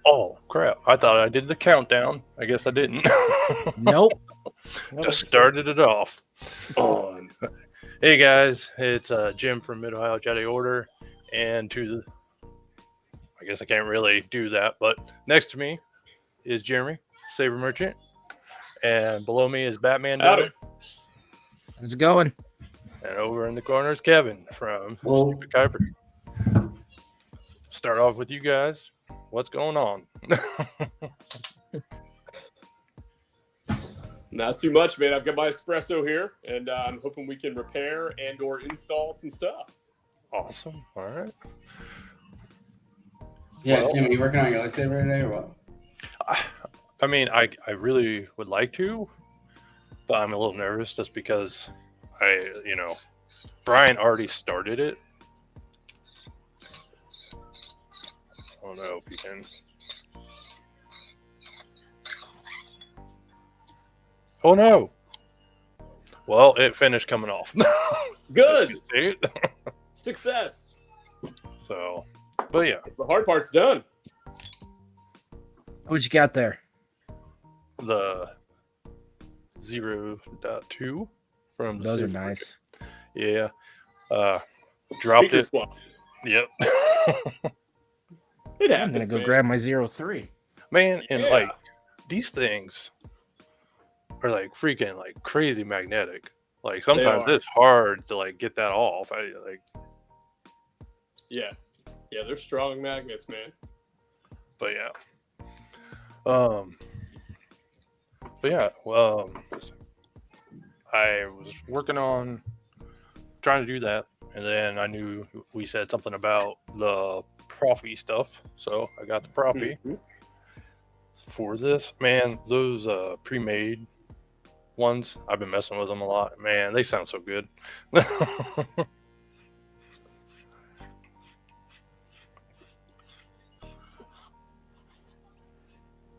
Oh, crap. I thought I did the countdown. I guess I didn't. Nope. Just started it off. On. Hey, guys. It's Jim from Mid-Ohio Jedi Order. And I guess I can't really do that, but next to me is Jeremy, Saber Merchant. And below me is Batman Howdy. Dylan. How's it going? And over in the corner is Kevin from Stuped Kyber. Start off with you guys. What's going on? Not too much, man. I've got my espresso here, and I'm hoping we can repair and or install some stuff. Awesome. All right. Yeah, Well, Jim, are you working on your lightsaber today or what? I mean, I really would like to, but I'm a little nervous just because Brian already started it. I don't know if you can. Oh no! Well, it finished coming off. Good. See it? Success. So, but yeah, The hard part's done. What you got there? the 0.2 from the Those are Saber. nice. Yeah. Dropped Speaker it. swap. Yep. It I'm gonna happens, go man. grab my 03. Man, and Yeah. like these things are like freaking like crazy magnetic. Like sometimes are. it's hard to like get that off. Yeah, they're strong magnets, man. But yeah. But yeah, well, I was working on trying to do that, and then I knew we said something about the Profi stuff, so I got the Profi Mhm. for this. Man, those pre-made ones, I've been messing with them a lot. Man, they sound so good.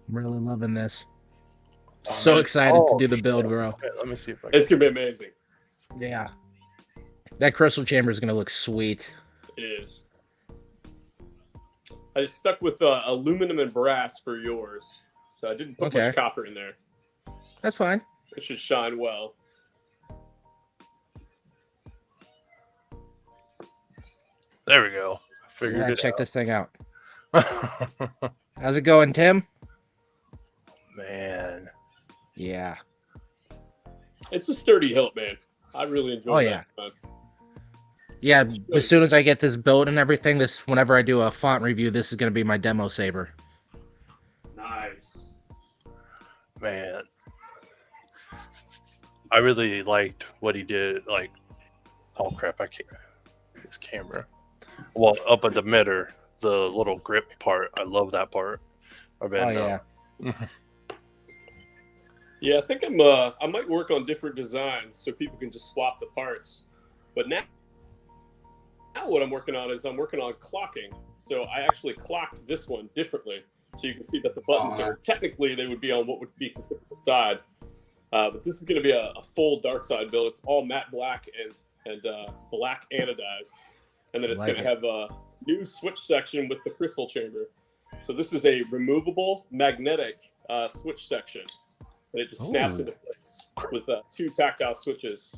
I'm really loving this. So nice. excited to Oh, do the build, shit. bro. Okay, let me see if I can. It's gonna be amazing. Yeah. That crystal chamber is gonna look sweet. It is. I stuck with aluminum and brass for yours, so I didn't put Okay. much copper in there. That's fine. It should shine well. There we go. I figured Yeah, it check out. this thing out. How's it going, Tim? Man. Yeah. It's a sturdy hilt, man. I really enjoy Oh, that. Yeah, as soon as I get this built and everything, whenever I do a font review, this is gonna be my demo saber. Nice. Man. I really liked what he did. Like, oh crap, I can't. His camera. Well, up at the mitter, the little grip part. I love that part. I've been, Oh yeah. Yeah, I think I might work on different designs so people can just swap the parts. But now what I'm working on is I'm working on clocking. So I actually clocked this one differently, so you can see that the buttons are technically they would be on what would be considered the side. But this is going to be a full dark side build. It's all matte black and black anodized, and then it's Like going to have a new switch section with the crystal chamber. So this is a removable magnetic switch section, and it just snaps Ooh. into place with 2 tactile switches,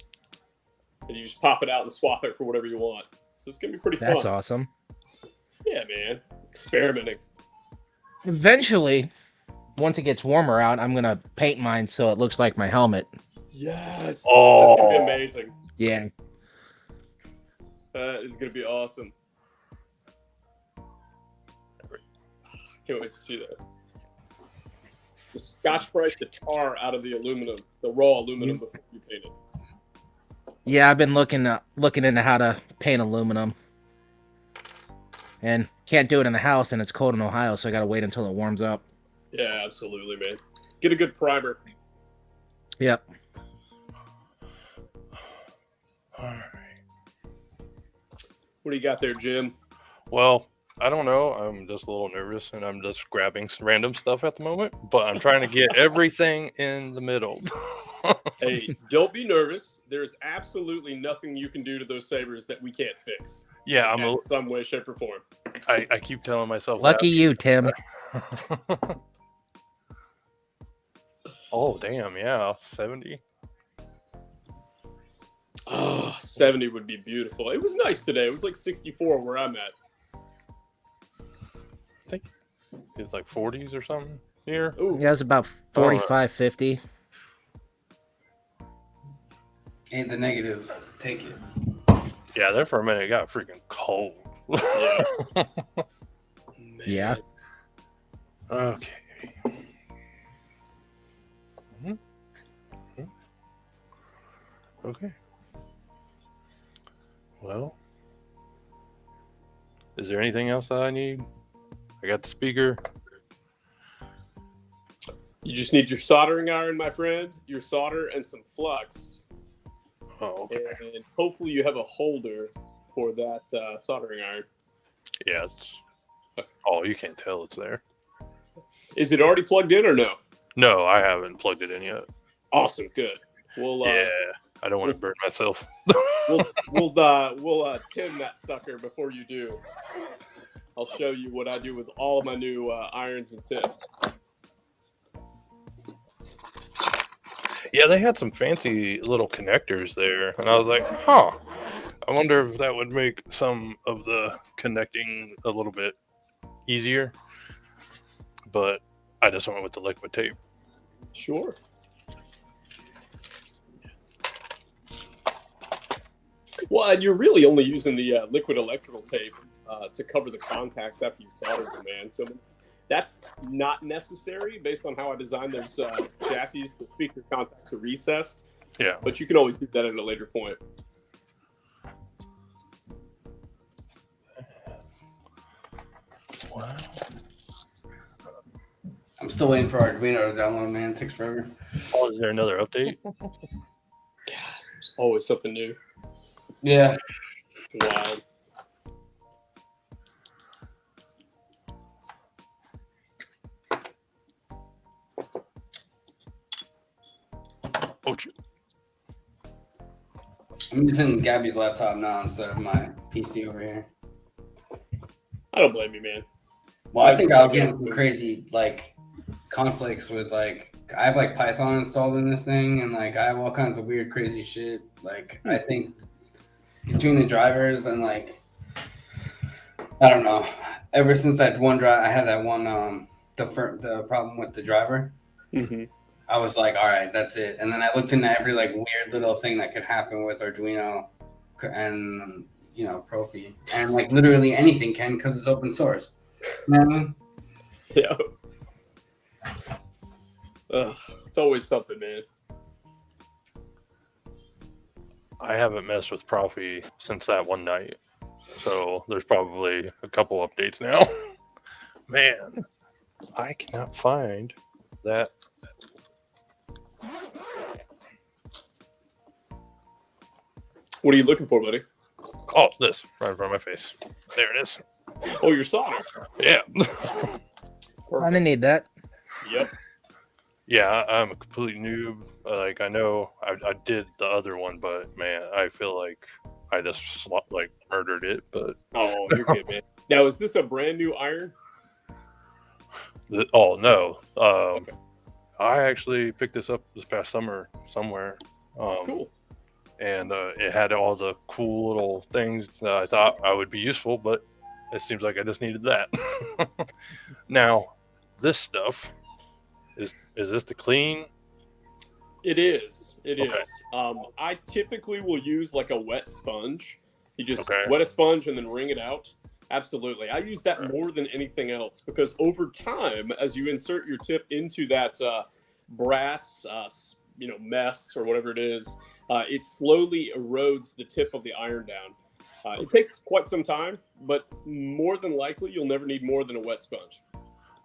and you just pop it out and swap it for whatever you want. So it's going to be pretty That's fun. awesome. Yeah, man, experimenting. Eventually, once it gets warmer out, I'm gonna paint mine so it looks like my helmet. Yes, Oh. that's going to be amazing. Yeah. That is going to be awesome. Can't wait to see that. The Scotch-Brite the tar out of the aluminum, the raw aluminum before you paint it. Yeah, I've been looking into how to paint aluminum. And can't do it in the house, and it's cold in Ohio, so I gotta wait until it warms up. Yeah, absolutely, man. Get a good primer. Yep. Alright. What do you got there, Jim? Well, I don't know. I'm just a little nervous, and I'm just grabbing some random stuff at the moment. But I'm trying to get everything in the middle. Hey, don't be nervous. There's absolutely nothing you can do to those sabers that we can't fix. Yeah, I'm in some way, shape, or form. I keep telling myself Lucky you, Tim. Oh, damn, yeah, 70. Oh, 70 would be beautiful. It was nice today. It was like 64 where I'm at. I think it's like 40s or something here. Ooh, Yeah, it was about 45, 50. Ain't the negatives. Take it. Yeah, there for a minute it got freaking cold. yeah. Yeah. Okay. Okay. Well, is there anything else that I need? I got the speaker. You just need your soldering iron, my friend, your solder, and some flux. Oh, okay. And hopefully you have a holder for that soldering iron. Yeah. Oh, you can't tell it's there. Is it already plugged in or no? No, I haven't plugged it in yet. Awesome, good. We'll Yeah, I don't want to burn myself. we'll tin that sucker before you do. I'll show you what I do with all of my new irons and tips. Yeah, they had some fancy little connectors there, and I was like, huh. I wonder if that would make some of the connecting a little bit easier. But I just went with the liquid tape. Sure. Well, and you're really only using the liquid electrical tape to cover the contacts after you've soldered them, man. So that's not necessary based on how I designed those chassis. The speaker contacts are recessed. Yeah. But you can always do that at a later point. Wow. I'm still waiting for Arduino to download, man. It takes forever. Oh, is there another update? There's always something new. Yeah. Wild. Oh, shit. I'm using Gabby's laptop now instead of my PC over here. I don't blame you, man. Well, I think I was getting some crazy like conflicts with like I have like Python installed in this thing, and like I have all kinds of weird, crazy shit. Like I think between the drivers and like I don't know. Ever since that one drive, I had that one the problem with the driver. Mm-hmm. I was like, all right, that's it. And then I looked into every like weird little thing that could happen with Arduino and Profi, and like literally anything can because it's open source. You know what I mean? Yeah. It's always something, man. I haven't messed with Profi since that one night. So there's probably a couple updates now. Man, I cannot find that. What are you looking for, buddy? Oh, this right in front of my face. There it is. Oh, your solder. Yeah. I didn't need that. Yep. Yeah, I'm a complete noob. Like, I know I did the other one, but man, I feel like I just like murdered it. But Oh, you're good, man. Now, is this a brand new iron? oh no, I actually picked this up this past summer somewhere. Cool. And it had all the cool little things that I thought I would be useful, but it seems like I just needed that. Now, this stuff is this the clean? It is. It Okay. is. I typically will use like a wet sponge. You just Okay. wet a sponge and then wring it out. Absolutely. I use that more than anything else because over time, as you insert your tip into that brass, mess or whatever it is, it slowly erodes the tip of the iron down. It takes quite some time, but more than likely, you'll never need more than a wet sponge.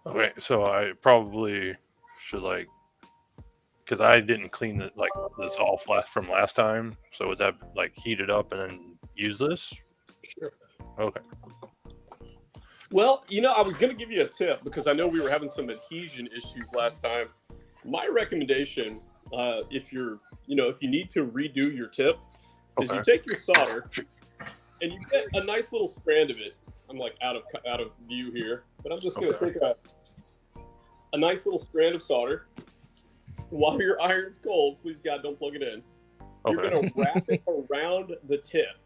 Okay, so I probably should because I didn't clean it like this off from last time. So would that like heat it up and then use this? Sure. Okay. Well, I was going to give you a tip because I know we were having some adhesion issues last time. My recommendation, if you need to redo your tip, is you take your solder and you get a nice little strand of it. I'm like out of view here, but I'm just gonna take a nice little strand of solder. While your iron's cold, please God, don't plug it in. You're gonna wrap it around the tip,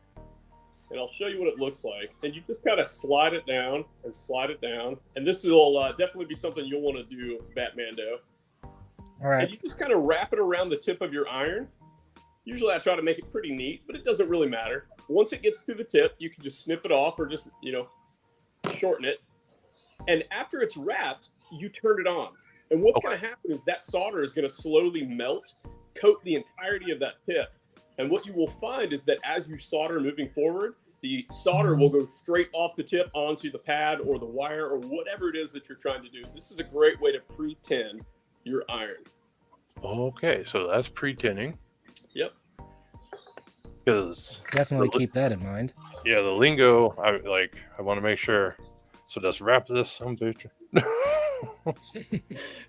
and I'll show you what it looks like. And you just kind of slide it down and slide it down. And this will definitely be something you'll want to do, Batmando. All right. And you just kind of wrap it around the tip of your iron. Usually I try to make it pretty neat, but it doesn't really matter. Once it gets to the tip, you can just snip it off or just, shorten it. And after it's wrapped, you turn it on. And what's going to happen is that solder is going to slowly melt, coat the entirety of that tip. And what you will find is that as you solder moving forward, the solder will go straight off the tip onto the pad or the wire or whatever it is that you're trying to do. This is a great way to pre-tin your iron. Okay, so that's pre-tinning. Yep. Because Definitely keep that in mind. yeah, the lingo, I want to make sure. So just wrap this some bitch.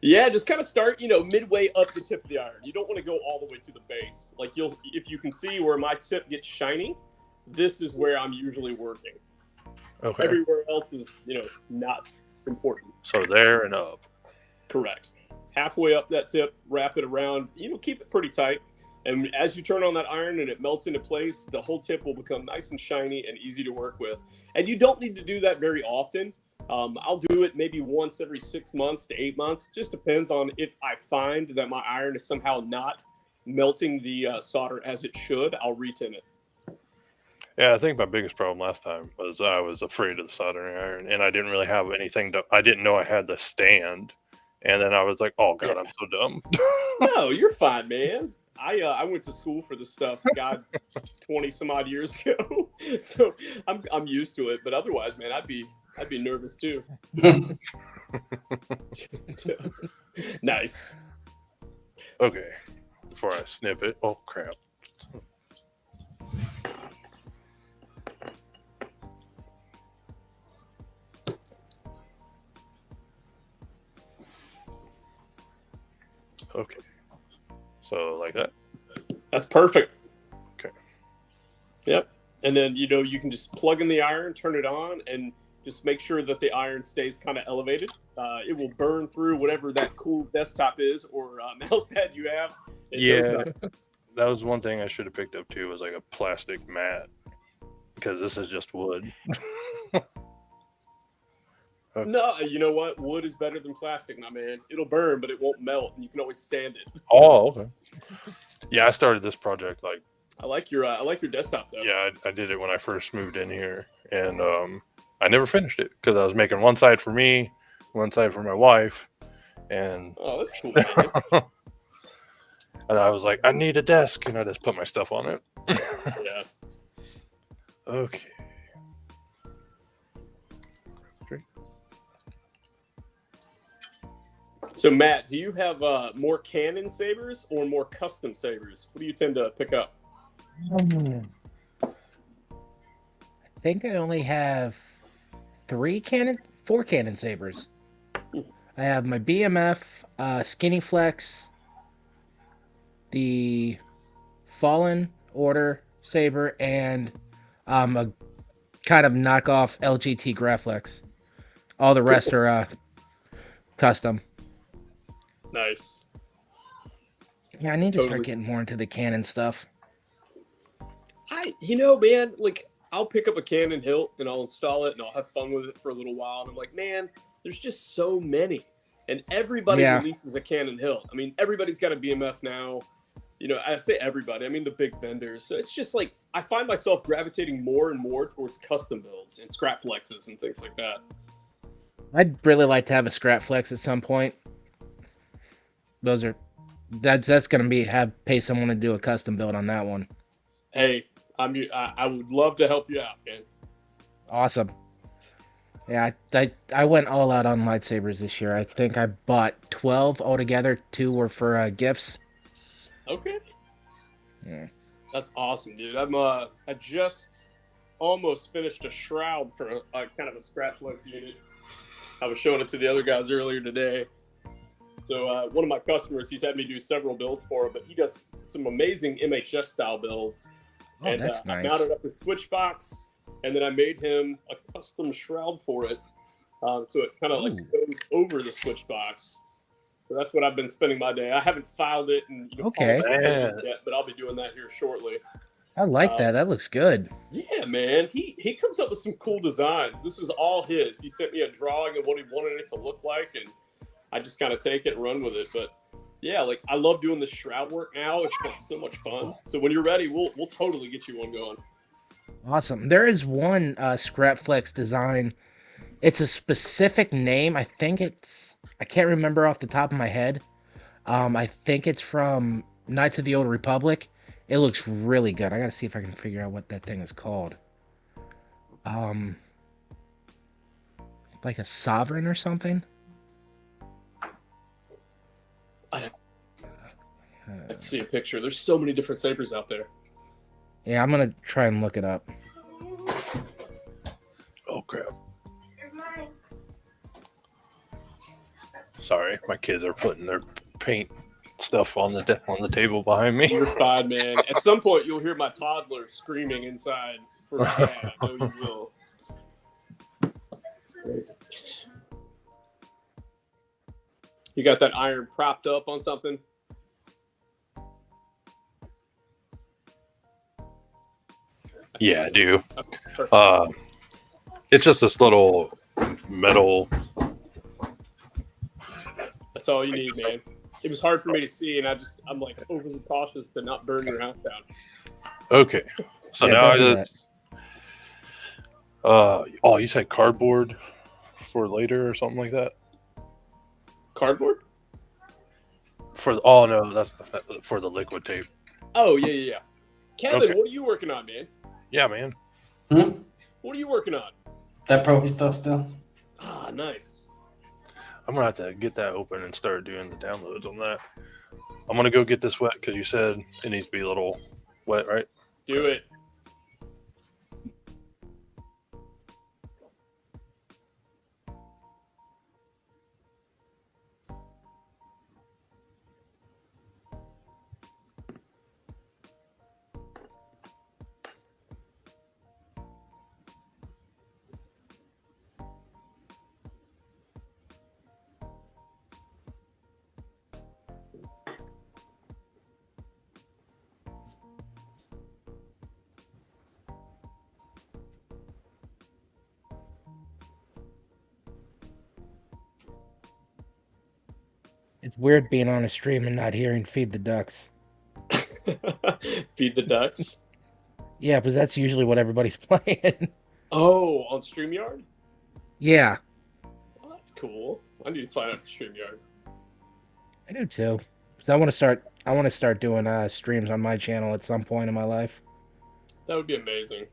Yeah, just kind of start, midway up the tip of the iron. You don't want to go all the way to the base. Like if you can see where my tip gets shiny, this is where I'm usually working. Okay. Everywhere else is, not important. So there and up. Correct. Halfway up that tip, wrap it around, keep it pretty tight. And as you turn on that iron and it melts into place, the whole tip will become nice and shiny and easy to work with. And you don't need to do that very often. I'll do it maybe once every 6 months to 8 months. Just depends on if I find that my iron is somehow not melting the solder as it should, I'll retin it. Yeah, I think my biggest problem last time was I was afraid of the soldering iron, and I didn't really have anything I didn't know I had the stand. And then I was like, oh, God, I'm so dumb. No, you're fine, man. I went to school for this stuff, God, 20 some odd years ago. So I'm used to it. But otherwise, man, I'd be nervous too. Nice. Okay. Before I snip it. Oh, crap. Okay. So like that. That's perfect. Okay. Yep. And then, you can just plug in the iron, turn it on, and just make sure that the iron stays kind of elevated. It will burn through whatever that cool desktop is or mouse pad you have. Yeah. That was one thing I should have picked up too, was like a plastic mat. Because this is just wood. Okay. No, you know what? Wood is better than plastic, my man. It'll burn, but it won't melt, and you can always sand it. Oh, okay. Yeah, I started this project I like your desktop though. yeah, I did it when I first moved in here, and I never finished it because I was making one side for me, one side for my wife, and Oh, that's cool, man. and I was like, I need a desk, and I just put my stuff on it. Yeah. Okay. So Matt, do you have more Canon sabers or more custom sabers? What do you tend to pick up? I think I only have 4 Canon sabers. I have my BMF, Skinny Flex, the Fallen Order saber, and a kind of knockoff LGT Graflex. All the rest are custom. Nice. Yeah, I need to start getting more into the Canon stuff. Man, I'll pick up a Canon hilt and I'll install it and I'll have fun with it for a little while. And I'm like, man, there's just so many. And everybody releases a Canon hilt. I mean, everybody's got a BMF now. I say everybody, I mean the big vendors. So it's just like, I find myself gravitating more and more towards custom builds and scrap flexes and things like that. I'd really like to have a scrap flex at some point. That's gonna pay someone to do a custom build on that one. Hey, I would love to help you out, man. Awesome. Yeah, I went all out on lightsabers this year. I think I bought 12 altogether. 2 were for gifts. Okay. Yeah. That's awesome, dude. I just almost finished a shroud for a kind of a scrap flex unit. I was showing it to the other guys earlier today. So one of my customers, he's had me do several builds for him, but he does some amazing MHS style builds. Oh, and that's nice. I mounted up with switch box. and then I made him a custom shroud for it, so it kind of like goes over the switch box. So that's what I've been spending my day. I haven't filed it and Okay. yet, but I'll be doing that here shortly. I like that. That looks good. Yeah, man. He comes up with some cool designs. This is all his. He sent me a drawing of what he wanted it to look like, and I just kind of take it and run with it. But yeah, like I love doing the shroud work now. It's like so much fun. So when you're ready, we'll totally get you one going. Awesome. There is one Scrapflex design. It's a specific name. I can't remember off the top of my head. I think it's from Knights of the Old Republic. It looks really good. I gotta see if I can figure out what that thing is called. Like a sovereign or something? Let's see a picture. There's so many different sabers out there. Yeah, I'm gonna try and look it up. Oh crap! Sorry, my kids are putting their paint stuff on the table behind me. You're fine, man. At some point, you'll hear my toddler screaming inside for his dad. I know you will. It's crazy. You got that iron propped up on something? Yeah, I do. It's just this little metal. That's all you need, man. It was hard for me to see, and I'm like overly cautious to not burn your house down. Okay, so Yeah, now I don't do just. Oh, you said cardboard for later or something like that? Cardboard? No, that's for the liquid tape. Oh, yeah. Kevin, Okay. what are you working on, man? Yeah, man. What are you working on? That Profi stuff still? Ah, nice. I'm gonna have to get that open and start doing the downloads on that. I'm gonna go get this wet because you said it needs to be a little wet, right? Do it. It's weird being on a stream and not hearing Feed the Ducks. Feed the ducks. Yeah, because that's usually what everybody's playing. Oh, on StreamYard? Yeah, Oh, that's cool. I need to sign up for StreamYard. I do too. So I want to start doing streams on my channel at some point in my life. That would be amazing.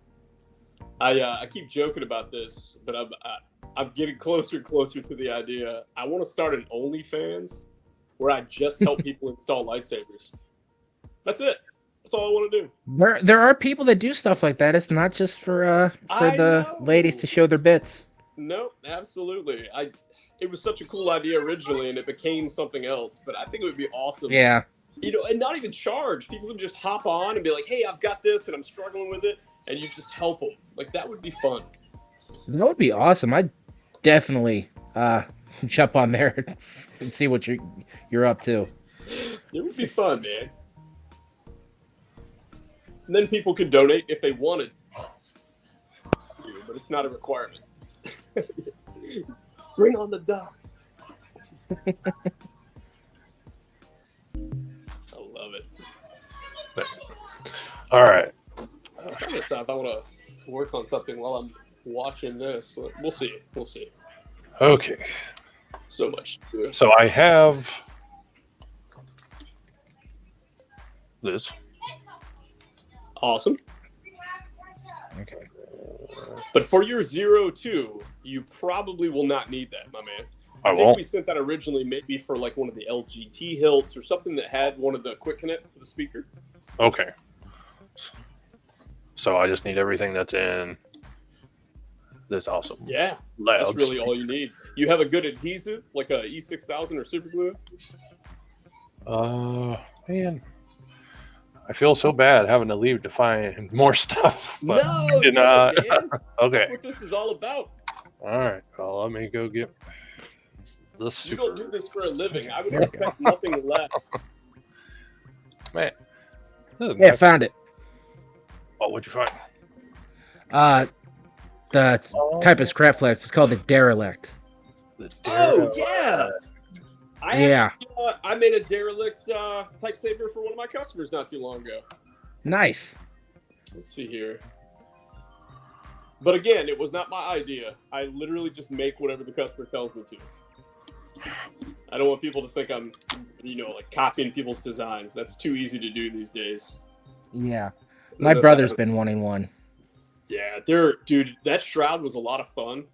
I keep joking about this, but I'm getting closer and closer to the idea. I want to start an OnlyFans where I just help people install lightsabers. That's it. That's all I want to do. There are people that do stuff like that. It's not just for I the know. ladies to show their bits. No, absolutely. It was such a cool idea originally, and it became something else. But I think it would be awesome. Yeah. And not even charge. People can just hop on and be like, "Hey, I've got this, and I'm struggling with it," and you just help them. Like that would be fun. That would be awesome. I'd definitely jump on there and see what you're up to. It would be fun, man. And then people could donate if they wanted to, but it's not a requirement. Bring on the ducks. I love it. All right. I'm trying to decide if I want to work on something while I'm watching this. We'll see. We'll see. Okay. So much to do. So I have this. Awesome. Okay. But for your 02, you probably will not need that, my man. I think won't. we sent that originally maybe for like one of the LGT hilts or something that had one of the quick connect for the speaker. Okay. So I just need everything that's in this awesome Yeah, loud that's really speaker. all you need. You have a good adhesive, like a E6000 or super glue? Man, I feel so bad having to leave to find more stuff. But No, did do not. it, man. That's Okay. what this is all about. All right. Well, let me go get the You super. don't do this for a living. I would There we expect nothing less. Man. This is Yeah, nice. found it. Oh, what'd you find? The type of scrap flex. It's called the derelict. The Oh yeah. Yeah. I made a derelict type saber for one of my customers not too long ago. Nice. Let's see here. But again, it was not my idea. I literally just make whatever the customer tells me to. I don't want people to think I'm, like copying people's designs. That's too easy to do these days. Yeah. My brother's been wanting one. Yeah, dude, that shroud was a lot of fun.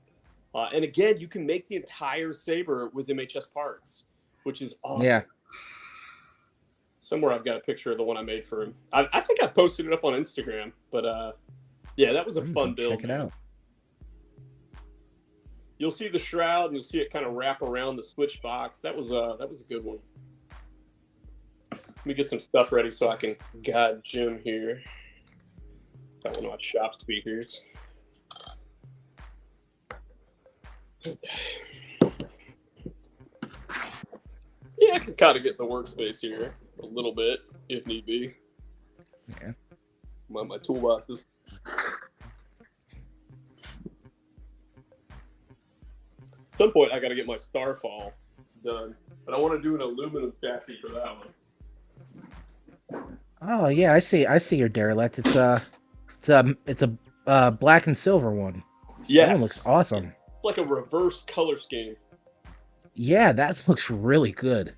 And again, you can make the entire saber with MHS parts, which is awesome. Yeah. Somewhere I've got a picture of the one I made for him. I think I posted it up on Instagram, but yeah, that was a fun build. Check it out. You'll see the shroud and you'll see it kind of wrap around the switch box. That was a good one. Let me get some stuff ready so I can guide Jim here. That one on shop speakers. Yeah, I can kind of get the workspace here a little bit if need be. Yeah. My toolboxes. At some point, I got to get my Starfall done, but I want to do an aluminum chassis for that one. Oh yeah, I see your derelict. It's a black and silver one. Yes, That one looks awesome. It's like a reverse color scheme. Yeah, that looks really good.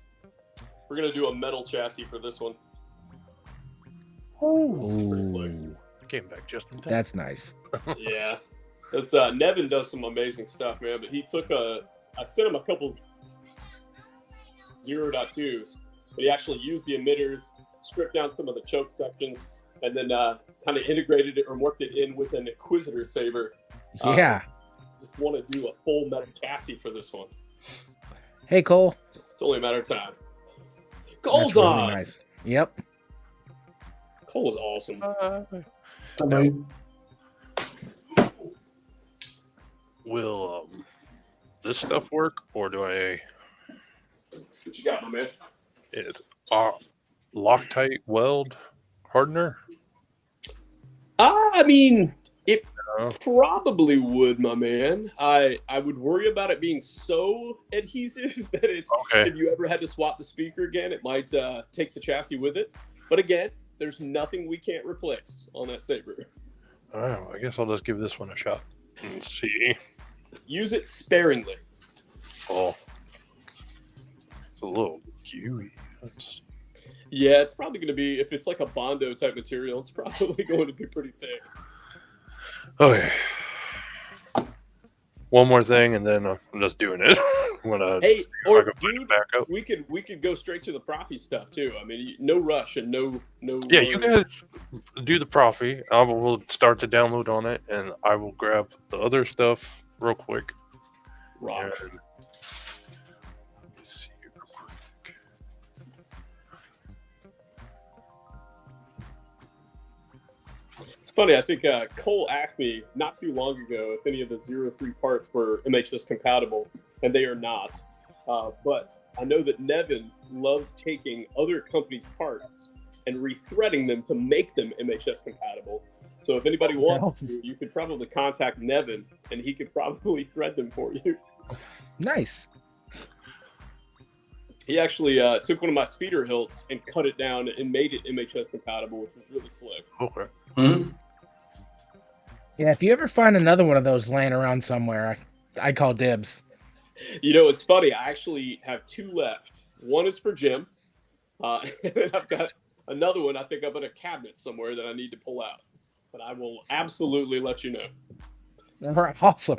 We're gonna do a metal chassis for this one. Pretty slick. Ooh, Came back just in time. that's nice. Yeah, it's Nevin does some amazing stuff, man. But he took I sent him a couple 0.2s, but he actually used the emitters, stripped down some of the choke sections, and then kind of integrated it or worked it in with an Inquisitor saber. Yeah. Just want to do a full metal chassis for this one. Hey Cole. It's only a matter of time. That's Cole's really on. nice. Yep. Cole is awesome. Will this stuff work, or do I? What you got, my man? It's Loctite weld hardener. I mean, it No. probably would, my man. I would worry about it being so adhesive that it's Okay. if you ever had to swap the speaker again, it might take the chassis with it. But again, there's nothing we can't replace on that Saber. All right. Well, I guess I'll just give this one a shot and see. Use it sparingly. Oh, it's a little gooey. That's... Yeah, it's probably going to be, if it's like a Bondo type material, it's probably going to be pretty thick. Okay. One more thing, and then I'm just doing it. I'm gonna Hey, see if or I can put dude, it back up. we could go straight to the Profi stuff too. I mean, no rush and no. Yeah, you guys do the Profi. I will start the download on it, and I will grab the other stuff real quick. rock. And... let me see real quick. It's funny. I think Cole asked me not too long ago if any of the 03 parts were MHS compatible, and they are not. But I know that Nevin loves taking other companies' parts and rethreading them to make them MHS compatible. So if anybody wants to, you could probably contact Nevin, and he could probably thread them for you. Nice. He actually took one of my speeder hilts and cut it down and made it MHS compatible, which was really slick. Okay. Hmm? Yeah, if you ever find another one of those laying around somewhere, I call dibs. You know, it's funny. I actually have two left. One is for Jim, and then I've got another one. I think I'm in a cabinet somewhere that I need to pull out. But I will absolutely let you know. All right, awesome.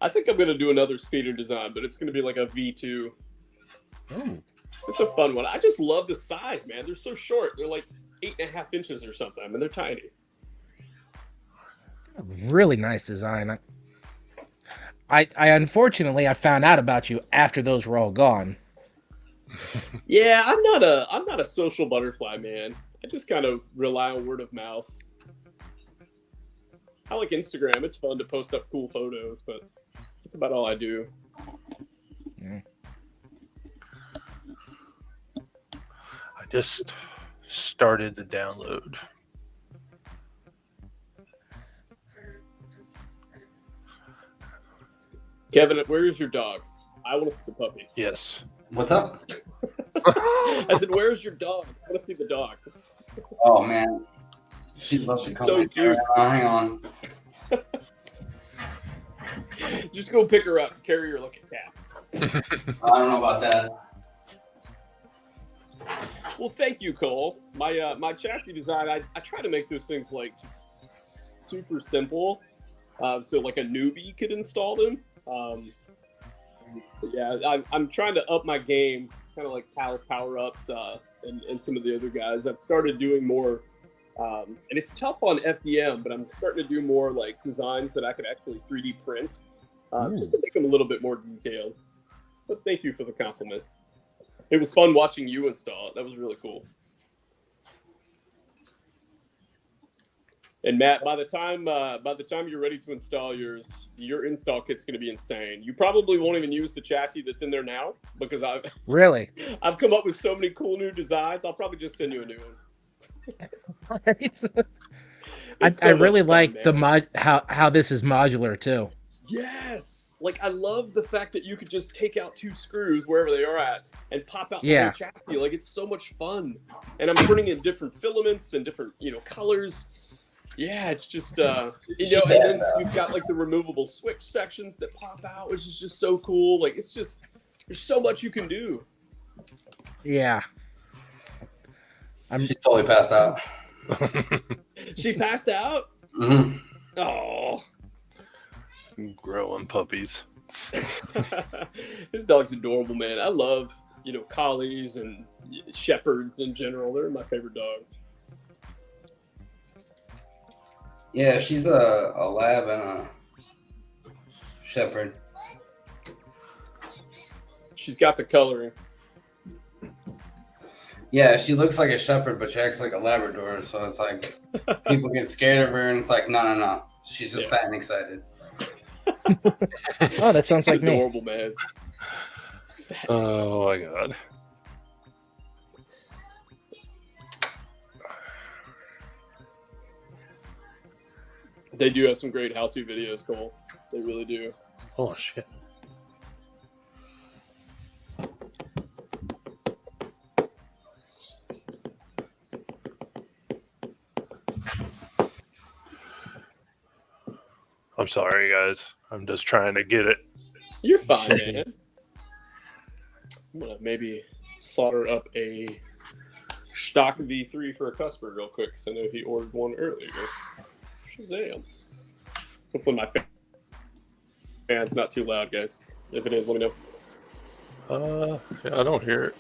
I think I'm going to do another speeder design, but it's going to be like a V2. Ooh. It's a fun one. I just love the size, man. They're so short. They're like 8.5 inches or something. I mean, they're tiny. Really nice design. I unfortunately I found out about you after those were all gone. Yeah, I'm not a social butterfly, man. I just kind of rely on word of mouth. I like Instagram. It's fun to post up cool photos, but that's about all I do. Yeah. I just started to download. Kevin, where is your dog? I want to see the puppy. Yes. What's up? I said, where's your dog? I want to see the dog. Oh man, she'd love to She's come. so and carry cute. on. Hang on. Just go pick her up, carry her like a cat. I don't know about that. Well, thank you, Cole. My chassis design, I try to make those things like just super simple, so like a newbie could install them. Yeah, I'm trying to up my game, kind of like power ups, and some of the other guys. I've started doing more, and it's tough on FDM, but I'm starting to do more like designs that I could actually 3D print, just to make them a little bit more detailed. But thank you for the compliment. It was fun watching you install it. That was really cool. And Matt, by the time you're ready to install yours, your install kit's going to be insane. You probably won't even use the chassis that's in there now because I've come up with so many cool new designs. I'll probably just send you a new one. I really like how this is modular too. Yes, like I love the fact that you could just take out 2 screws wherever they are at and pop out the whole chassis. Like it's so much fun, and I'm putting in different filaments and different colors. Yeah, it's just and then you've got like the removable switch sections that pop out, which is just so cool. Like it's just there's so much you can do. Yeah. She totally passed out. She passed out? Mm-hmm. Oh. Growing puppies. This dog's adorable, man. I love, collies and shepherds in general. They're my favorite dog. Yeah, she's a lab and a shepherd. She's got the coloring. Yeah, she looks like a shepherd, but she acts like a Labrador. So it's like people get scared of her, and it's like, no. She's just fat and excited. Oh, that sounds like me. Adorable, man. Oh my god. They do have some great how-to videos, Cole. They really do. Oh shit. I'm sorry, guys. I'm just trying to get it. You're fine, man. I'm gonna maybe solder up a stock V3 for a customer real quick, because I know he ordered one earlier. Shazam. Hopefully my fan's not too loud, guys. If it is, let me know. Yeah, I don't hear it.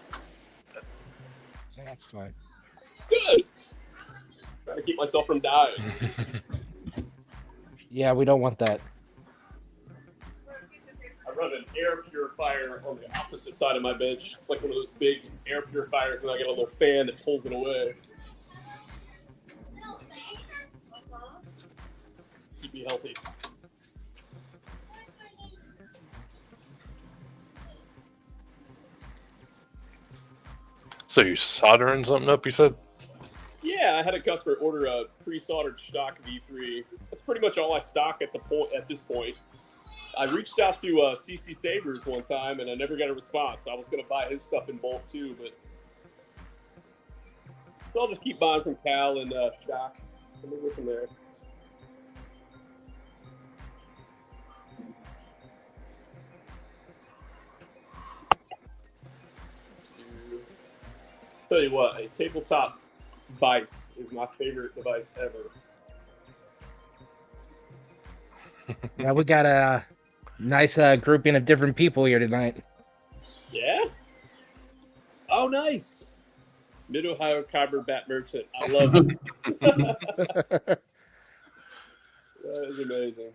That's fine. Good! Trying to keep myself from dying. Yeah, we don't want that. I run an air purifier on the opposite side of my bench. It's like one of those big air purifiers, and I get a little fan that pulls it away. Keep me healthy. So you soldering something up, you said? Yeah, I had a customer order a pre-soldered stock V3. That's pretty much all I stock at this point. I reached out to CC Sabers one time, and I never got a response. I was going to buy his stuff in bulk too, but so I'll just keep buying from Cal and Shock. And we'll go from there. Tell you what, a tabletop Vice is my favorite device ever. Yeah, we got a nice grouping of different people here tonight. Yeah? Oh, nice. Mid-Ohio Kyber Bat Merchant. I love it. That is amazing.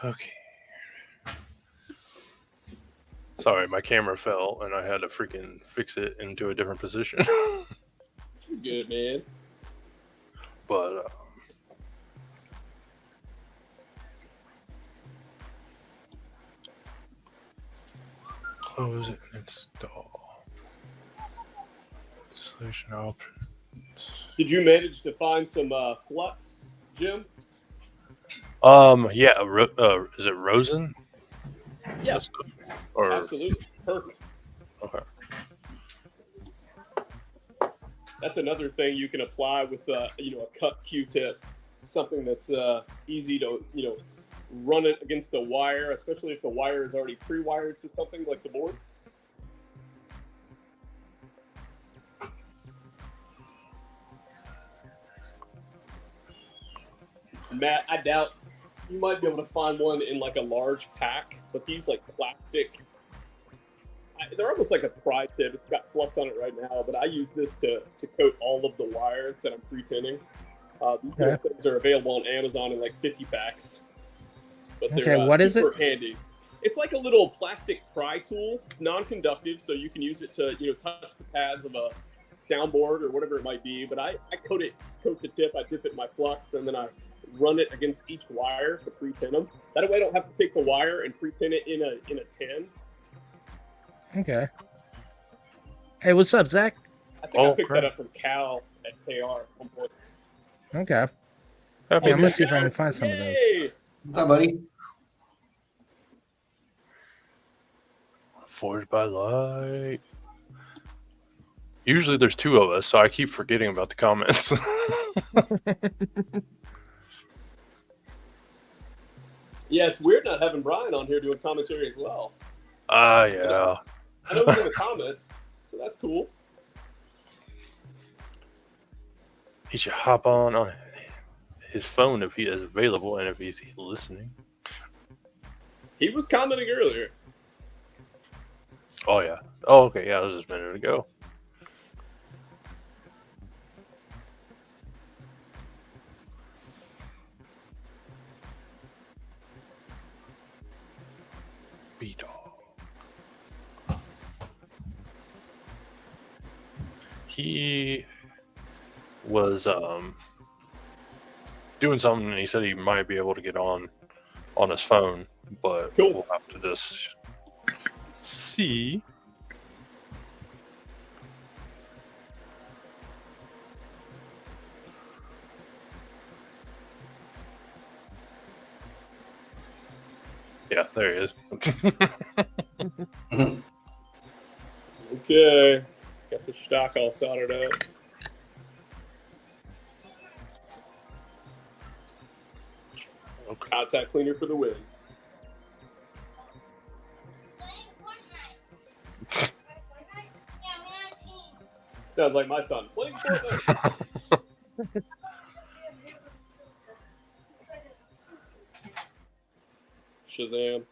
Okay. Sorry, my camera fell and I had to freaking fix it into a different position. Good, man. But close it and install. Solution options. Did you manage to find some flux, Jim? Yeah. Is it Rosen? Yeah, Or absolutely. Perfect. okay. That's another thing you can apply with a cut Q-tip, something that's easy to run it against the wire, especially if the wire is already pre-wired to something like the board. Matt, I doubt you might be able to find one in like a large pack, but these like plastic, they're almost like a pry tip. It's got flux on it right now, but I use this to coat all of the wires that I'm pre-tinning. These little things are available on Amazon in like 50 packs, but they're what is super handy. It's like a little plastic pry tool, non-conductive, so you can use it to touch the pads of a soundboard or whatever it might be. But I coat the tip, I dip it in my flux, and then I run it against each wire to pre-tin them. That way I don't have to take the wire and pre-tin it in a tin. Okay. Hey, what's up, Zach? I think I picked that up from Cal at KR at one point. Okay. Yeah, I'm gonna see if I can find some of those. What's up, buddy? Forged by light. Usually there's two of us, so I keep forgetting about the comments. Yeah, it's weird not having Brian on here doing commentary as well. Yeah. I know he's in the comments, so that's cool. He should hop on his phone if he is available and if he's listening. He was commenting earlier. Oh, yeah. Oh, okay. Yeah, that was just a minute ago. B-Dog. He was doing something and he said he might be able to get on his phone, but cool. We'll have to just see. Yeah, there he is. Okay. Got the stock all soldered up. Okay. Contact cleaner for the win. Sounds like my son playing Fortnite. Shazam.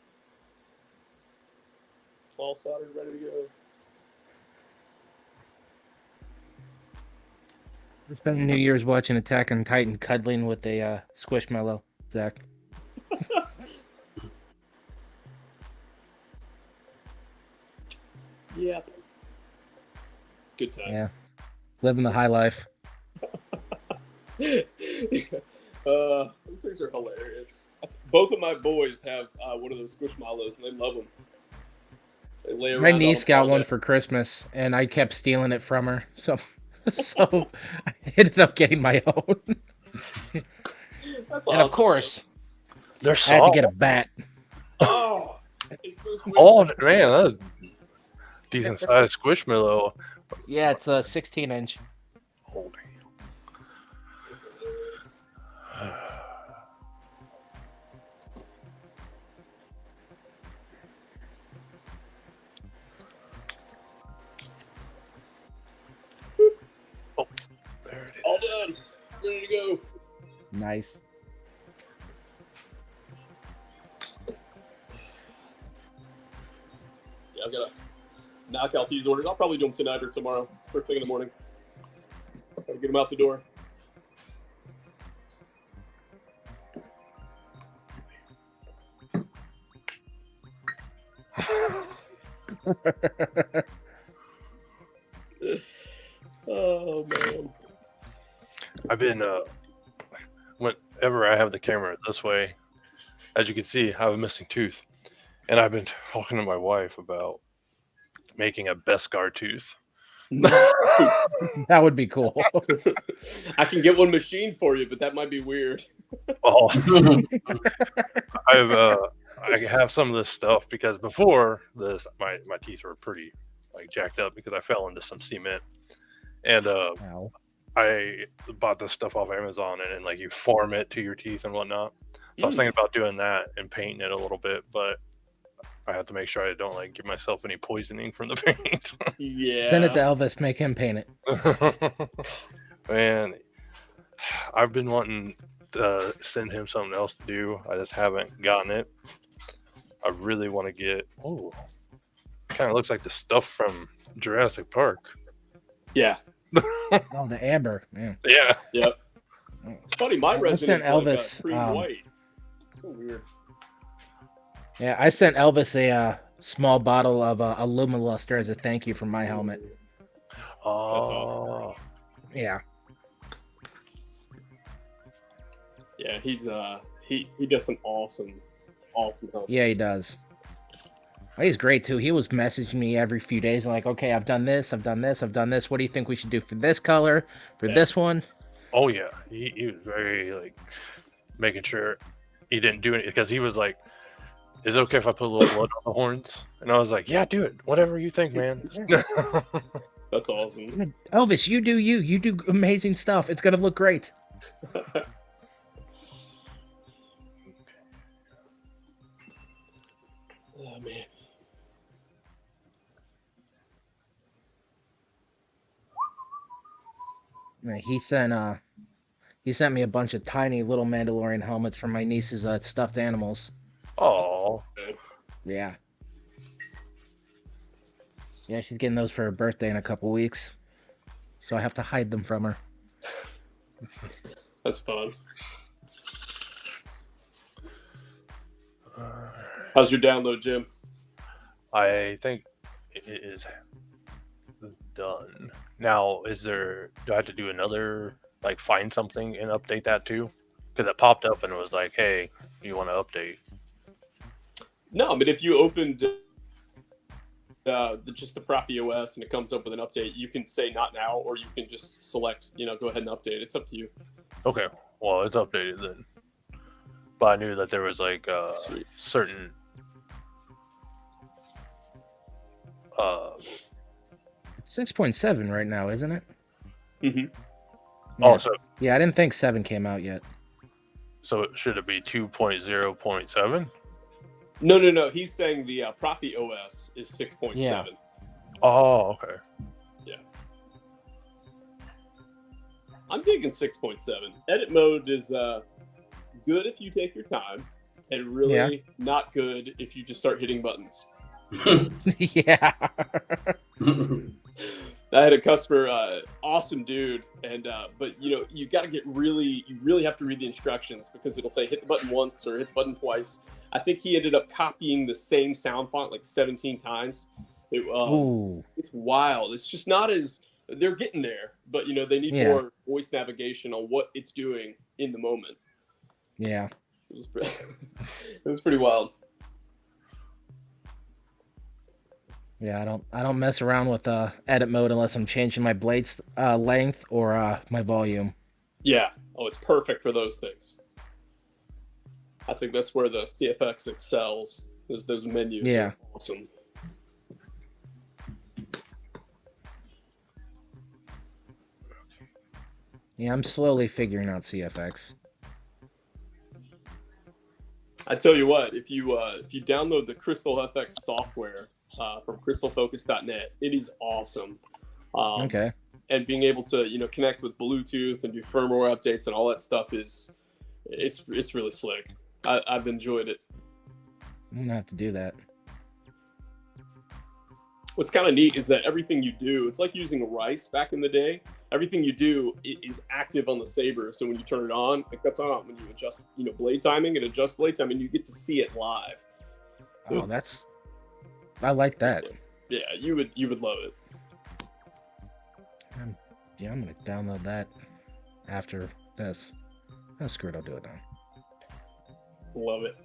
It's all soldered, ready to go. I spent New Year's watching Attack on Titan cuddling with a Squishmallow, Zach. Yep. Good times. Yeah. Living the high life. Those things are hilarious. Both of my boys have one of those Squishmallows, and they love them. They lay around. My niece got one for Christmas, and I kept stealing it from her. So I ended up getting my own. That's and awesome. of course, they're I had to get a bat. Oh, it's so squishy. Oh man, that's a decent sized Squishmallow. Yeah, it's a 16-inch. Holy. Oh, there it is. All done. Ready to go. Nice. Yeah, I've got to knock out these orders. I'll probably do them tonight or tomorrow, first thing in the morning. Gotta get them out the door. Oh man. I've been whenever I have the camera this way, as you can see, I have a missing tooth, and I've been talking to my wife about making a Beskar tooth. Nice. That would be cool. I can get one machine for you, but that might be weird. Oh, I have some of this stuff because before this, my teeth were pretty like jacked up because I fell into some cement, and Wow. I bought this stuff off Amazon, and like you form it to your teeth and whatnot. So I was thinking about doing that and painting it a little bit, but I have to make sure I don't like give myself any poisoning from the paint. Yeah. Send it to Elvis. Make him paint it. Man, I've been wanting to send him something else to do. I just haven't gotten it. I really want to get. Oh, kind of looks like the stuff from Jurassic Park. Yeah. Oh, the amber. Man. Yeah. Yep. It's funny. My I resin sent is Elvis, like cream white. So weird. Yeah, I sent Elvis a small bottle of Alumiluster as a thank you for my helmet. Oh. That's awesome. Yeah. Yeah, he's he does some awesome help. Yeah, he does. Oh, he's great too. He was messaging me every few days, like, okay, I've done this, I've done this, I've done this. What do you think we should do for this color, for this one? Oh yeah, he was very like making sure he didn't do it because he was like, "Is it okay if I put a little blood on the horns?" And I was like, "Yeah, do it. Whatever you think, man." That's awesome. Elvis, you do you. You do amazing stuff. It's gonna look great. Oh man. Yeah, he sent me a bunch of tiny little Mandalorian helmets from my niece's stuffed animals. Oh, Yeah. Yeah, she's getting those for her birthday in a couple weeks. So I have to hide them from her. That's fun. How's your download, Jim? I think it is done. Now, do I have to do another, like find something and update that too? Because it popped up and it was like, hey, you want to update? No, but if you opened just the Profi OS and it comes up with an update, you can say not now, or you can just select, go ahead and update. It's up to you. Okay, well, it's updated then. But I knew that there was like Sweet. certain It's 6.7 right now, isn't it? Mm-hmm. Oh, so Yeah, I didn't think 7 came out yet. should it be 2.0.7? No. He's saying the Profi OS is 6.7. Yeah. Oh, okay. Yeah. I'm digging 6.7. Edit mode is good if you take your time, and really not good if you just start hitting buttons. Yeah. I had a customer, awesome dude, and but you got to you really have to read the instructions, because it'll say hit the button once or hit the button twice. I think he ended up copying the same sound font like 17 times. It's wild. It's just not as they're getting there, but they need more voice navigation on what it's doing in the moment. Yeah. It was pretty wild. Yeah, I don't mess around with edit mode unless I'm changing my blade's length or my volume. Yeah. Oh, it's perfect for those things. I think that's where the CFX excels, is those menus. Yeah. Are awesome. Yeah, I'm slowly figuring out CFX. I tell you what, if you download the Crystal FX software from crystalfocus.net, it is awesome. Okay. And being able to connect with Bluetooth and do firmware updates and all that stuff it's really slick. I've enjoyed it. I'm gonna have to do that. What's kind of neat is that everything you do, it's like using rice back in the day. Everything you do is active on the Saber. So when you turn it on, like that's on. When you adjust, blade timing and adjust blade timing, you get to see it live. So I like that. Yeah, you would love it. I'm gonna download that after this. Oh, screw it, I'll do it now. Love it.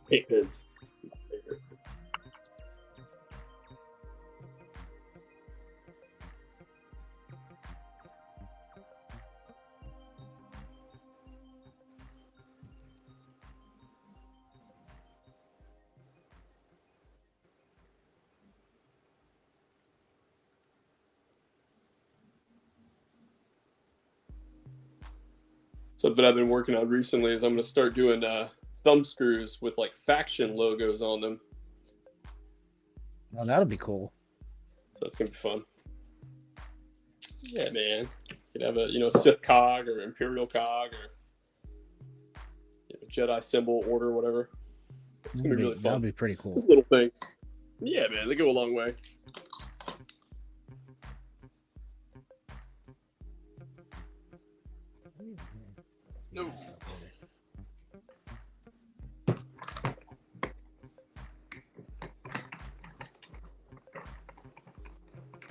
Hate bids. Something I've been working on recently is I'm going to start doing thumb screws with like faction logos on them. Oh, that'll be cool. So it's going to be fun. Yeah, man. You could have a Sith cog or Imperial cog or Jedi symbol, order, whatever. It's going to be really fun. That'll be pretty cool. These little things. Yeah, man. They go a long way. No.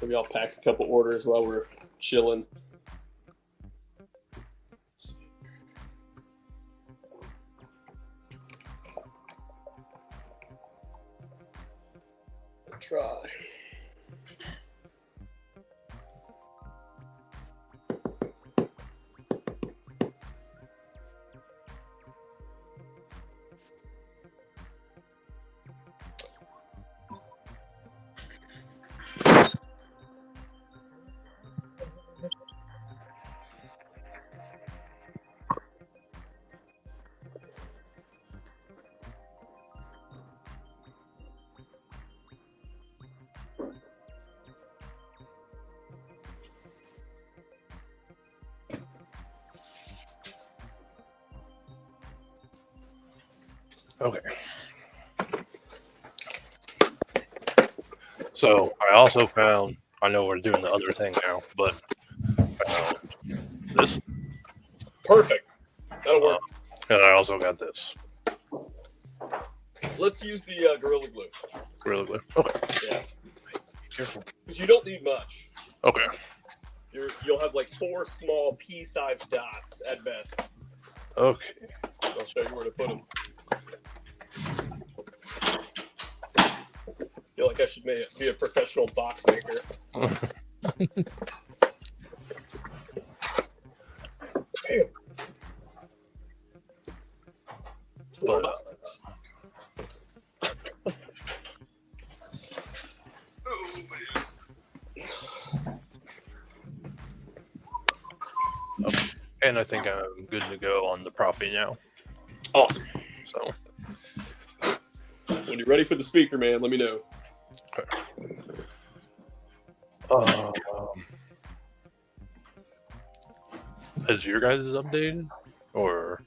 Maybe I'll pack a couple orders while we're chilling. Try. Okay. So I also found, I know we're doing the other thing now, but found this. Perfect. That'll work. And I also got this. Let's use the Gorilla Glue. Gorilla Glue. Okay. Yeah. Be careful. Because you don't need much. Okay. You'll have like 4 small pea-sized dots at best. Okay. I'll show you where to put them. I feel like I should be a professional box maker. Damn. 4 boxes. Okay. And I think I'm good to go on the Profi now. Awesome. So when you're ready for the speaker, man, let me know. okay. Is your guys' updated? Or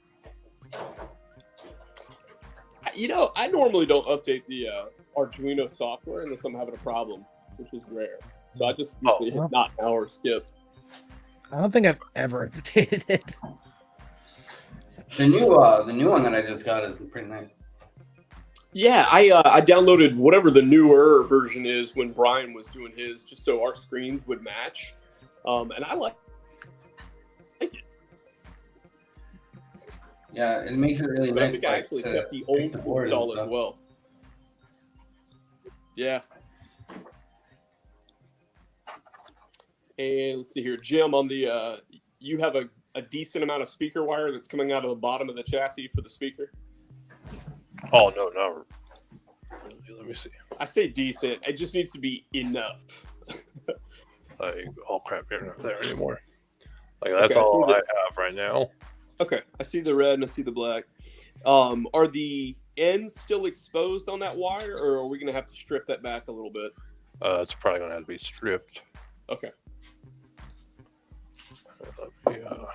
I normally don't update the Arduino software unless I'm having a problem, which is rare. So I just usually hit not now or skip. I don't think I've ever updated it. The new one that I just got is pretty nice. Yeah, I downloaded whatever the newer version is when Brian was doing his, just so our screens would match. And I like it. Yeah, it makes it really But nice. I think I actually kept the old install as well. Yeah. And let's see here, Jim, on the you have a decent amount of speaker wire that's coming out of the bottom of the chassis for the speaker. oh no, no. Let me see. I say decent. It just needs to be enough. Like, oh crap, you're not there anymore. Like that's Okay, all I have right now. Okay, I see the red and I see the black. Are the ends still exposed on that wire, or are we going to have to strip that back a little bit? It's probably gonna have to be stripped. Okay. Yeah.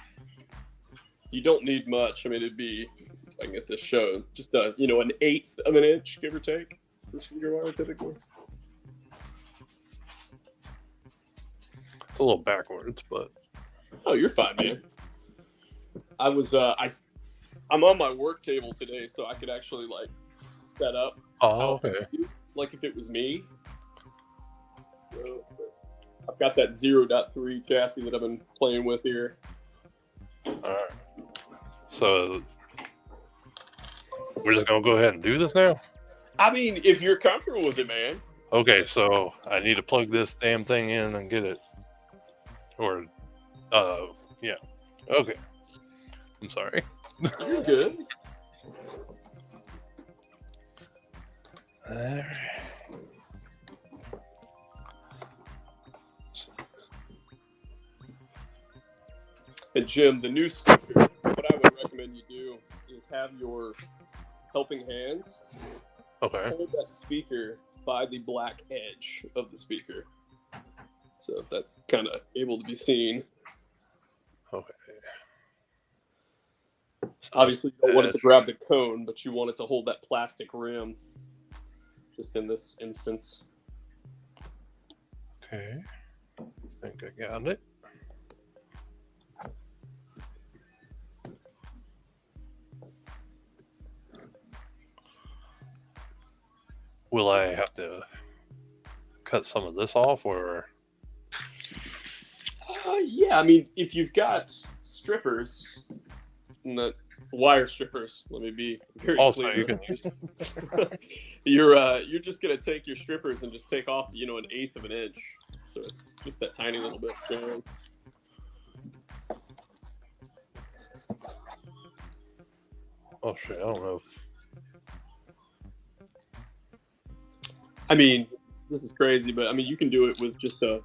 You don't need much. I mean, it'd be, if I can get this shown, just an 1/8 of an inch, give or take, for speaker wire typically. It's a little backwards, but Oh, you're fine, man. I was I'm on my work table today, so I could actually like set up. Oh, okay. Like if it was me. So, I've got that 0.3 chassis that I've been playing with here. All right. So we're just gonna go ahead and do this now. I mean, if you're comfortable with it, man. Okay, so I need to plug this damn thing in and get it, or, yeah. Okay. I'm sorry. You're good. And Jim, the new speaker, what I would recommend you do is have your helping hands Okay. hold that speaker by the black edge of the speaker. So that's kind of able to be seen. Okay. Obviously, you don't want it to grab the cone, but you want it to hold that plastic rim. Just in this instance. Okay. I think I got it. Will I have to cut some of this off, or? Yeah, I mean, if you've got strippers, not wire strippers, let me be very Also, clear. you can use. You're just gonna take your strippers and just take off, 1/8 of an inch, so it's just that tiny little bit down. Oh shit! I don't know. I mean, this is crazy, but I mean, you can do it with just a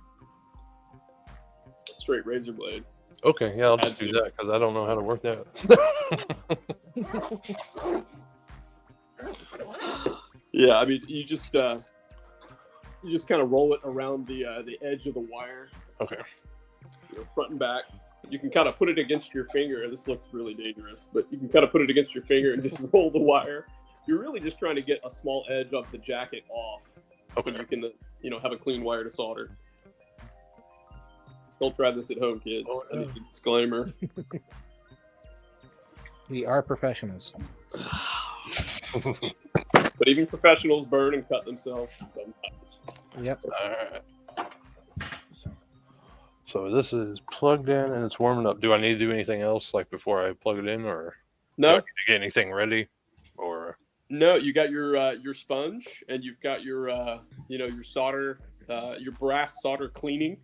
straight razor blade. Okay, yeah, I'll just do that because I don't know how to work that. Yeah, I mean, you just kind of roll it around the edge of the wire. Okay. Front and back. You can kind of put it against your finger. This looks really dangerous, but you can kind of put it against your finger and just roll the wire. You're really just trying to get a small edge off the jacket off, so you can, have a clean wire to solder. Don't try this at home, kids. I need a disclaimer. We are professionals. But even professionals burn and cut themselves sometimes. Yep. All right. So this is plugged in and it's warming up. Do I need to do anything else like before I plug it in, or do I No, need to get anything ready, or? no. You got your sponge, and you've got your your solder, your brass solder cleaning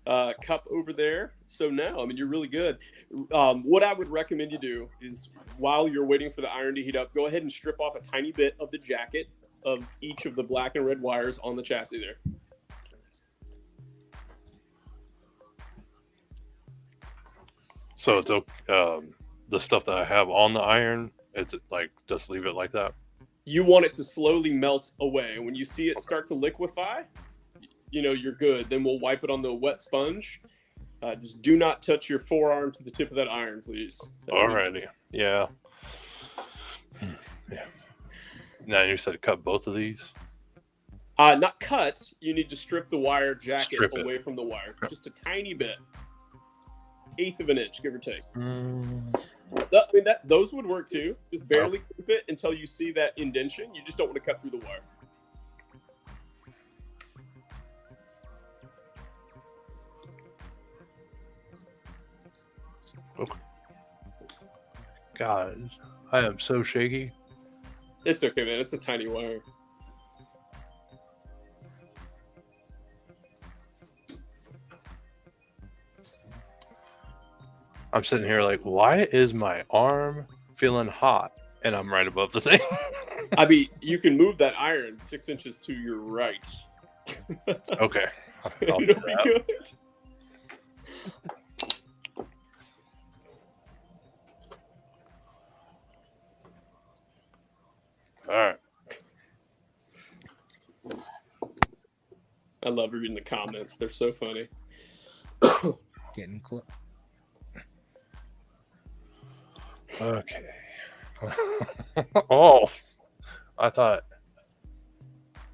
cup over there. So now, I mean, you're really good. What I would recommend you do is, while you're waiting for the iron to heat up, go ahead and strip off a tiny bit of the jacket of each of the black and red wires on the chassis there. So it's the stuff that I have on the iron, it's like just leave it like that. You want it to slowly melt away. When you see it start to liquefy, you're good. Then we'll wipe it on the wet sponge. Just do not touch your forearm to the tip of that iron, please. Alrighty. Yeah. Yeah. Now you said cut both of these? Not cut. You need to strip the wire jacket away from the wire. Okay. Just a tiny bit. 1/8 of an inch, give or take. I mean, those would work too. Just barely clip it until you see that indentation. You just don't want to cut through the wire. Okay. God, I am so shaky. It's okay, man. It's a tiny wire. I'm sitting here like, why is my arm feeling hot? And I'm right above the thing. I mean, you can move that iron 6 inches to your right. Okay. I'll It'll do be that. good. All right. I love reading the comments. They're so funny. Getting close. Okay. Oh, I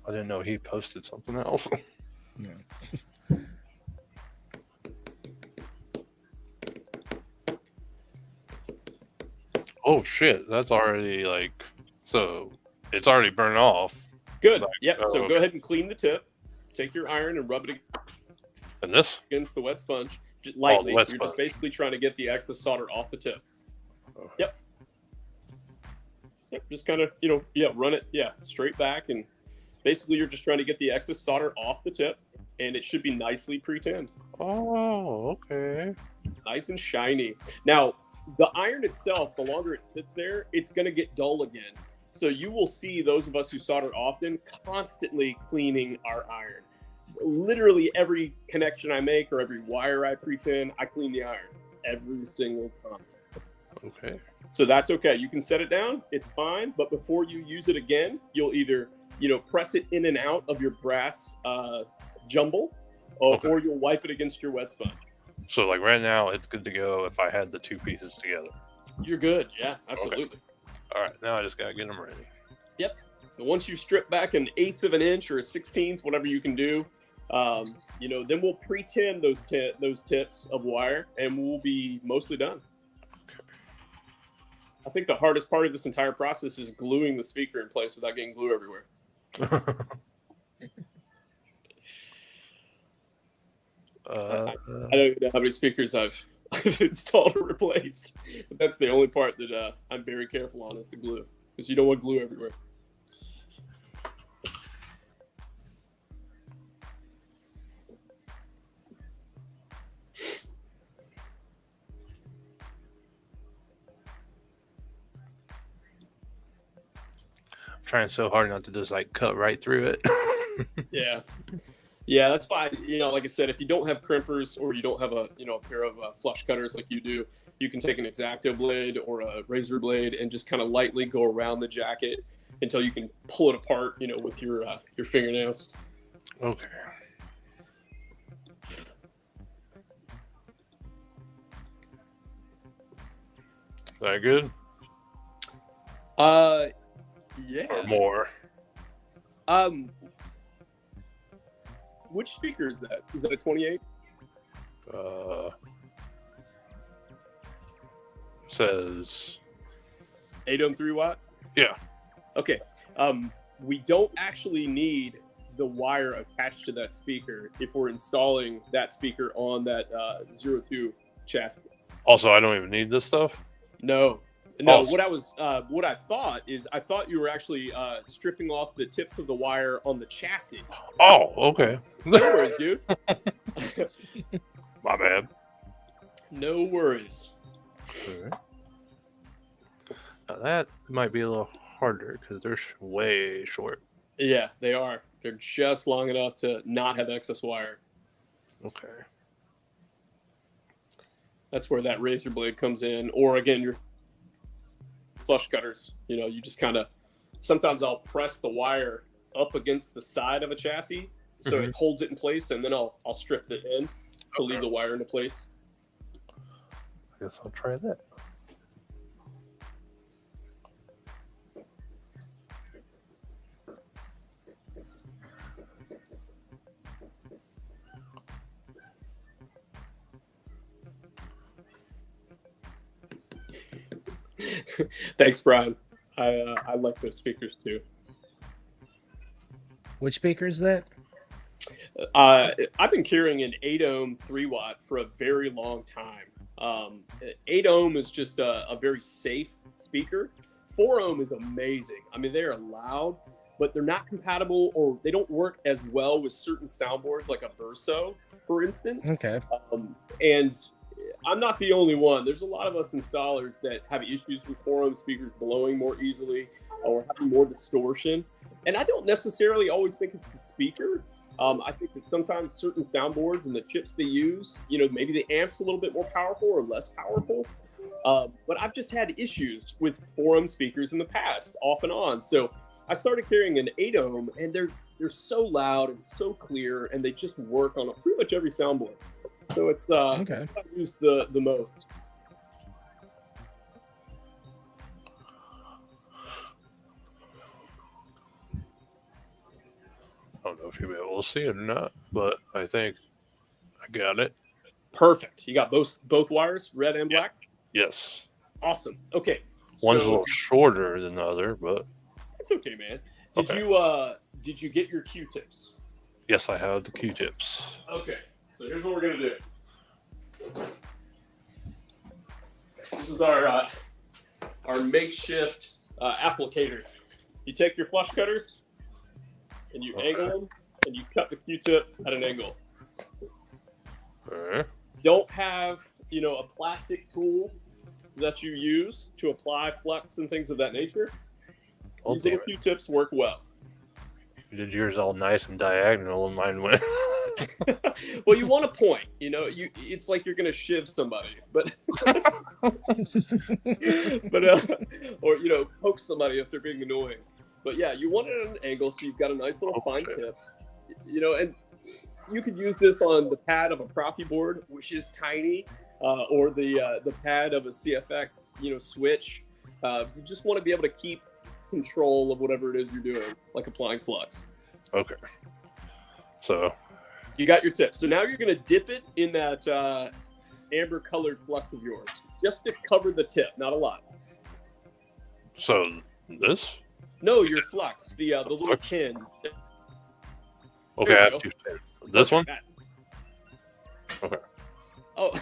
didn't know he posted something else. Yeah. Oh shit, that's already like, so it's already burned off. Good. Like, Yep. oh, So okay. go ahead and clean the tip. Take your iron and rub it And this? against the wet sponge just lightly. wet You're sponge. just basically trying to get the excess solder off the tip. Oh. Yep. Yep. Just kind of, run it, straight back, and basically you're just trying to get the excess solder off the tip, and it should be nicely pre-tinned. Oh, okay. Nice and shiny. Now, the iron itself, the longer it sits there, it's going to get dull again. So you will see those of us who solder often constantly cleaning our iron. Literally every connection I make or every wire I pre-tin, I clean the iron every single time. Okay. So that's okay. You can set it down. It's fine. But before you use it again, you'll either, press it in and out of your brass jumble, or you'll wipe it against your wet sponge. So like right now, it's good to go if I had the two pieces together. You're good. Yeah, absolutely. Okay. All right, now I just gotta get them ready. Yep. And once you strip back an 1/8 of an inch or a 1/16, whatever you can do, then we'll pre-tin those tips of wire, and we'll be mostly done. I think the hardest part of this entire process is gluing the speaker in place without getting glue everywhere. I don't even know how many speakers I've installed or replaced, but that's the only part that I'm very careful on, is the glue, because you don't want glue everywhere. I'm trying so hard not to just like cut right through it. Yeah, that's why, like I said, if you don't have crimpers or you don't have a pair of flush cutters like you do, you can take an X-Acto blade or a razor blade and just kind of lightly go around the jacket until you can pull it apart, with your fingernails. Okay. Is that good? Yeah. Or more? Which speaker is that? Is that a 28? Says 8 ohm 3 watt? Yeah. Okay. We don't actually need the wire attached to that speaker if we're installing that speaker on that 02 chassis. Also, I don't even need this stuff. No. Awesome. What I thought you were actually stripping off the tips of the wire on the chassis. Oh, okay. No worries, dude. My bad. No worries. Okay. Now that might be a little harder because they're way short. Yeah, they are. They're just long enough to not have excess wire. Okay. That's where that razor blade comes in. Or again, your flush cutters. You just kind of, sometimes I'll press the wire up against the side of a chassis so it holds it in place, and then I'll strip the end to leave the wire into place. I guess I'll try that. Thanks, Brian. I like those speakers too. Which speaker is that? I've been carrying an 8 ohm 3 watt for a very long time. 8 ohm is just a very safe speaker. 4 ohm is amazing. I mean, they are loud, but they're not compatible, or they don't work as well with certain soundboards like a Verso, for instance. Okay. And I'm not the only one. There's a lot of us installers that have issues with 4 ohm speakers blowing more easily or having more distortion. And I don't necessarily always think it's the speaker. I think that sometimes certain soundboards and the chips they use, maybe the amp's a little bit more powerful or less powerful. But I've just had issues with 4 ohm speakers in the past, off and on. So I started carrying an 8 ohm, and they're so loud and so clear, and they just work on pretty much every soundboard. So it's what I use the most. I don't know if you'll be able to see it or not, but I think I got it. Perfect. You got both wires, red and black? Yes. Awesome. Okay. One's a little shorter than the other, but that's okay, man. Did you get your Q-tips? yes, I have the Q-tips. Okay, so here's what we're gonna do. This is our makeshift applicator. You take your flush cutters and you angle them, and you cut the Q-tip at an angle. Okay. Don't have a plastic tool that you use to apply flux and things of that nature. These little Q-tips work well. You did yours all nice and diagonal, and mine went. Well, you want a point, it's like you're gonna shiv somebody, but or poke somebody if they're being annoying. But yeah, you want it at an angle so you've got a nice little fine tip. And you could use this on the pad of a profi board, which is tiny, or the pad of a CFX, switch. You just want to be able to keep control of whatever it is you're doing, like applying flux. Okay. So you got your tip. So now you're going to dip it in that amber colored flux of yours, just to cover the tip, not a lot. So this? No, your flux, the little flux? pin. Okay, I have to. This one? Okay. Oh.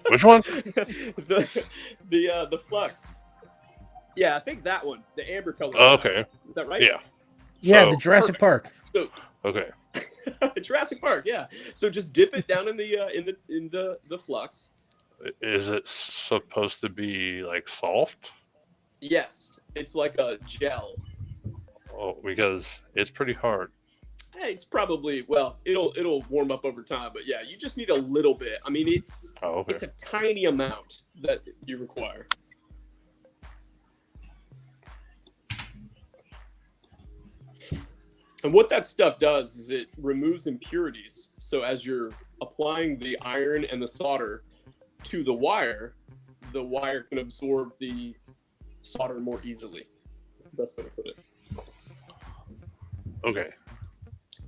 Which one? the flux. Yeah, I think that one, the amber color. Oh, okay. Is that right? Yeah. Yeah, So- the Jurassic Park. So Okay. Jurassic Park, yeah. So just dip it down in the flux. Is it supposed to be like soft? Yes, it's like a gel. Oh, because it's pretty hard. It's probably it'll warm up over time, but yeah, you just need a little bit. I mean, it's Okay. a tiny amount that you require. And what that stuff does is it removes impurities. So as you're applying the iron and the solder to the wire can absorb the solder more easily. That's the best way to put it. Okay.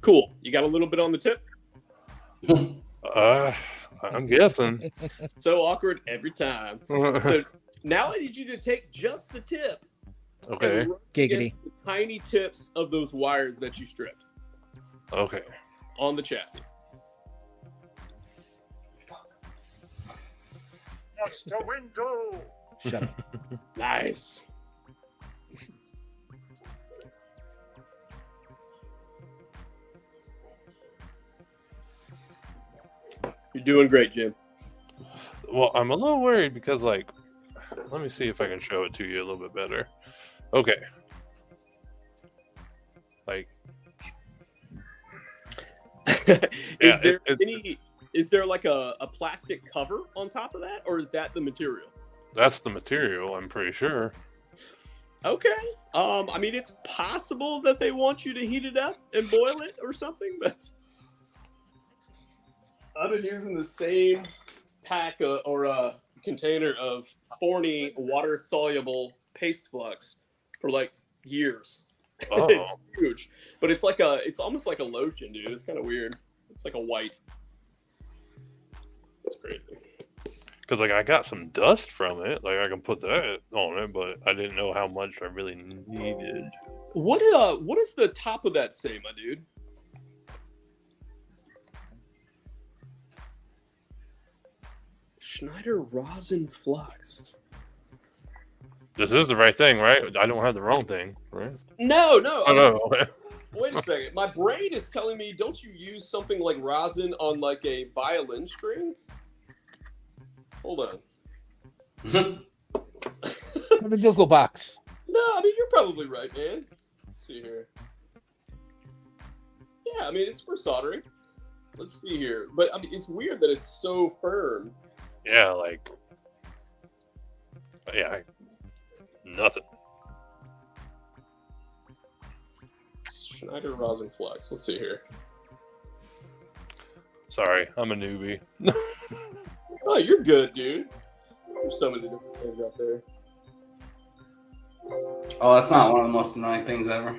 Cool. You got a little bit on the tip? I'm guessing. So awkward every time. So now I need you to take just the tip. Okay. And rub Giggity. against the tiny tips of those wires that you stripped Okay. on the chassis. What's the window? Shut up. Nice. You're doing great, Jim. Well, I'm a little worried because, like, let me see if I can show it to you a little bit better. Okay. Like, Is there like a plastic cover on top of that, or is that the material? that's the material, I'm pretty sure. Okay. I mean, it's possible that they want you to heat it up and boil it or something, but I've been using the same pack or container of thorny water-soluble paste flux for like years. Oh. It's huge, but it's almost like a lotion, dude. It's kind of weird. It's like a white. That's crazy. Because, like, I got some dust from it. Like, I can put that on it, but I didn't know how much I really needed. What does the top of that say, my dude? Schneider rosin flux. This is the right thing, right? I don't have the wrong thing, right? No. Oh, no. Wait a second. My brain is telling me, don't you use something like rosin on like a violin string? Hold on. The Google box. No, I mean, you're probably right, man. Let's see here. Yeah, I mean, it's for soldering. Let's see here. But, I mean, it's weird that it's so firm. Yeah, like... Yeah, nothing. Schneider rosin flux. Let's see here. Sorry, I'm a newbie. Oh, you're good, dude. There's so many different things out there. Oh, that's not one of the most annoying things ever.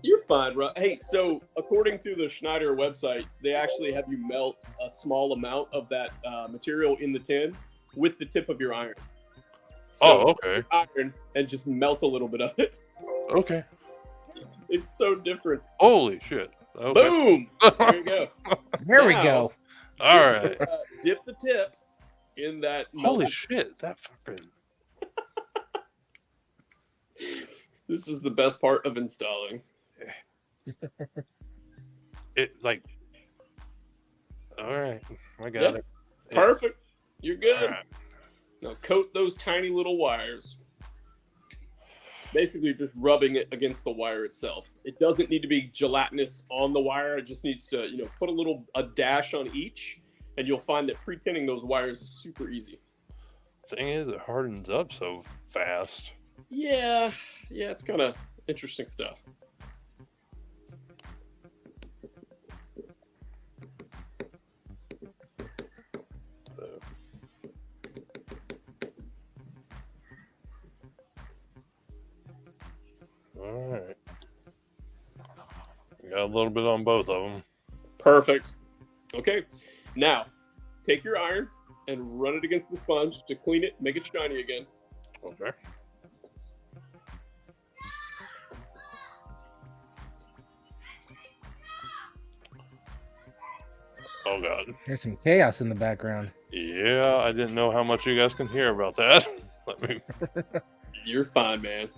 You're fine, bro. Hey, so according to the Schneider website, they actually have you melt a small amount of that material in the tin with the tip of your iron. Oh, okay. Iron and just melt a little bit of it. Okay. It's so different. Holy shit. Okay. Boom! There you go. There we Now, go. All right. Dip the tip in that. Holy melted- shit. That fucking. This is the best part of installing. It like. All right. I got Yep. it. Perfect. You're good. All right. Now coat those tiny little wires. Basically just rubbing it against the wire itself. It doesn't need to be gelatinous on the wire. It just needs to, put a dash on each, and you'll find that pre-tinning those wires is super easy. Thing is, it hardens up so fast. Yeah, it's kind of interesting stuff. So. All right. Got a little bit on both of them. Perfect. Okay, now take your iron and run it against the sponge to clean it, make it shiny again. Okay. Oh god. There's some chaos in the background. Yeah, I didn't know how much you guys can hear about that. Let me. You're fine, man.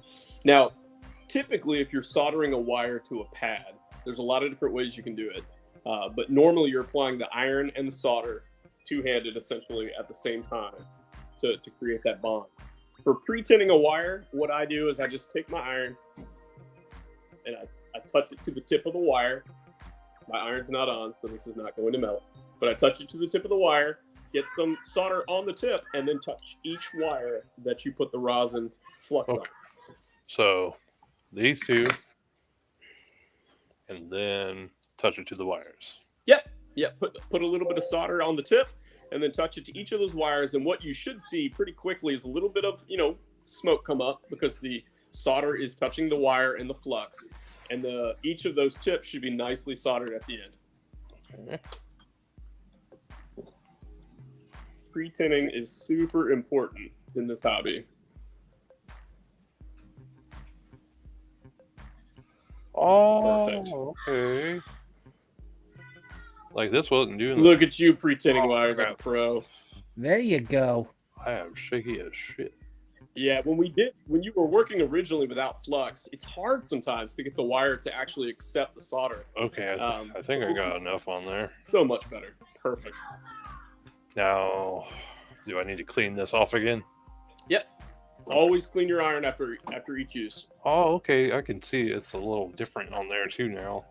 Now, typically, if you're soldering a wire to a pad, there's a lot of different ways you can do it. But normally, you're applying the iron and the solder two-handed, essentially, at the same time to create that bond. For pre-tinning a wire, what I do is I just take my iron and I touch it to the tip of the wire. My iron's not on, so this is not going to melt. But I touch it to the tip of the wire, get some solder on the tip, and then touch each wire that you put the rosin flux on. Okay. So, these two, and then touch it to the wires. Yep. Put a little bit of solder on the tip, and then touch it to each of those wires. And what you should see pretty quickly is a little bit of, smoke come up because the solder is touching the wire and the flux. And each of those tips should be nicely soldered at the end. Okay. Pre-tinning is super important in this hobby. Oh, Perfect. okay. Like this wasn't doing. Look at you pre-tinning Oh, wires like a crap. pro. There you go. I am shaky as shit. Yeah, when you were working originally without flux, it's hard sometimes to get the wire to actually accept the solder. Okay, I think so I this got is- enough on there. So much better. Perfect. Now, do I need to clean this off again? Always clean your iron after each use. Oh, okay. I can see it's a little different on there too now.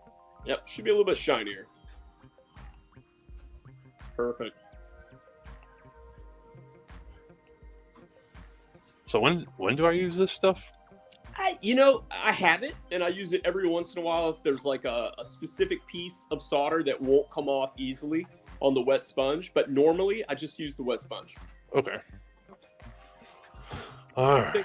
Yep, should be a little bit shinier. Perfect. So when do I use this stuff? I have it, and I use it every once in a while if there's like a specific piece of solder that won't come off easily on the wet sponge. But normally, I just use the wet sponge. Okay. All right.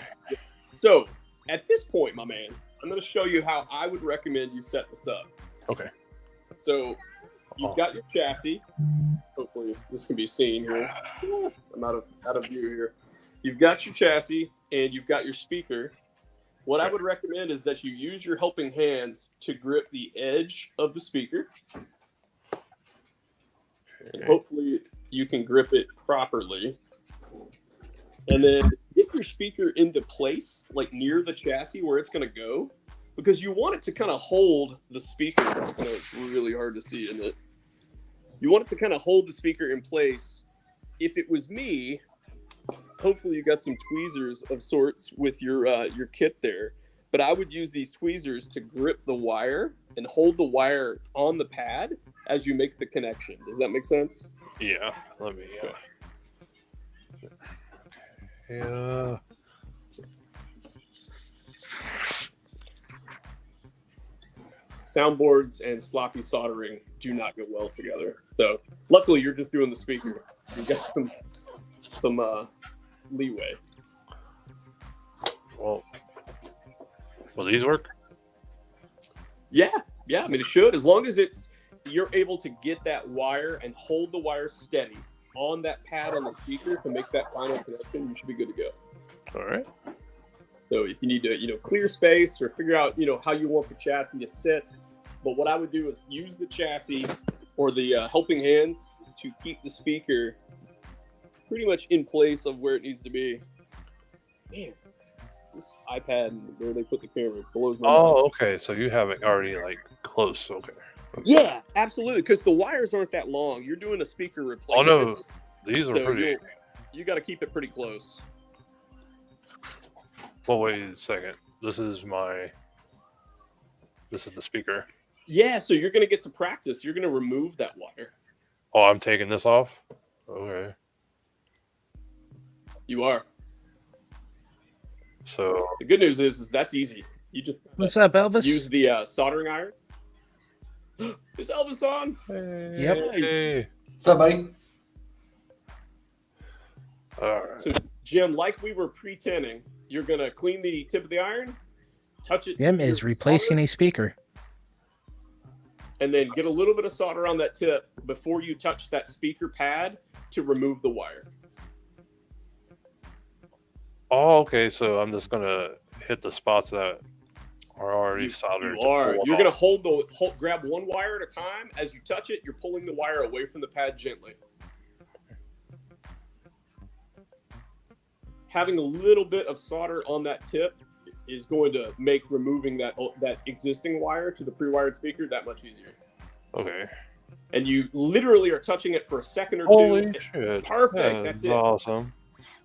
So at this point, my man, I'm going to show you how I would recommend you set this up. Okay. So you've got your chassis. Hopefully this can be seen here. I'm out of view here. You've got your chassis and you've got your speaker. What I would recommend is that you use your helping hands to grip the edge of the speaker. And hopefully you can grip it properly. And then get your speaker into place, like near the chassis where it's going to go, because you want it to kind of hold the speaker. I know it's really hard to see in it. You want it to kind of hold the speaker in place. If it was me, hopefully you got some tweezers of sorts with your kit there. But I would use these tweezers to grip the wire and hold the wire on the pad as you make the connection. Does that make sense? Yeah. Let me. Soundboards and sloppy soldering do not go well together. So luckily you're just doing the speaker. You got some leeway. Well, will these work? Yeah. I mean, it should, as long as you're able to get that wire and hold the wire steady on that pad on the speaker to make that final connection. You should be good to go. All right. So if you need to, clear space or figure out, how you want the chassis to sit. But what I would do is use the chassis or the helping hands to keep the speaker pretty much in place of where it needs to be. Man, this iPad and where they put the camera blows my mind. Oh, okay. So you have it already like close. Okay. Yeah, absolutely. Because the wires aren't that long. You're doing a speaker Oh replacement. no, these are So pretty. you got to keep it pretty close. Well, wait a second. This is the speaker. Yeah, so you're going to get to practice. You're going to remove that wire. Oh, I'm taking this off. Okay. You are. So The good news is that's easy. You just What's up, Elvis? use the soldering iron. Is Elvis on? Yep. Hey. What's up, buddy? All right. So, Jim, like we were pre-tinning, you're going to clean the tip of the iron, touch it. Jim to is your replacing solder, a speaker. and then get a little bit of solder on that tip before you touch that speaker pad to remove the wire. Oh, okay. So I'm just gonna hit the spots that are already soldered. You are. You're going to grab one wire at a time. As you touch it, you're pulling the wire away from the pad gently. Having a little bit of solder on that tip is going to make removing that existing wire to the pre-wired speaker that much easier. Okay. And you literally are touching it for a second or Holy two. shit! Perfect. That's it. Awesome.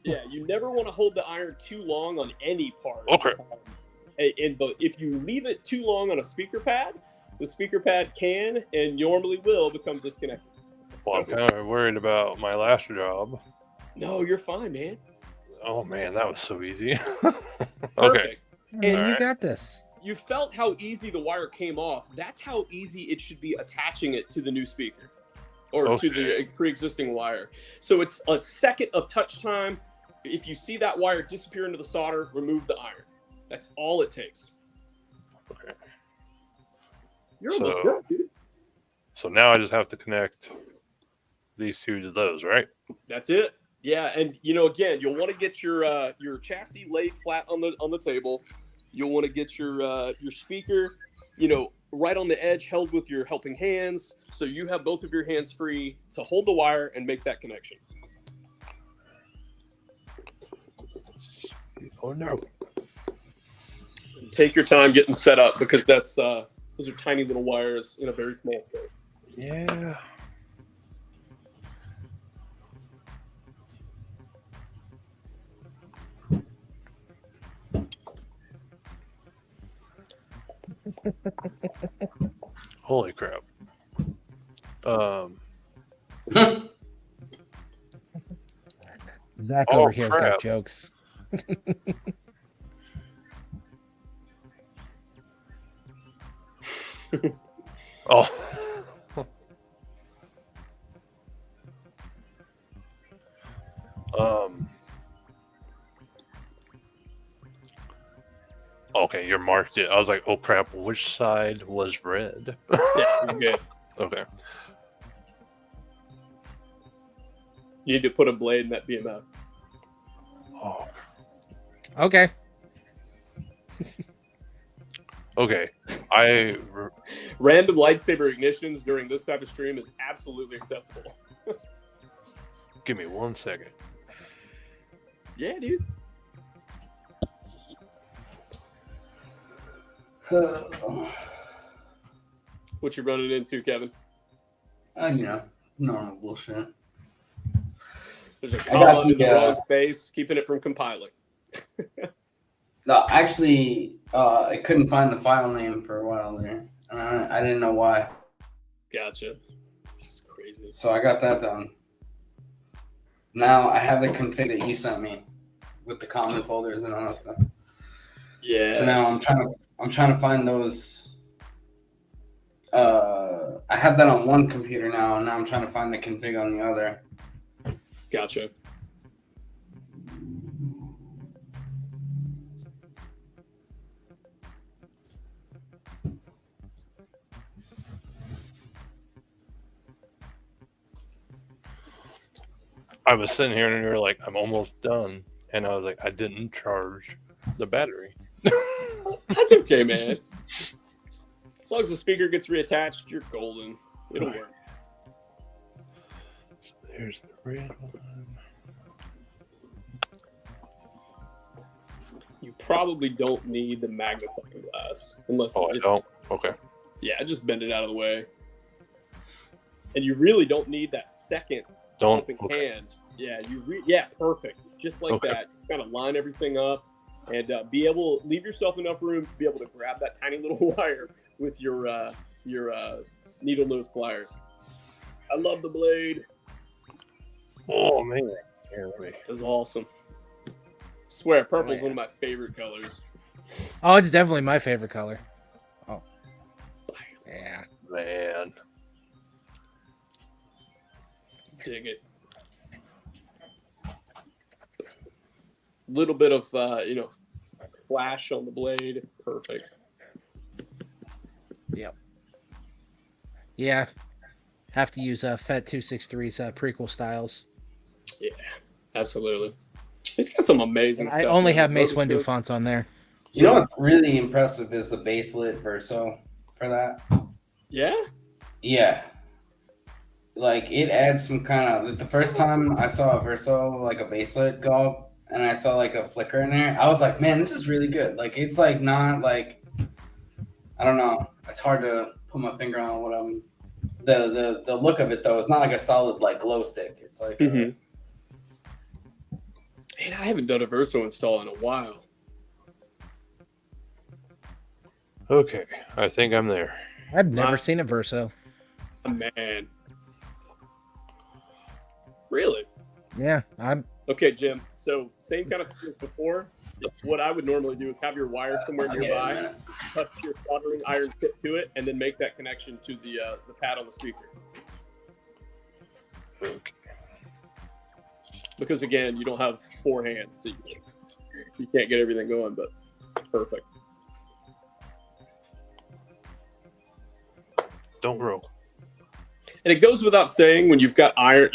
Yeah, you never want to hold the iron too long on any part. Okay. If you leave it too long on a speaker pad, the speaker pad can and normally will become disconnected. Well, I'm kind of worried about my last job. No, you're fine, man. Oh man, that was so easy. Okay. Perfect. And And you Alright. got this. you felt how easy the wire came off. That's how easy it should be attaching it to the new speaker or to the pre-existing wire. So it's a second of touch time. If you see that wire disappear into the solder, remove the iron. That's all it takes. Okay. You're almost So- done, dude. So now I just have to connect these two to those, right? That's it. Yeah, and again, you'll want to get your chassis laid flat on the table. You'll want to get your speaker, right on the edge, held with your helping hands, so you have both of your hands free to hold the wire and make that connection. Oh no. Take your time getting set up because those are tiny little wires in a very small space. Yeah. Holy crap. Zach Oh, over here's crap. got jokes. Oh. Okay, you marked it. I was like, oh crap, which side was red? Yeah, you're good. Okay. You need to put a blade in that BMF. Oh. Okay. Okay. Random lightsaber ignitions during this type of stream is absolutely acceptable. Give me 1 second. Yeah, dude. What you running into, Kevin? Normal bullshit. There's a got comma in the the, wrong space, keeping it from compiling. No, actually, I couldn't find the file name for a while there, and I didn't know why. Gotcha. That's crazy. So I got that done. Now I have the config that you sent me with the common folders and all that stuff. Yeah. So now I'm trying to find those. I have that on one computer now, and now I'm trying to find the config on the other. Gotcha. I was sitting here and you're like, I'm almost done. and I was like, I didn't charge the battery. That's okay, man. As long as the speaker gets reattached, you're golden. It'll work. So there's the red one. You probably don't need the magnifying glass unless Oh, I don't? Okay. Yeah, just bend it out of the way. And you really don't need that second helping hand. Yeah, yeah, perfect. Just like that. Just kind of line everything up and leave yourself enough room to be able to grab that tiny little wire with your needle nose pliers. I love the blade. Oh man, It's awesome. I swear, purple is one of my favorite colors. Oh, it's definitely my favorite color. Oh, yeah, man. Dig it. Little bit of flash on the blade. It's perfect. Yep. Yeah. Have to use FET 263's prequel styles. Yeah, absolutely. He's got some amazing stuff. I only have Mace Windu fonts on there. You know what's really impressive is the baselit verso for that. Yeah? Yeah. Like, it adds some kind of... The first time I saw a verso, like a baselit go, and I saw, like, a flicker in there, I was like, man, this is really good. Like, it's, like, not, like... I don't know. It's hard to put my finger on what I'm... The look of it, though, it's not like a solid, like, glow stick. It's like... Man, I haven't done a verso install in a while. Okay, I think I'm there. I've never seen a verso. Man. Really? Yeah, I'm... Okay, Jim. So, same kind of thing as before. What I would normally do is have your wire somewhere nearby, touch your soldering iron tip to it, and then make that connection to the pad on the speaker. Okay. Because, again, you don't have 4 hands, so you can't get everything going, but perfect. Don't roll. And it goes without saying, when you've got iron,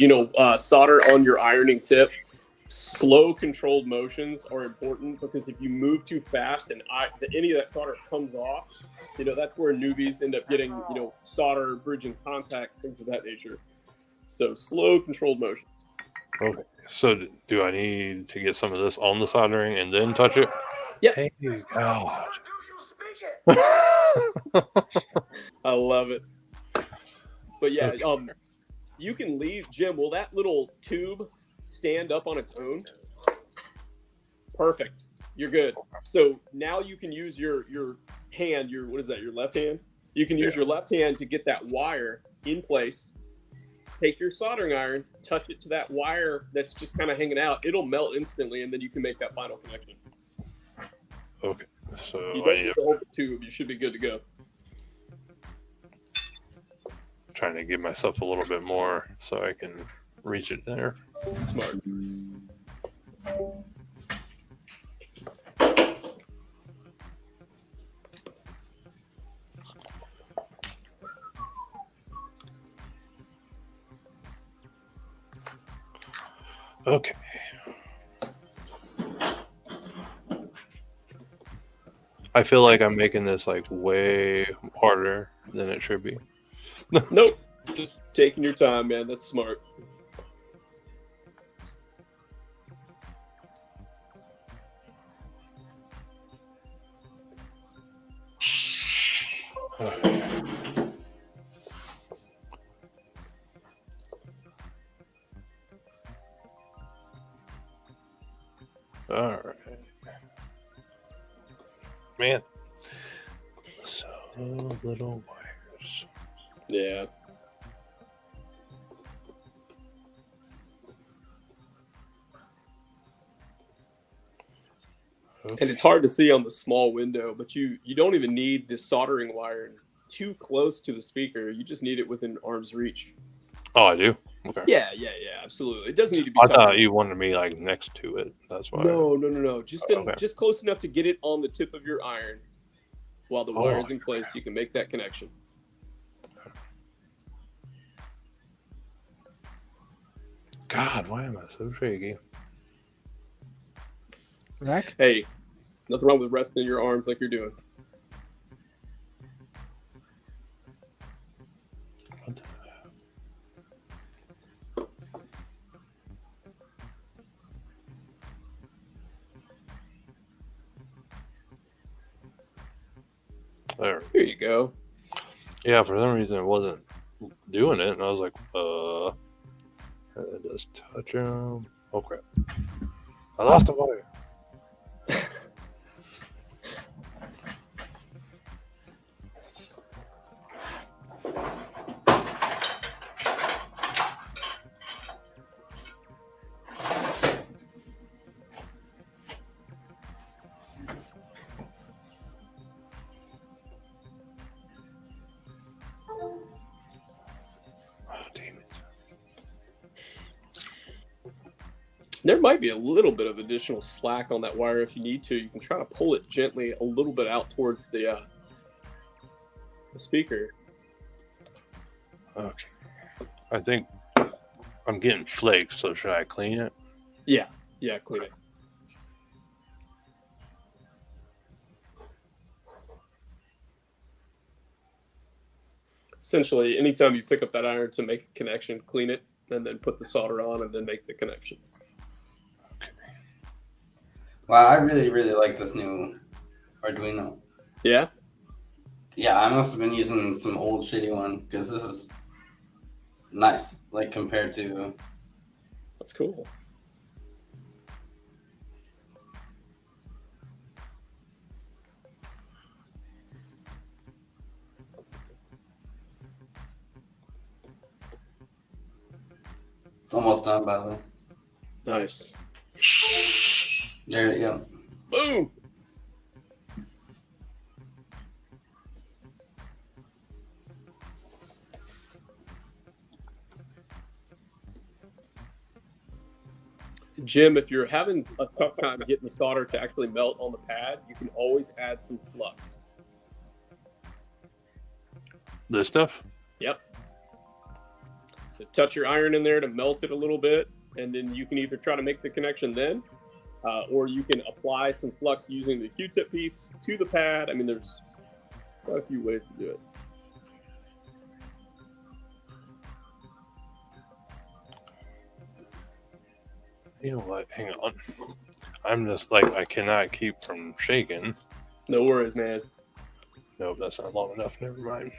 solder on your ironing tip, slow controlled motions are important, because if you move too fast and any of that solder comes off, that's where newbies end up getting, solder, bridging contacts, things of that nature. So slow controlled motions. Okay. So do I need to get some of this on the soldering and then touch it? Yep. Hey, God. I love it. But yeah, you can leave, Jim. Will that little tube stand up on its own? Perfect. You're good. So now you can use your hand, your left hand? You can use your left hand to get that wire in place. Take your soldering iron, touch it to that wire that's just kind of hanging out. It'll melt instantly, and then you can make that final connection. Okay. So you don't need to hold the tube. You should be good to go. Trying to give myself a little bit more so I can reach it there. Smart. Okay. I feel like I'm making this like way harder than it should be. Nope. Just taking your time, man. That's smart. All right. Man. So little wires. Yeah. Okay. And it's hard to see on the small window, but you don't even need this soldering wire too close to the speaker. You just need it within arm's reach. Oh, I do? Okay. Yeah, absolutely. It doesn't need to be I touching. thought you wanted me like next to it. That's why. No. Just Okay. just close enough to get it on the tip of your iron while the wire is in place. You can make that connection. God, why am I so shaky? Correct? Hey, nothing wrong with resting your arms like you're doing. There. Here you go. Yeah, for some reason it wasn't doing it, and I was like, just touch him. Oh crap! I lost the wire. There might be a little bit of additional slack on that wire if you need to. You can try to pull it gently a little bit out towards the speaker. Okay. I think I'm getting flakes, so should I clean it? Yeah, clean it. Essentially, anytime you pick up that iron to make a connection, clean it, and then put the solder on, and then make the connection. Wow, I really, really like this new Arduino. Yeah? Yeah, I must have been using some old shitty one because this is nice, like compared to. That's cool. It's almost done, by the way. Nice. There you go. Boom! Jim, if you're having a tough time getting the solder to actually melt on the pad, you can always add some flux. This stuff? Yep. So touch your iron in there to melt it a little bit, and then you can either try to make the connection then, or you can apply some flux using the Q-tip piece to the pad. I mean, there's quite a few ways to do it. You know what? Hang on. I'm just like, I cannot keep from shaking. No worries, man. Nope, that's not long enough. Never mind.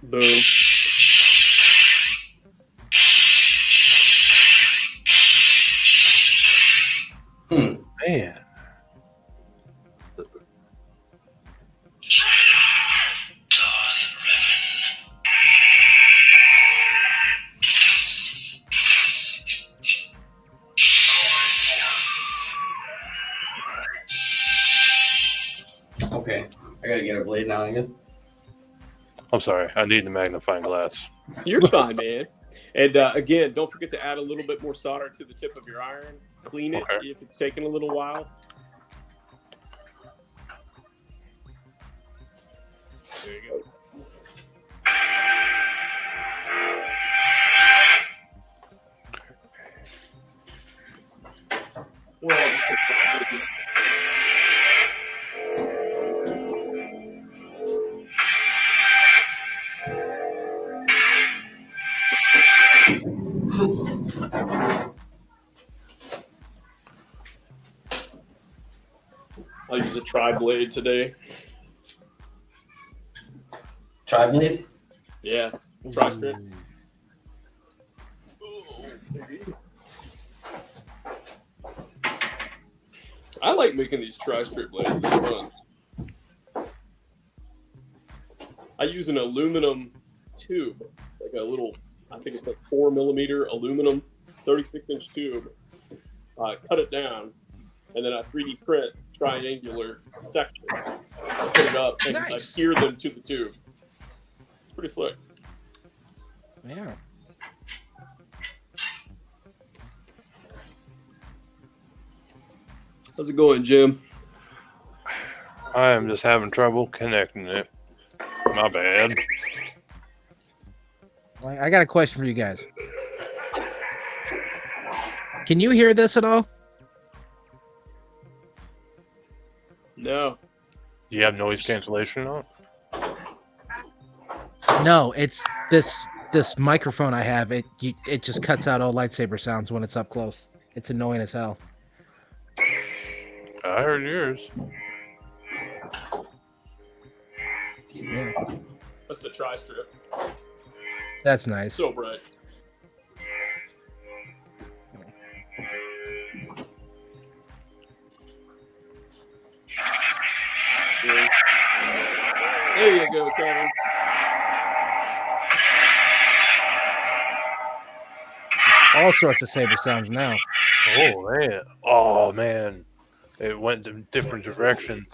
Boom. Man. Okay, I gotta get a blade now, I guess. I'm sorry. I need the magnifying glass. You're fine, man. And again, don't forget to add a little bit more solder to the tip of your iron. Clean it Okay. if it's taking a little while. There you go. I'll use a tri-blade today. Tri-blade? Yeah, tri-strip. I like making these tri-strip blades. They're fun. I use an aluminum tube, like a little, I think it's like 4mm aluminum, 36-inch tube. Cut it down, and then I 3D print triangular sections. I put it up and Nice. adhere them to the tube. It's pretty slick. Yeah. How's it going, Jim? I am just having trouble connecting it. My bad. I got a question for you guys. Can you hear this at all? No. Do you have noise cancellation on? No, it's this microphone I have. It just cuts out all lightsaber sounds when it's up close. It's annoying as hell. I heard yours. Yeah, That's the tri-strip. that's nice. So bright. There you go, Kevin. All sorts of saber sounds now. Oh man. Oh man. It went in different directions.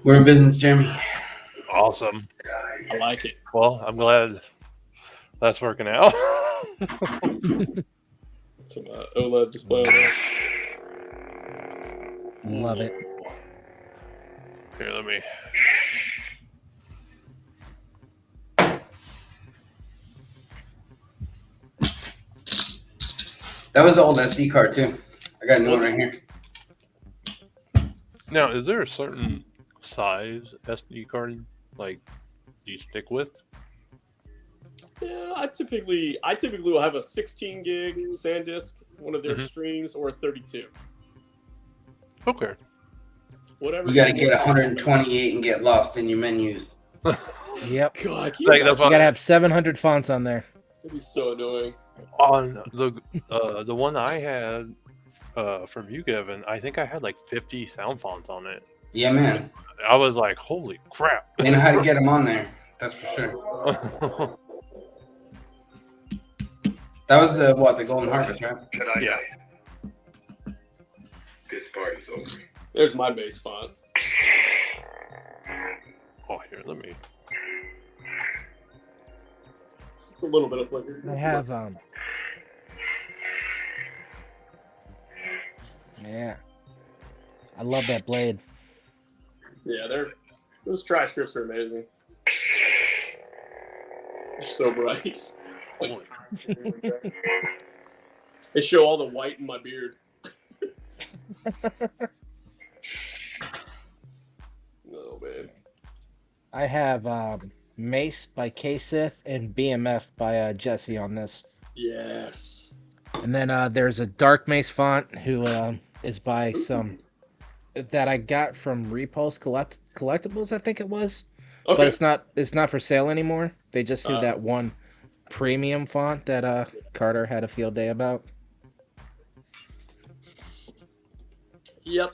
We're in business, Jeremy. Awesome. I like it. Well, I'm glad that's working out. Some OLED display on there. Love it. Here, let me. That was the old SD card too. I got a new one right here. Now, is there a certain size SD card like you stick with? Yeah, I typically will have a 16 gig SanDisk, one of their extremes, or a 32. Okay. Whatever. You got to get 128 and get lost in your menus. Yep. God, Like, that's You what gotta have 700 fonts on there. that'd be so annoying. on the one I had from you, Kevin. I think I had like 50 sound fonts on it. Yeah, man. I was like, holy crap. They know how to get them on there. That's for sure. That was the Golden Harvest, right? Yeah. This party's over. There's my base font. Oh, here, let me. Just a little bit of flicker. I have yeah. I love that blade. Yeah, those tri-scripts are amazing. They're so bright. Holy They show all the white in my beard. Oh man. I have Mace by K-Sith and BMF by Jesse on this. Yes. And then there's a Dark Mace font who is by some that I got from Repulse Collectibles, I think it was. Okay. But it's not for sale anymore. They just do that one premium font that Carter had a field day about. Yep.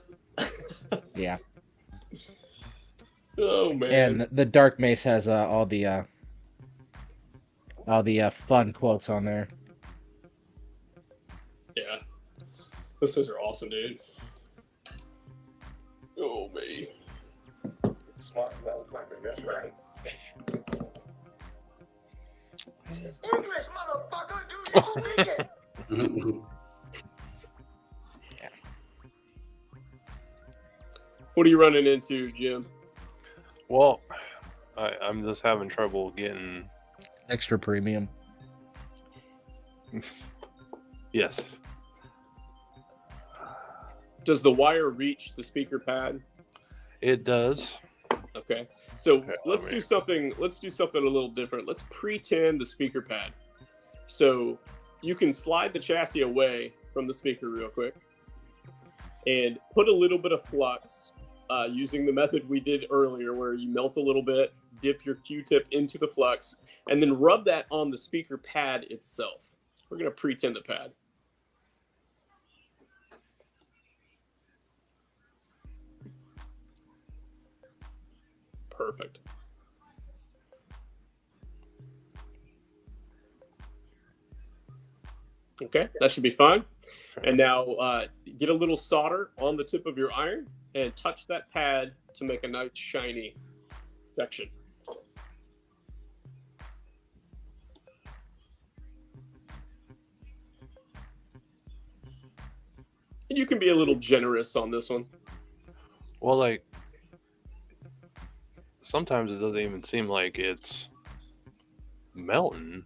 Yeah. Oh man. And the Dark Mace has all the fun quotes on there. Yeah. Those are awesome, dude. Oh me. Smart motherfucker, that's right. English, motherfucker, do you speak it? What are you running into, Jim? Well, I'm just having trouble getting. Extra premium. Yes. Does the wire reach the speaker pad? It does. Okay. So Okay, let's let me- do something a little different. Let's pretend the speaker pad. So you can slide the chassis away from the speaker real quick. and put a little bit of flux using the method we did earlier where you melt a little bit, dip your Q-tip into the flux, and then rub that on the speaker pad itself. We're going to pretend the pad. Perfect. Okay, that should be fine. And now get a little solder on the tip of your iron and touch that pad to make a nice shiny section. And you can be a little generous on this one. Well, like, sometimes it doesn't even seem like it's melting.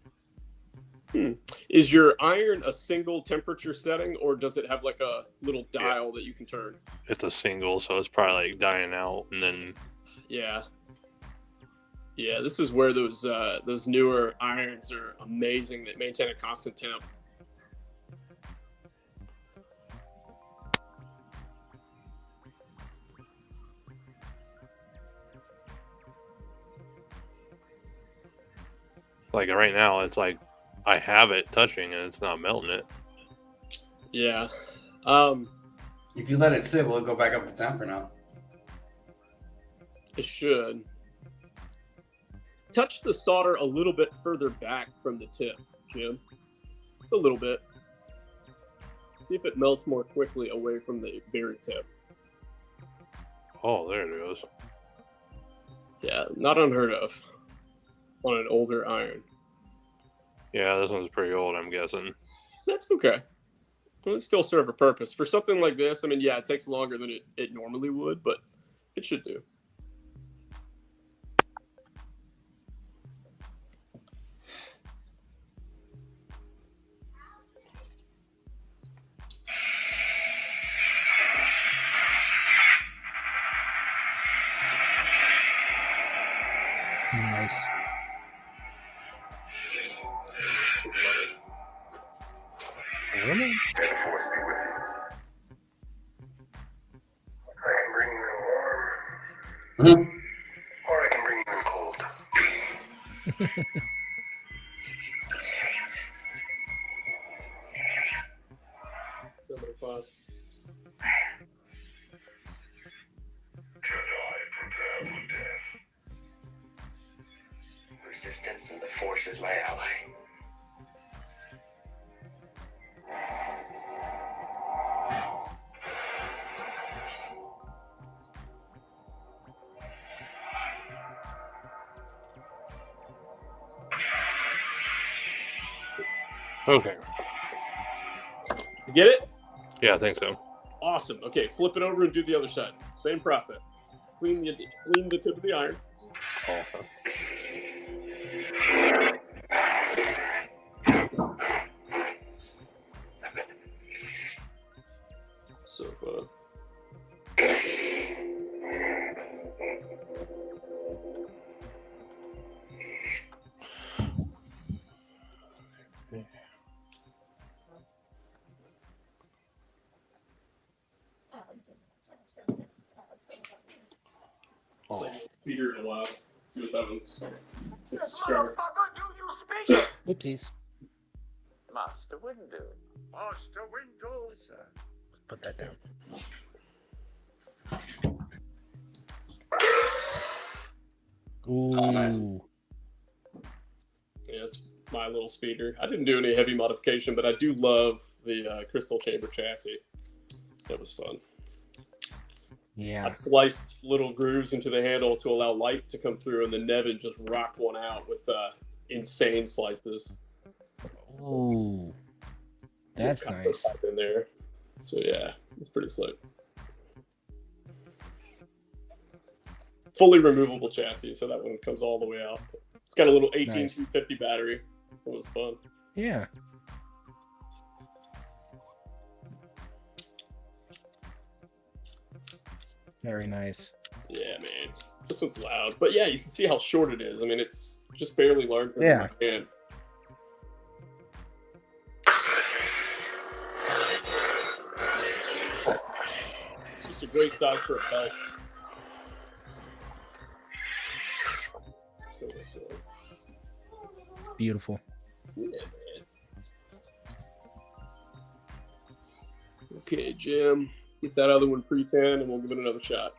Is your iron a single temperature setting, or does it have like a little dial that you can turn? It's a single, so it's probably like dying out, and then Yeah, this is where those newer irons are amazing that maintain a constant temp. like right now, it's like I have it touching and it's not melting it. Yeah. If you let it sit, will it go back up to temp or not? It should. Touch the solder a little bit further back from the tip, Jim. Just a little bit. See if it melts more quickly away from the very tip. Oh, there it goes. Yeah, not unheard of on an older iron. Yeah, this one's pretty old, I'm guessing. That's okay. Well, it still serve a purpose. For something like this, I mean, yeah, it takes longer than it normally would, but it should do. Nice. May the force be with you. I can bring you in warm, or I can bring you in cold. Jedi, prepare for death. Resistance in the force is my ally. Okay. You get it? Yeah, I think so. Awesome. Okay, flip it over and do the other side. Same process. Clean the tip of the iron. Oh, So fun. oh. Speeder in a while. See what that one's. Yes, Stronger. motherfucker, do you speak? Oopsies. Master Windu. Master Windu. Let's put that down. Ooh. Oh, nice. Yeah, it's my little speeder. I didn't do any heavy modification, but I do love the crystal chamber chassis. That was fun. Yeah. I sliced little grooves into the handle to allow light to come through, and then Nevin just rocked one out with insane slices. Ooh. That's Copper nice. pipe in there. So yeah, it's pretty slick. Fully removable chassis, so that one comes all the way out. It's got a little 18250 battery. It was fun. Yeah. Very nice. Yeah, man. This one's loud. But yeah, you can see how short it is. I mean, it's just barely larger Yeah. than my hand. great size for a belt. It's beautiful. Yeah, man. Okay, Jim. Get that other one pre-tan, and we'll give it another shot.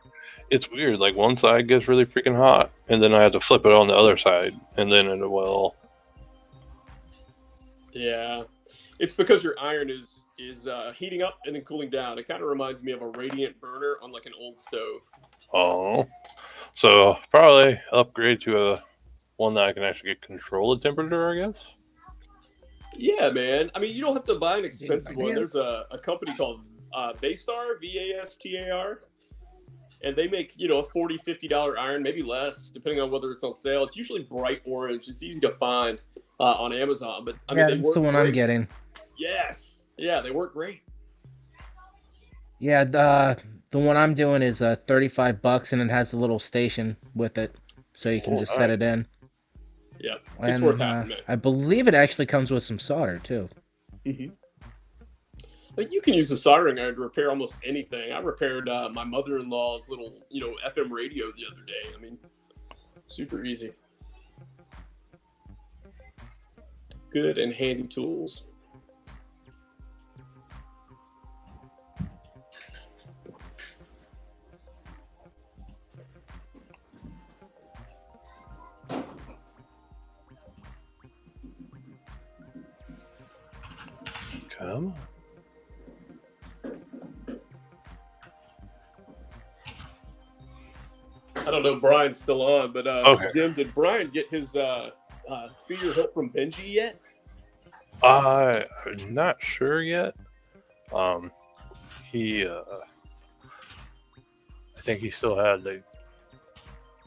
It's weird. Like one side gets really freaking hot, and then I have to flip it on the other side, and then it will. Yeah, it's because your iron is heating up and then cooling down. It kind of reminds me of a radiant burner on like an old stove. Oh, so probably upgrade to a one that I can actually control the temperature, I guess. Yeah, man. I mean, you don't have to buy an expensive one. There's a company called Vastar, Vastar, and they make, a $40, $50 iron, maybe less, depending on whether it's on sale. It's usually bright orange. It's easy to find on Amazon, but I mean, they that's work the one great. I'm getting. Yes, yeah, they work great. Yeah, the one I'm doing is $35, and it has a little station with it, so you can just set it in. Yeah, and, it's worth having, man. I believe it actually comes with some solder too. Mm-hmm. I mean, you can use a soldering iron to repair almost anything. I repaired my mother-in-law's little, FM radio the other day. I mean, super easy. Good and handy tools. Come. I don't know if Brian's still on, but Okay. Jim, did Brian get his spear hilt from Benji yet? I'm not sure yet. He, I think he still had the.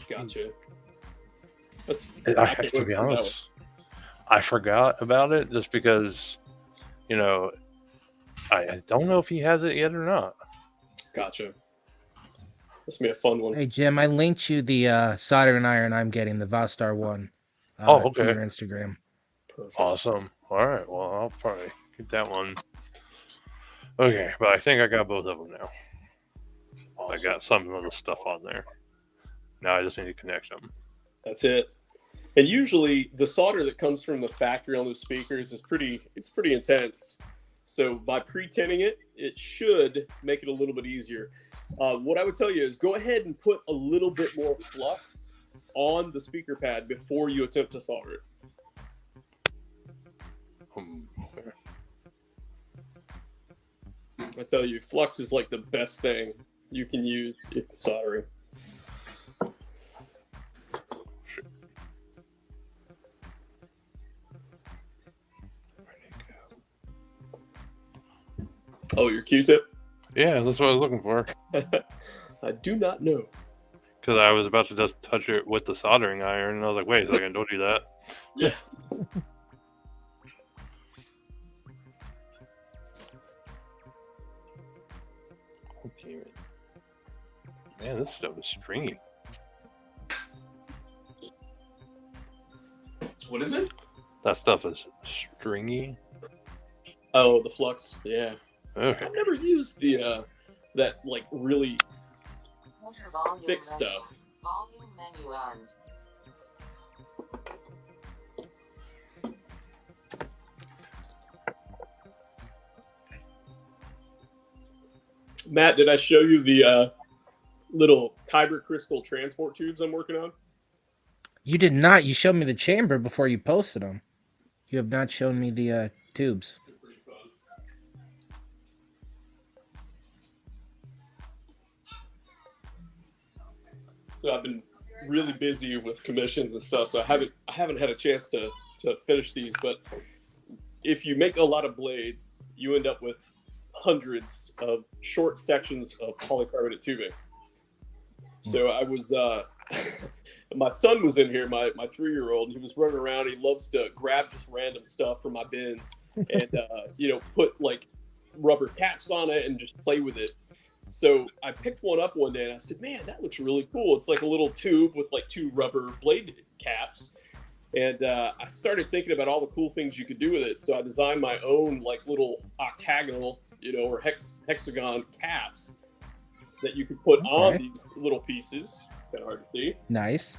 Gotcha. To be honest, I forgot about it just because, I don't know if he has it yet or not. Gotcha. This will be a fun one. Hey Jim, I linked you the soldering iron I'm getting, the Vastar one. Okay. To your Instagram. Perfect. Awesome. All right. Well, I'll probably get that one. Okay, but I think I got both of them now. I got some of the stuff on there. Now I just need to connect them. That's it. And usually the solder that comes from the factory on those speakers is pretty intense. So by pre-tinning it, it should make it a little bit easier. What I would tell you is go ahead and put a little bit more flux on the speaker pad before you attempt to solder it. Okay. I tell you, flux is like the best thing you can use if you're soldering. Oh, your Q-tip? Yeah, that's what I was looking for. I do not know. Because I was about to just touch it with the soldering iron, and I was like, wait a second, don't do that. Yeah. Okay. Man, this stuff is stringy. What is it? That stuff is stringy. Oh, the flux. Yeah. Okay. I've never used the that like really thick stuff. Volume menu end. Matt, did I show you the little Kyber crystal transport tubes I'm working on? You did not. You showed me the chamber before you posted them. You have not shown me the tubes. Pretty fun. So I've been really busy with commissions and stuff, so I haven't had a chance to finish these. But if you make a lot of blades, you end up with hundreds of short sections of polycarbonate tubing. So I was my son was in here, my 3-year-old, and he was running around. He loves to grab just random stuff from my bins and put like rubber caps on it and just play with it. So I picked one up one day and I said, man, that looks really cool. It's like a little tube with like 2 rubber blade caps. And I started thinking about all the cool things you could do with it. So I designed my own like little octagonal, or hexagon caps. that you could put on Okay. these little pieces. It's kind of hard to see. Nice.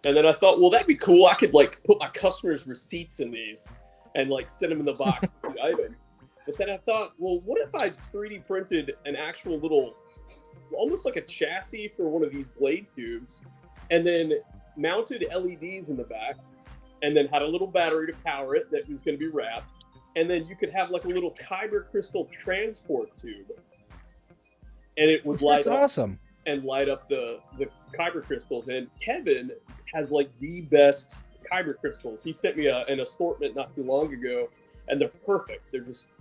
And then I thought, well, that'd be cool. I could like put my customers' receipts in these and like send them in the box with the item. But then I thought, well, what if I 3D printed an actual little, almost like a chassis for one of these blade tubes, and then mounted LEDs in the back, and then had a little battery to power it that was going to be wrapped, and then you could have like a little Kyber crystal transport tube, and it would light That's up awesome. and light up the Kyber crystals. And Kevin has like the best Kyber crystals. He sent me an assortment not too long ago, and they're perfect.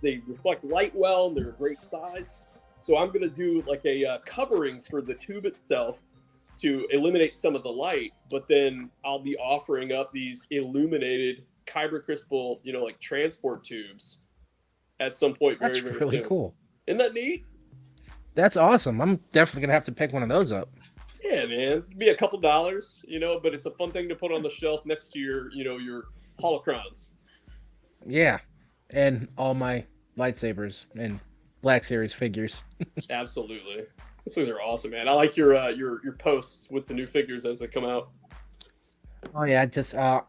They reflect light well, and they're a great size. So I'm gonna do like a covering for the tube itself to eliminate some of the light, but then I'll be offering up these illuminated Kyber crystal, like transport tubes at some point very, That's very really soon. cool. Isn't that neat? That's awesome. I'm definitely gonna have to pick one of those up. Yeah, man. It'd be a couple dollars, but it's a fun thing to put on the shelf next to your holocrons. Yeah, and all my lightsabers and Black Series figures. Absolutely. These things are awesome, man. I like your posts with the new figures as they come out. Oh yeah,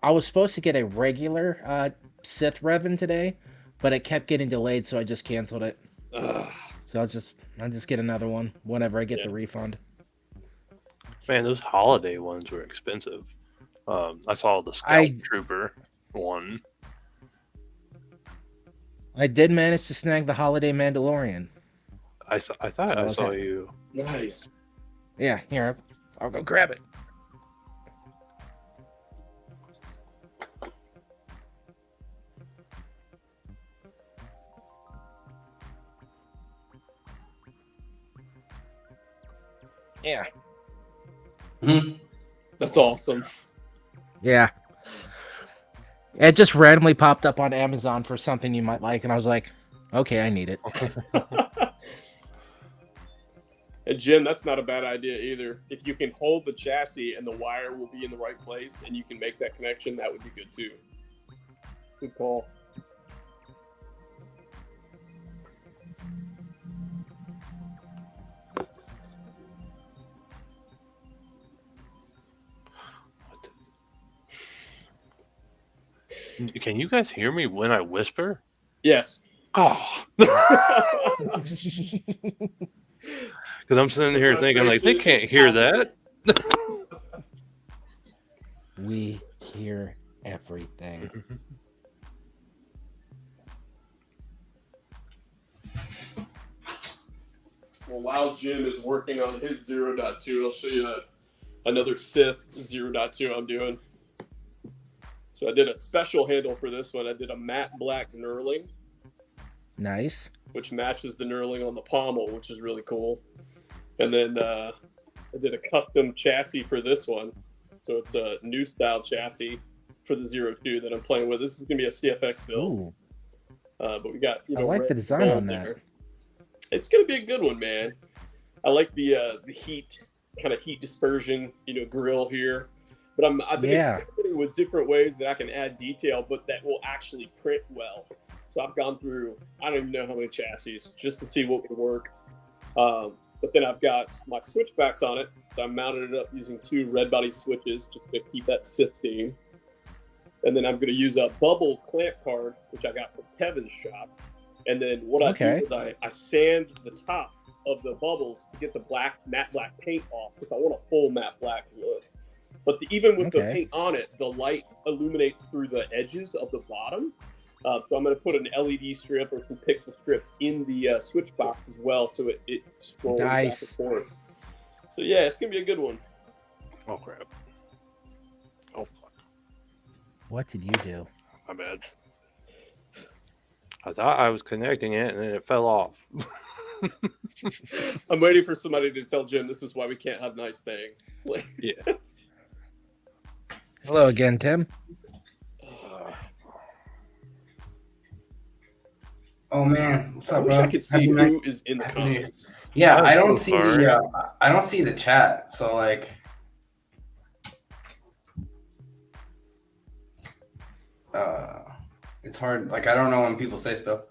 I was supposed to get a regular Sith Revan today, but it kept getting delayed, so I just canceled it. So I'll just get another one whenever I get the refund. Man, those holiday ones were expensive. I saw the Scout Trooper one. I did manage to snag the Holiday Mandalorian. I thought I saw you. Nice. Yeah, here, I'll go grab it. Yeah. That's awesome. Yeah. It just randomly popped up on Amazon for something you might like, and I was like, okay, I need it. And Jim, that's not a bad idea either. If you can hold the chassis and the wire will be in the right place and you can make that connection, that would be good too. Good call. Can you guys hear me when I whisper? Yes. Oh. Because I'm sitting here thinking, like, they can't hear that. We hear everything. Well, while Jim is working on his 0.2, I'll show you another Sith 0.2 I'm doing. So I did a special handle for this one. I did a matte black knurling. Nice. Which matches the knurling on the pommel, which is really cool. And then I did a custom chassis for this one. So it's a new style chassis for the 0.2 that I'm playing with. This is going to be a CFX build. But we got, I like the design on that. It's going to be a good one, man. I like the heat, kind of heat dispersion, grill here. But I've been experimenting with different ways that I can add detail, but that will actually print well. So I've gone through, I don't even know how many chassis, just to see what would work. But then I've got my switchbacks on it. So I mounted it up using 2 red body switches just to keep that Sith theme. And then I'm going to use a bubble clamp card, which I got from Kevin's shop. And then what I do is I sand the top of the bubbles to get the matte black paint off, because I want a full matte black look. But even with the paint on it, the light illuminates through the edges of the bottom. So I'm going to put an LED strip or some pixel strips in the switch box as well, so it scrolls back and forth. So yeah, it's going to be a good one. Oh, crap. Oh, fuck. What did you do? My bad. I thought I was connecting it, and then it fell off. I'm waiting for somebody to tell Jim this is why we can't have nice things. Yeah. Hello again, Tim. Oh man, what's I up, wish bro? I could see who is in the comments. Yeah, Oh, I don't so see sorry. I don't see the chat. So like, it's hard. Like I don't know when people say stuff.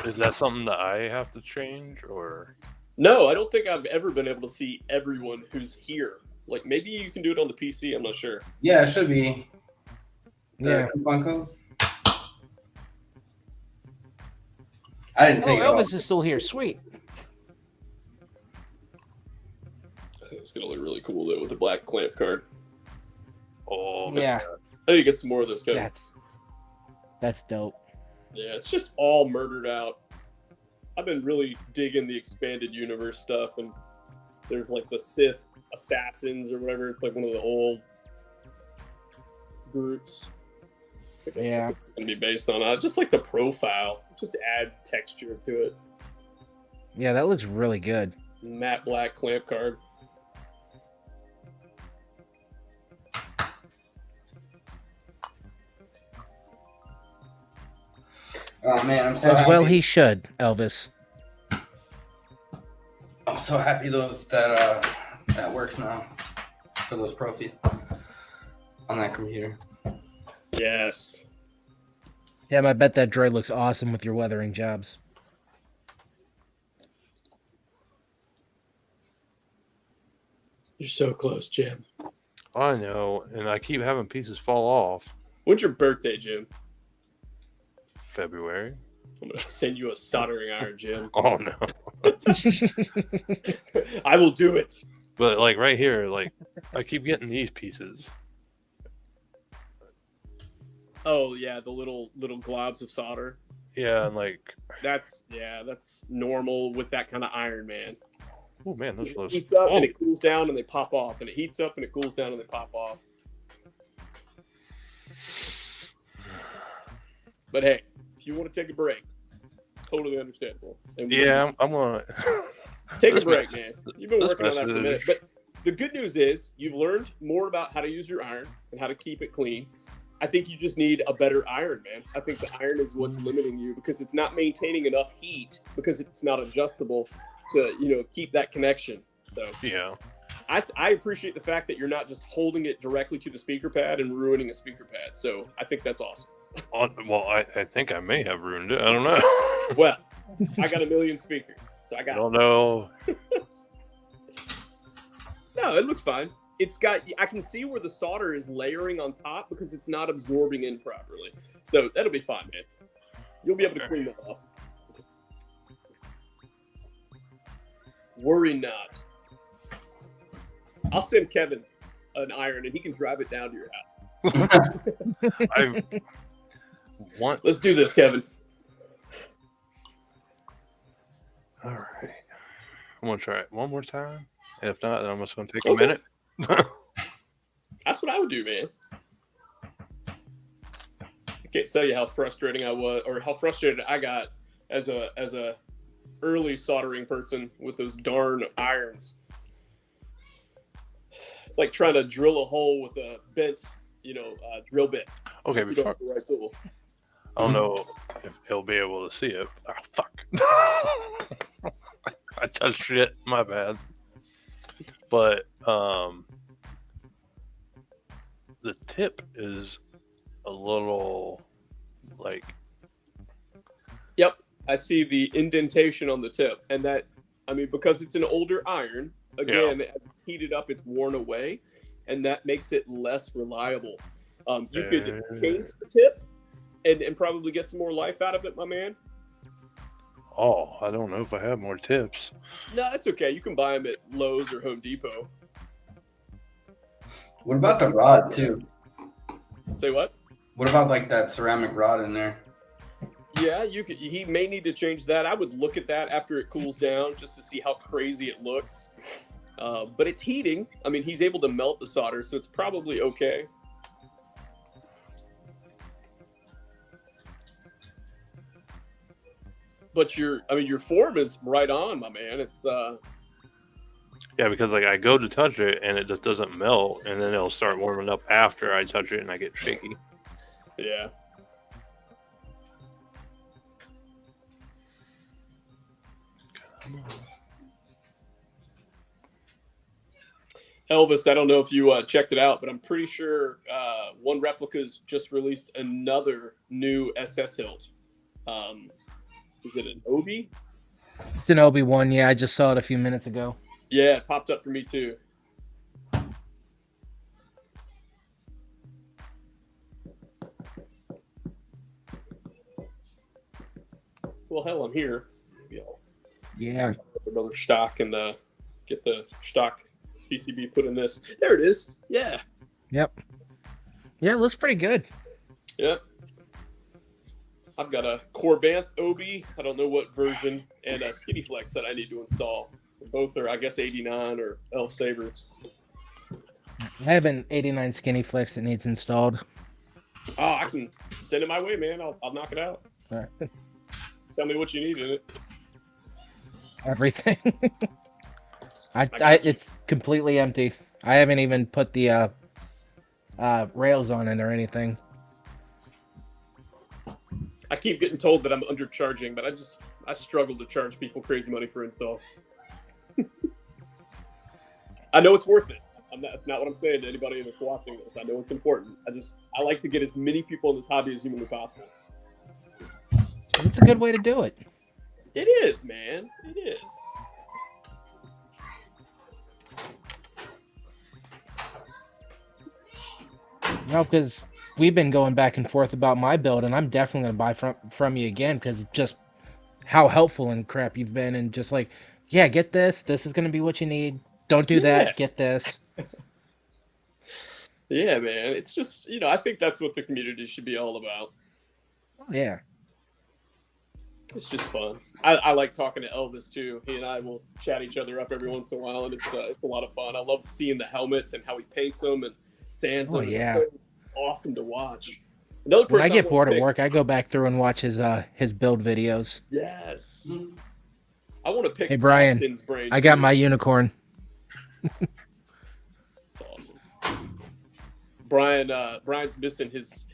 Is that something that I have to change, or? No, I don't think I've ever been able to see everyone who's here. Like maybe you can do it on the PC. I'm not sure. Yeah, it should be. Yeah. Coupon code. I didn't Oh, take it off. Elvis is still here. Sweet. I think it's gonna look really cool though with the black clamp card. Oh, Yeah. I need to get some more of those guys. That's dope. Yeah, it's just all murdered out. I've been really digging the expanded universe stuff, and there's like the Sith assassins or whatever. It's like one of the old groups. Yeah. It's gonna be based on just like the profile. It just adds texture to it. Yeah, that looks really good. Matte black clamp card. Oh man, I'm so As happy. well he should, Elvis. I'm so happy that works now for those profis on that computer. Yes. Yeah, I bet that droid looks awesome with your weathering jobs. You're so close, Jim. I know, and I keep having pieces fall off. When's your birthday, Jim? February. I'm gonna send you a soldering iron, Jim. Oh no! I will do it. But like right here, like I keep getting these pieces. Oh yeah, the little globs of solder. Yeah, and like, That's normal with that kind of iron, man. oh man, this It looks. heats up Oh, and it cools down and they pop off, and it heats up and it cools down and they pop off. But hey, if you want to take a break, totally understandable. And yeah, I'm gonna take a this break, mess- man. You've been this working on that for a message- minute. But the good news is you've learned more about how to use your iron and how to keep it clean. I think you just need a better iron, man. I think the iron is what's limiting you because it's not maintaining enough heat because it's not adjustable to, keep that connection. So Yeah. I appreciate the fact that you're not just holding it directly to the speaker pad and ruining a speaker pad. So I think that's awesome. Well, I think I may have ruined it. I don't know. Well, I got a million speakers, so I I got don't know. No, it looks fine. I can see where the solder is layering on top because it's not absorbing in properly. So that'll be fine, man. You'll be able to clean that off. Worry not. I'll send Kevin an iron and he can drive it down to your house. I want. Let's do this, Kevin. All right. I'm gonna try it one more time. And if not, then I'm just gonna take a Okay. minute. That's what I would do, man. I can't tell you how frustrating I was, or how frustrated I got as a early soldering person with those darn irons. It's like trying to drill a hole with a bent, drill bit. Okay, You don't before have the right tool. I don't know if he'll be able to see it. Oh, fuck. I touched it. My bad. But the tip is a little like. Yep, I see the indentation on the tip, and because it's an older iron. Again, as it's heated up, it's worn away, and that makes it less reliable. You could change the tip and probably get some more life out of it, my man. Oh, I don't know if I have more tips. No, that's okay. You can buy them at Lowe's or Home Depot. What about the rod too? Say what? What about like that ceramic rod in there? Yeah, he may need to change that. I would look at that after it cools down just to see how crazy it looks. But it's heating. I mean, he's able to melt the solder, so it's probably okay. But your form is right on, my man. It's Yeah, because like I go to touch it and it just doesn't melt, and then it'll start warming up after I touch it and I get shaky. yeah. Elvis, I don't know if you checked it out, but I'm pretty sure One Replica's just released another new SS hilt. Is it an Obi? It's an Obi-Wan. Yeah, I just saw it a few minutes ago. Yeah, it popped up for me too. Well, hell, I'm here. Maybe I'll Yeah. another stock and get the stock PCB put in this. There it is. Yeah. Yep. Yeah, it looks pretty good. Yep. I've got a Corbanth Obi, I don't know what version, and a Skinny Flex that I need to install. Both are, I guess, 89 or Elf Sabers. I have an 89 Skinny Flex that needs installed. Oh, I can send it my way, man. I'll knock it out. All right. Tell me what you need in it. Everything. got you. It's completely empty. I haven't even put the rails on it or anything. I keep getting told that I'm undercharging, but I struggle to charge people crazy money for installs. I know it's worth it. That's not what I'm saying to anybody that's watching this. I know it's important. I like to get as many people in this hobby as humanly possible. It's a good way to do it. It is, man. It is. No, because we've been going back and forth about my build, and I'm definitely going to buy from you again because just how helpful and crap you've been, and just like, yeah, get this. This is going to be what you need. Don't do that. Get this. Yeah, man. It's just, I think that's what the community should be all about. Oh, yeah. It's just fun. I like talking to Elvis too. He and I will chat each other up every once in a while, and it's a lot of fun. I love seeing the helmets and how he paints them and sands them. Yeah. It's so awesome to watch. Another person When I get bored at pick, work, I go back through and watch his build videos. Yes. I want to pick Hey, Brian, Austin's brain. I got my unicorn. It's awesome. Brian's missing his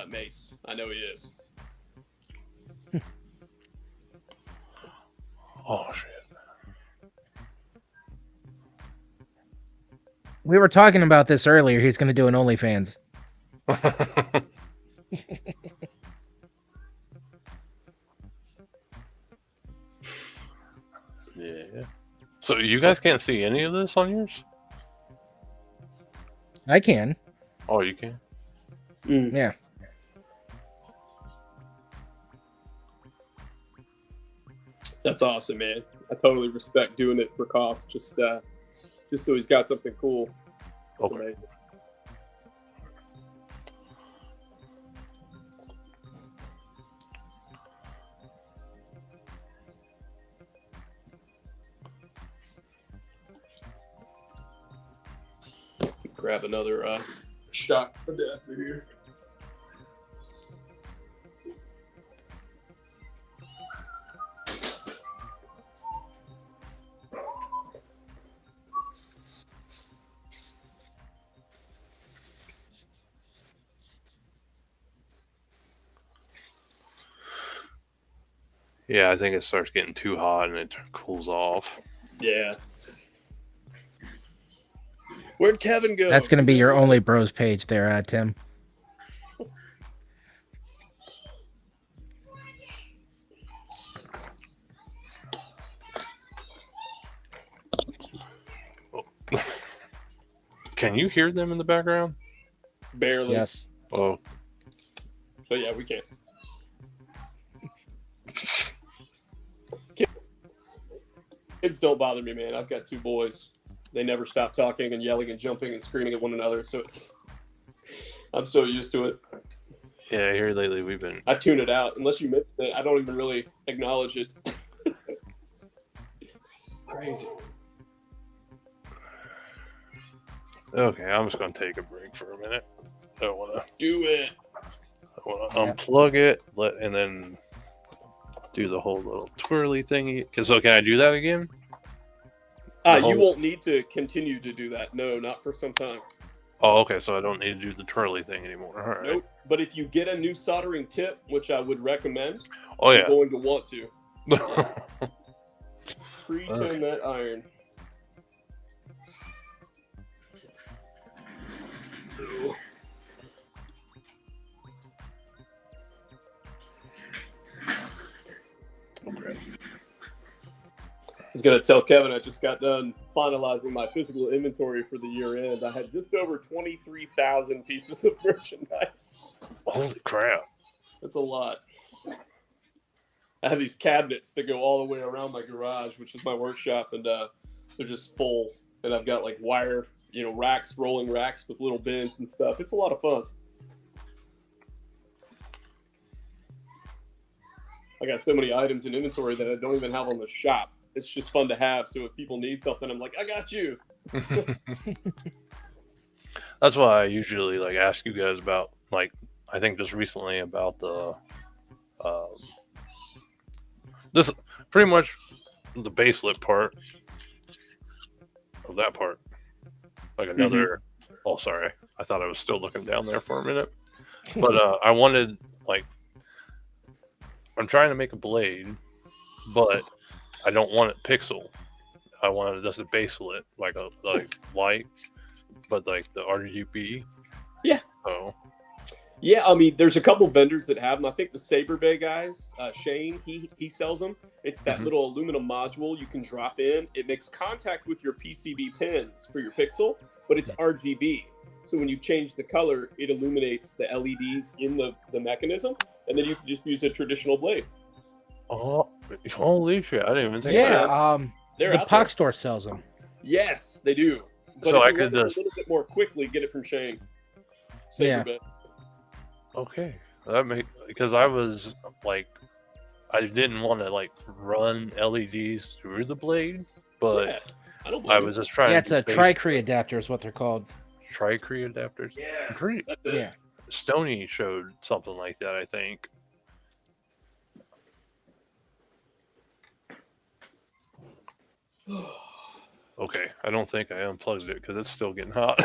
mace. I know he is. Oh shit. We were talking about this earlier. He's going to do an OnlyFans. Yeah. So you guys can't see any of this on yours? I can. Oh, you can? Yeah. That's awesome, man. I totally respect doing it for cost. Just so he's got something cool. That's Okay. amazing. Grab another shot adapter here. Yeah, I think it starts getting too hot and it cools off. Yeah. Where'd Kevin go? That's going to be your only bros page there, Tim. Can you hear them in the background? Barely. Yes. Oh, But yeah, we can. Kids don't bother me, man. I've got two boys. They never stop talking and yelling and jumping and screaming at one another, so I'm so used to it. yeah, here lately we've been... I tune it out. Unless you mention it, I don't even really acknowledge it. It's crazy. Okay, I'm just going to take a break for a minute. I don't want to... Do it. I want to unplug it, and then do the whole little twirly thingy. So can I do that again? You won't need to continue to do that. No, not for some time. Oh, okay, so I don't need to do the twirly thing anymore. All right. Nope. But if you get a new soldering tip, which I would recommend, Oh, you're yeah. going to want to. Pre-tone that iron. was gonna tell Kevin I just got done finalizing my physical inventory for the year end. I had just over 23,000 pieces of merchandise. Holy crap! That's a lot. I have these cabinets that go all the way around my garage, which is my workshop, and they're just full. And I've got like wire, racks, rolling racks with little bins and stuff. It's a lot of fun. I got so many items in inventory that I don't even have on the shop. It's just fun to have. So if people need something, I'm like, I got you. That's why I usually like ask you guys about, like, I think just recently about the this pretty much the baselit part of that part. Like another oh sorry. I thought I was still looking down there for a minute. But I wanted, like, I'm trying to make a blade, but I don't want it pixel. I wanted just a baselit, like a light, but like the RGB. Yeah. Oh. Yeah, I mean, there's a couple vendors that have them. I think the Saber Bay guys, Shane, he sells them. It's that little aluminum module you can drop in. It makes contact with your PCB pins for your pixel, but it's RGB. So when you change the color, it illuminates the LEDs in the mechanism, and then you can just use a traditional blade. Oh, holy shit! I didn't even think. Yeah, of that. They're the out Puck there. store sells them. Yes, they do. But So if I you could want it just a little bit more quickly, get it from Shane. Saber Yeah. Bay. okay. That because I was like, I didn't want to like run LEDs through the blade, but Yeah, I don't I blame was just trying. Yeah, to it's a Tri-Cree adapter is what they're called. Tri-Cree adapters. Yes, Pretty- that's it. Yeah. Stony showed something like that, I think. Okay, I don't think I unplugged it because it's still getting hot.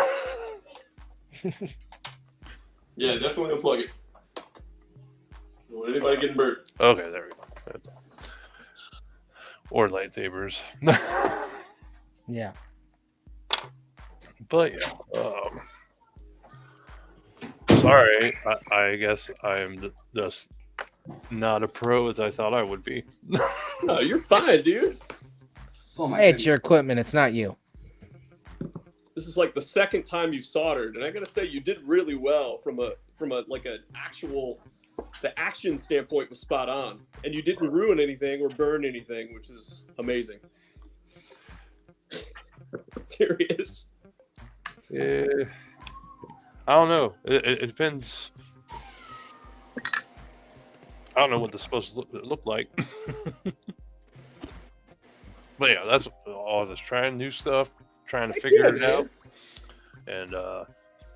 Yeah, definitely unplug it. Don't want anybody getting burnt. Okay, there we go. That's all. Or lightsabers. Yeah. But yeah, sorry. I guess I'm just not a pro as I thought I would be. No, you're fine, dude. Oh my Hey, it's goodness. your equipment. It's not you. This is like the second time you've soldered, and I gotta say you did really well from a like an actual. The action standpoint was spot on, and you didn't ruin anything or burn anything, which is amazing. Serious. Yeah, I don't know. It depends. I don't know what this is supposed to look like. But yeah, that's all. Just trying new stuff, trying to figure it out, and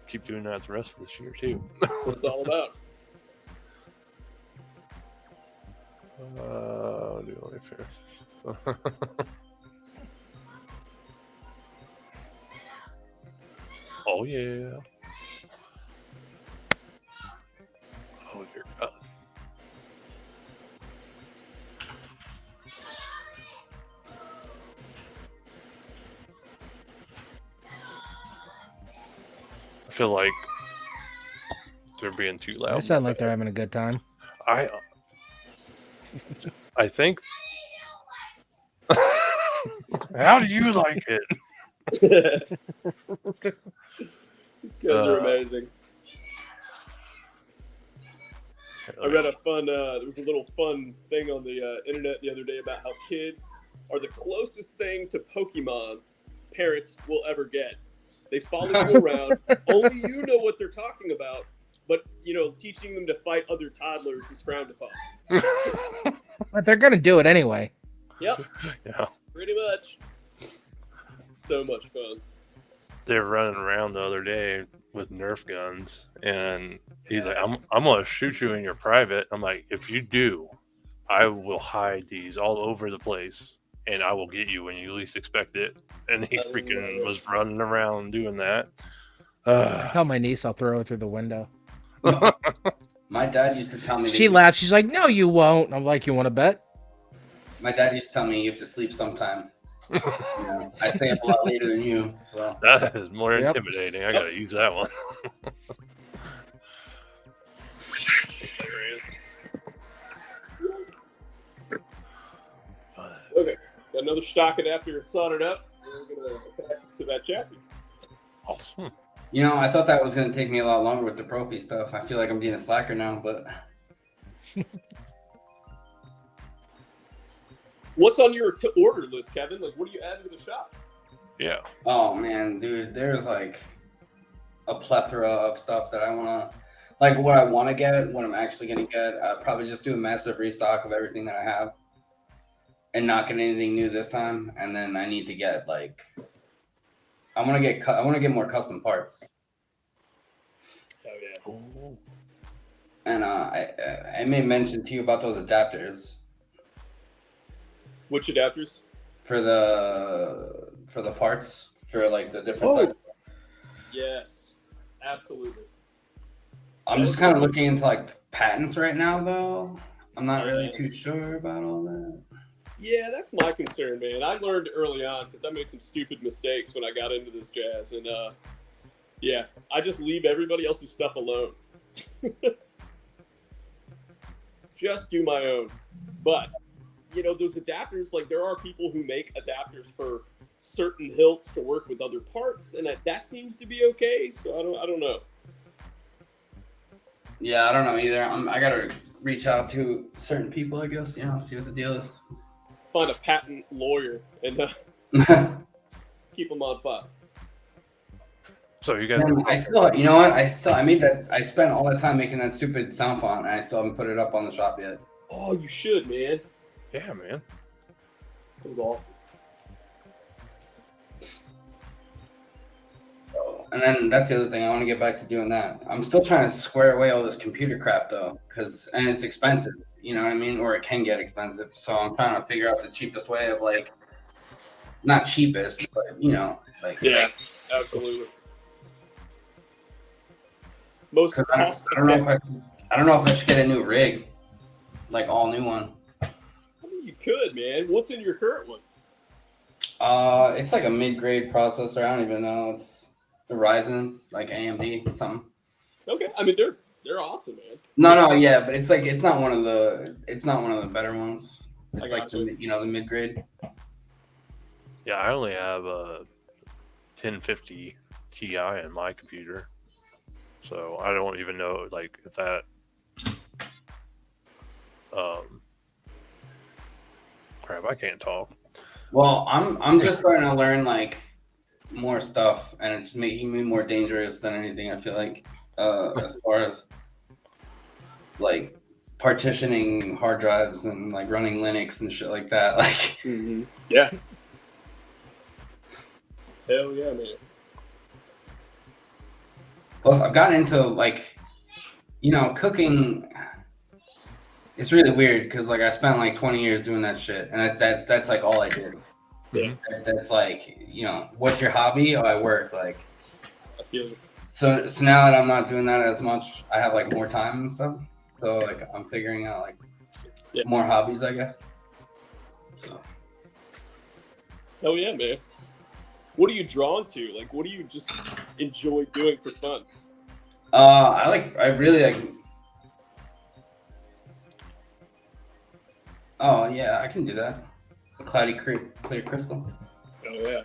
keep doing that the rest of this year too. That's what it's all about. Oh yeah. Oh dear God. I feel like they're being too loud. They sound like they're having a good time. I think. How do you like it? These guys are amazing. I read a fun. There was a little fun thing on the internet the other day about how kids are the closest thing to Pokemon parents will ever get. They follow you around. Only you know what they're talking about. But, teaching them to fight other toddlers is frowned upon. But they're gonna do it anyway. Yep, Yeah. pretty much. So much fun. They were running around the other day with Nerf guns, and he's like, I'm gonna shoot you in your private. I'm like, if you do, I will hide these all over the place, and I will get you when you least expect it. And he freaking was running around doing that. I tell my niece I'll throw her through the window. My dad used to tell me. She laughs. She's like, "No, you won't." I'm like, "You want to bet?" My dad used to tell me you have to sleep sometime. I stay up a lot later than you. So That is more Yep. intimidating. I gotta use that one. Okay. Got another stock adapter soldered up. We're going to attach it to that chassis. Awesome. You know, I thought that was going to take me a lot longer with the Profi stuff. I feel like I'm being a slacker now, but What's on your order list, Kevin? Like, what are you adding to the shop? Yeah. oh man, dude, there's like a plethora of stuff that I want to, like what I want to get, what I'm actually going to get. I'll probably just do a massive restock of everything that I have and not get anything new this time. And then I need to get like, I want to get more custom parts. Oh, yeah. Ooh. And I may mention to you about those adapters Which adapters? for the parts for like the different. Oh. sections. Yes, absolutely. I'm just kind of looking into like patents right now, though. I'm not really too sure about all that. Yeah, that's my concern, man. I learned early on because I made some stupid mistakes when I got into this jazz, and yeah, I just leave everybody else's stuff alone. Just do my own. But you know, those adapters, like there are people who make adapters for certain hilts to work with other parts, and that seems to be okay. So I don't know. Yeah, I don't know either. I gotta reach out to certain people, I guess. You know, see what the deal is. Find a patent lawyer and keep them on file. So you guys. Man, I still, you know what? I made that. I spent all that time making that stupid sound font, and I still haven't put it up on the shop yet. Oh, you should, man. Yeah, man. It was awesome. And then that's the other thing. I want to get back to doing that. I'm still trying to square away all this computer crap though, and it's expensive. You know what I mean? Or it can get expensive. So I'm trying to figure out the cheapest way of like, not cheapest, but you know, like Yeah, absolutely. Most I cost. don't know if I should get a new rig, like all new one. I mean, you could, man. What's in your current one? It's like a mid-grade processor. I don't even know. It's the Ryzen, like AMD something. Okay, I mean they're awesome, man. No, yeah, but it's like it's not one of the better ones. It's like gotcha. the mid-grade. Yeah, I only have a 1050 Ti in my computer, so I don't even know like if that. Crap, I can't talk. Well, I'm just starting to learn like more stuff, and it's making me more dangerous than anything. I feel like as far as like partitioning hard drives and like running Linux and shit like that. Like, Yeah. Hell yeah, man. plus I've gotten into like, you know, cooking. It's really weird because like I spent like 20 years doing that shit, and that's like all I did. Yeah. That's like, you know, what's your hobby? Oh, I work. Like, I feel it. so now that I'm not doing that as much, I have like more time and stuff. So like I'm figuring out like more hobbies, I guess. So Hell yeah, man. What are you drawn to? Like, what do you just enjoy doing for fun? I really like. Oh yeah, I can do that. A cloudy clear crystal. Oh yeah.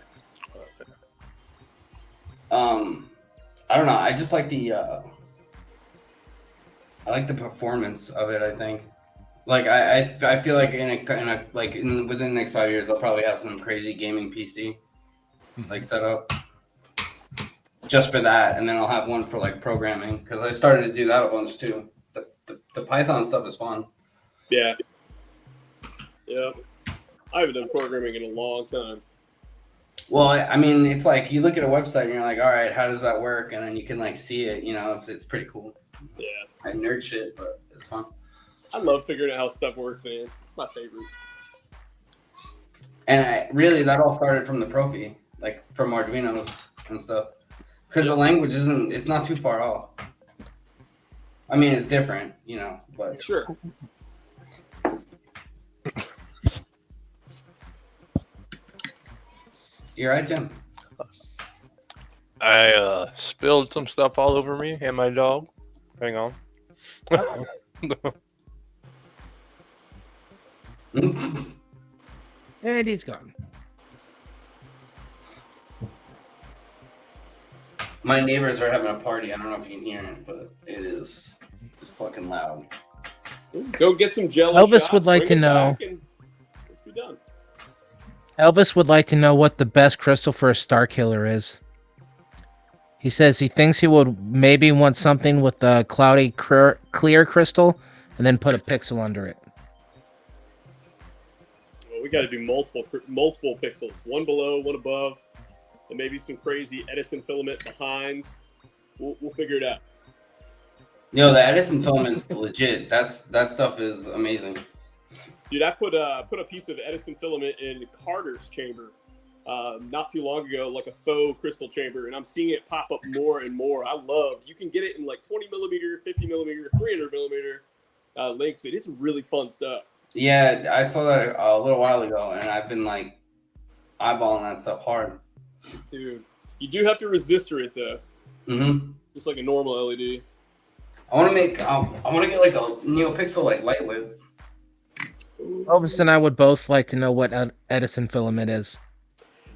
I don't know. I just like the performance of it. I think, like, I feel like within the next 5 years, I'll probably have some crazy gaming PC, like set up, just for that, and then I'll have one for like programming because I started to do that a bunch too. The Python stuff is fun. Yeah. Yeah. I haven't done programming in a long time. Well, I mean, it's like you look at a website and you're like, all right, how does that work? And then you can like see it. You know, it's pretty cool. Yeah. I nerd shit, but it's fun. I love figuring out how stuff works, man. It's my favorite. And that all started from the Profi, like from Arduino and stuff. Because the language it's not too far off. I mean, it's different, you know, but Sure. You're right, Jim. I spilled some stuff all over me and my dog. Hang on. And he's gone. My neighbors are having a party. I don't know if you can hear it, but it's fucking loud. Go get some jello Elvis shots, would like bring to it know. back, and let's be done. Elvis would like to know what the best crystal for a star killer is. He says he thinks he would maybe want something with a cloudy clear crystal and then put a pixel under it. Well, we got to do multiple pixels. One below, one above, and maybe some crazy Edison filament behind. We'll figure it out. Yo, the Edison filament's legit. That stuff is amazing. Dude, I put a piece of Edison filament in Carter's chamber not too long ago, like a faux crystal chamber, and I'm seeing it pop up more and more. You can get it in like 20 millimeter, 50 millimeter, 300 millimeter length speed. It's really fun stuff. Yeah, I saw that a little while ago, and I've been like eyeballing that stuff hard. Dude, you do have to resistor it though. Mm-hmm. Just like a normal LED. I want to get like a NeoPixel like light whip. Elvis and I would both like to know what Edison filament is.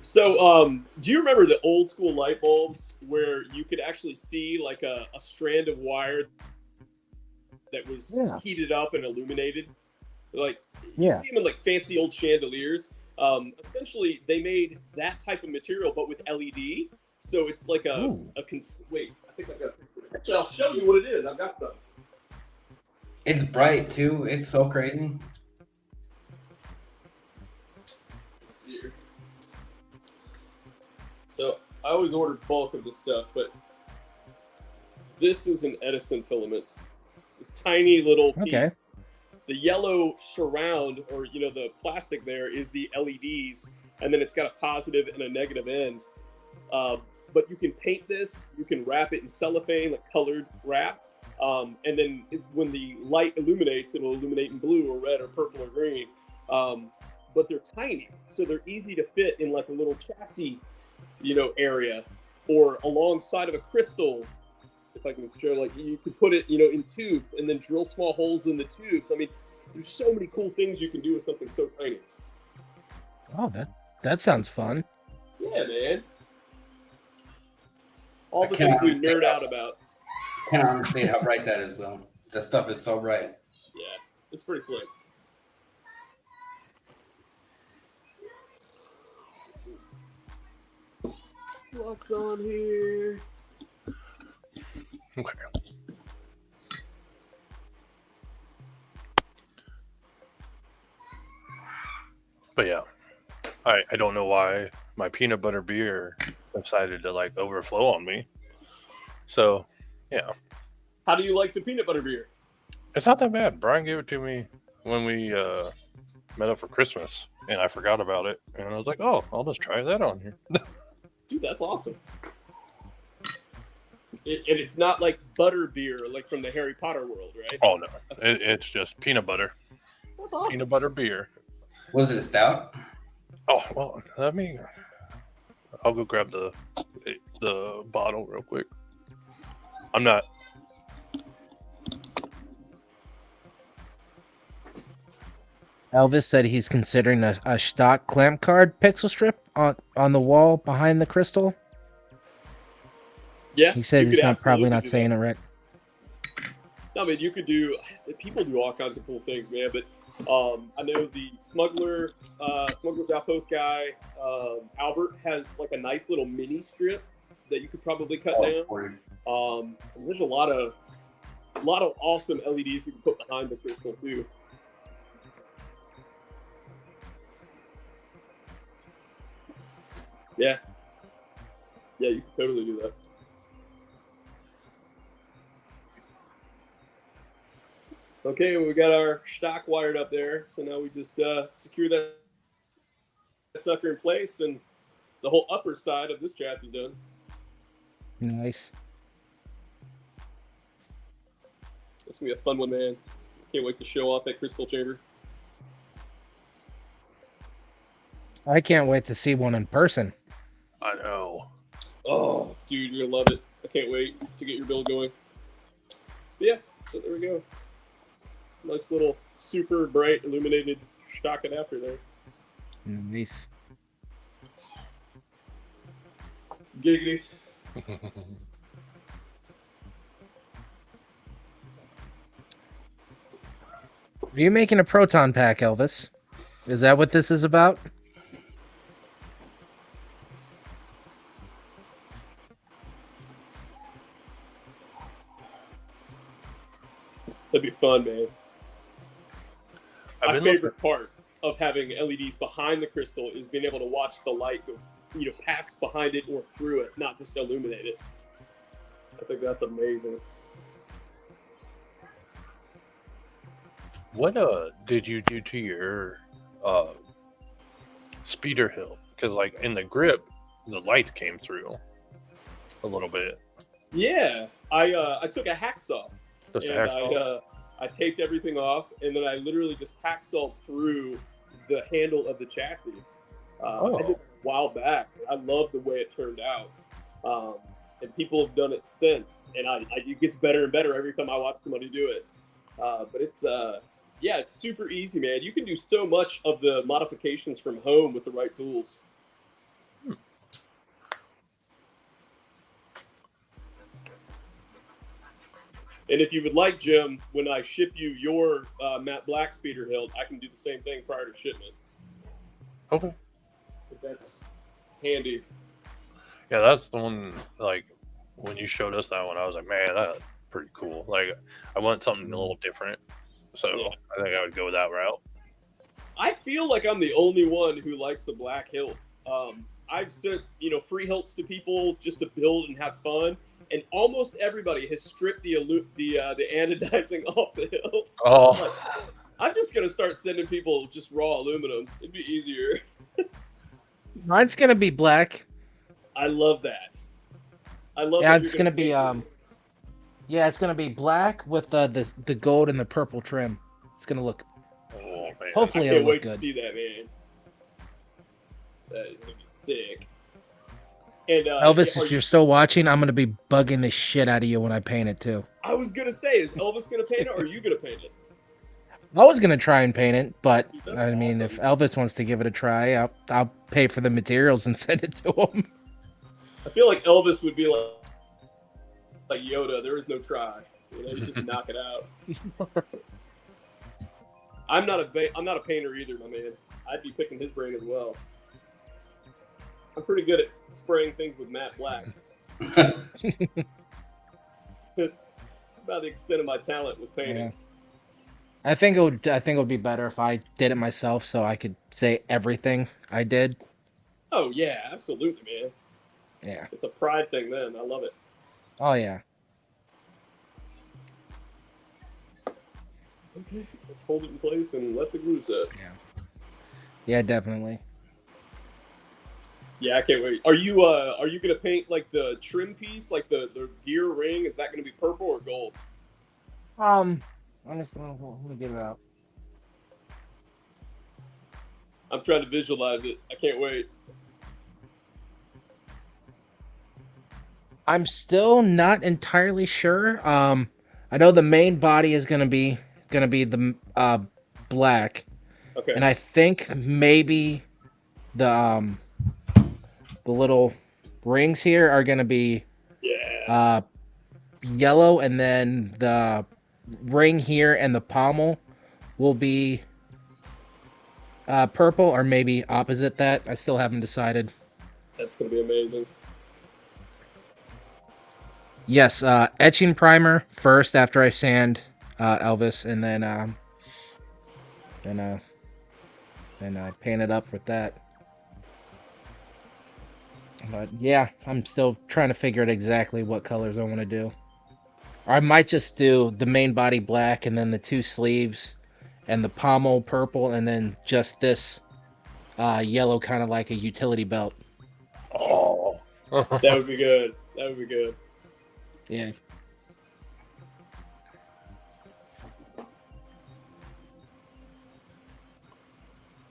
So, do you remember the old school light bulbs where you could actually see like a strand of wire that was heated up and illuminated? Like, you see them in like fancy old chandeliers. Essentially, they made that type of material, but with LED. So it's like wait, I think I got. Actually, I'll show you what it is. I've got some. It's bright too. It's so crazy. Let's see here. So I always order bulk of this stuff, but this is an Edison filament. This tiny little piece. Okay. The yellow surround, or the plastic there, is the LEDs, and then it's got a positive and a negative end. But you can paint this, you can wrap it in cellophane, like colored wrap, and then when the light illuminates, it'll illuminate in blue or red or purple or green. But they're tiny, so they're easy to fit in like a little chassis, area, or alongside of a crystal. If I can show, like you could put it, in tubes and then drill small holes in the tubes. I mean, there's so many cool things you can do with something so tiny. Oh, that sounds fun. Yeah, man. All the things we nerd out about. I can't understand how bright that is, though. That stuff is so bright. Yeah, it's pretty slick. What's on here? Okay. But yeah, I don't know why my peanut butter beer decided to like overflow on me. So, yeah. How do you like the peanut butter beer? It's not that bad. Brian gave it to me when we met up for Christmas, and I forgot about it. And I was like, oh, I'll just try that on here. Dude, that's awesome. And it's not like butter beer, like from the Harry Potter world, right? Oh, no. It's just peanut butter. That's awesome. Peanut butter beer. Was it a stout? Oh, well, I'll go grab the bottle real quick. I'm not. Elvis said he's considering a stock clamp card pixel strip on the wall behind the crystal. Yeah. He said he's probably not saying it right. No, I mean, you could do. People do all kinds of cool things, man. But I know the Smuggler's Outpost guy, Albert, has like a nice little mini strip that you could probably cut down. There's a lot of awesome LEDs you can put behind the crystal too. Yeah, you can totally do that. Okay, we got our stock wired up there, so now we just secure that sucker in place, and the whole upper side of this chassis done. Nice. It's gonna be a fun one, man. Can't wait to show off that crystal chamber. I can't wait to see one in person. I know. Oh, dude, you're gonna love it. I can't wait to get your build going. But yeah, so there we go. Nice little super bright illuminated stock adapter there. Nice. Giggity. Are you making a proton pack, Elvis? Is that what this is about? That'd be fun, man. I've My been favorite part of having LEDs behind the crystal is being able to watch the light go, pass behind it or through it, not just illuminate it. I think that's amazing. What did you do to your speeder hill? Because like in the grip, the lights came through a little bit. Yeah, I took a hacksaw Just a and hacksaw. I taped everything off, and then I literally just hacksawed through the handle of the chassis. I did it a while back. I love the way it turned out, and people have done it since, and it gets better and better every time I watch somebody do it. But it's super easy, man. You can do so much of the modifications from home with the right tools. And if you would like, Jim, when I ship you your matte black speeder hilt, I can do the same thing prior to shipment. Okay. If that's handy. Yeah, that's the one. Like when you showed us that one, I was like, man, that's pretty cool. Like I want something a little different, so Yeah. I think I would go that route. I feel like I'm the only one who likes a black hilt. I've sent free hilts to people just to build and have fun, and almost everybody has stripped the anodizing off the hilts. Oh, I'm just gonna start sending people just raw aluminum. It'd be easier. Mine's gonna be black. I love that. I love. Yeah, that it's you're gonna be paint yours. Yeah, it's gonna be black with the gold and the purple trim. It's gonna look. man. Hopefully, I can't it'll look wait to good. see that, man. That is gonna be sick. And Elvis, are if you're still watching, I'm gonna be bugging the shit out of you when I paint it too. I was gonna say, is Elvis gonna paint it, or are you gonna paint it? I was gonna try and paint it, but That's I mean, if awesome. Elvis wants to give it a try, I'll pay for the materials and send it to him. I feel like Elvis would be like Yoda. There is no try. You just knock it out. I'm not a painter either, my man. I'd be picking his brain as well. I'm pretty good at spraying things with matte black. About the extent of my talent with painting. Yeah. I think it would be better if I did it myself, so I could say everything I did. Oh yeah, absolutely, man. Yeah. It's a pride thing then. I love it. Oh yeah. Okay, let's hold it in place and let the glue set. Yeah, definitely. Yeah, I can't wait. Are you gonna paint like the trim piece, like the gear ring? Is that gonna be purple or gold? Honestly, let me get it out. I'm trying to visualize it. I can't wait. I'm still not entirely sure. I know the main body is gonna be the black, Okay. and I think maybe the little rings here are gonna be Yeah. yellow, and then the ring here and the pommel will be purple, or maybe opposite that. I still haven't decided. That's gonna be amazing. Yes, etching primer first after I sand Elvis, and then paint it up with that. But yeah, I'm still trying to figure out exactly what colors I want to do. Or I might just do the main body black, and then the two sleeves and the pommel purple, and then just this yellow, kind of like a utility belt. Oh. That would be good. That would be good. Yeah.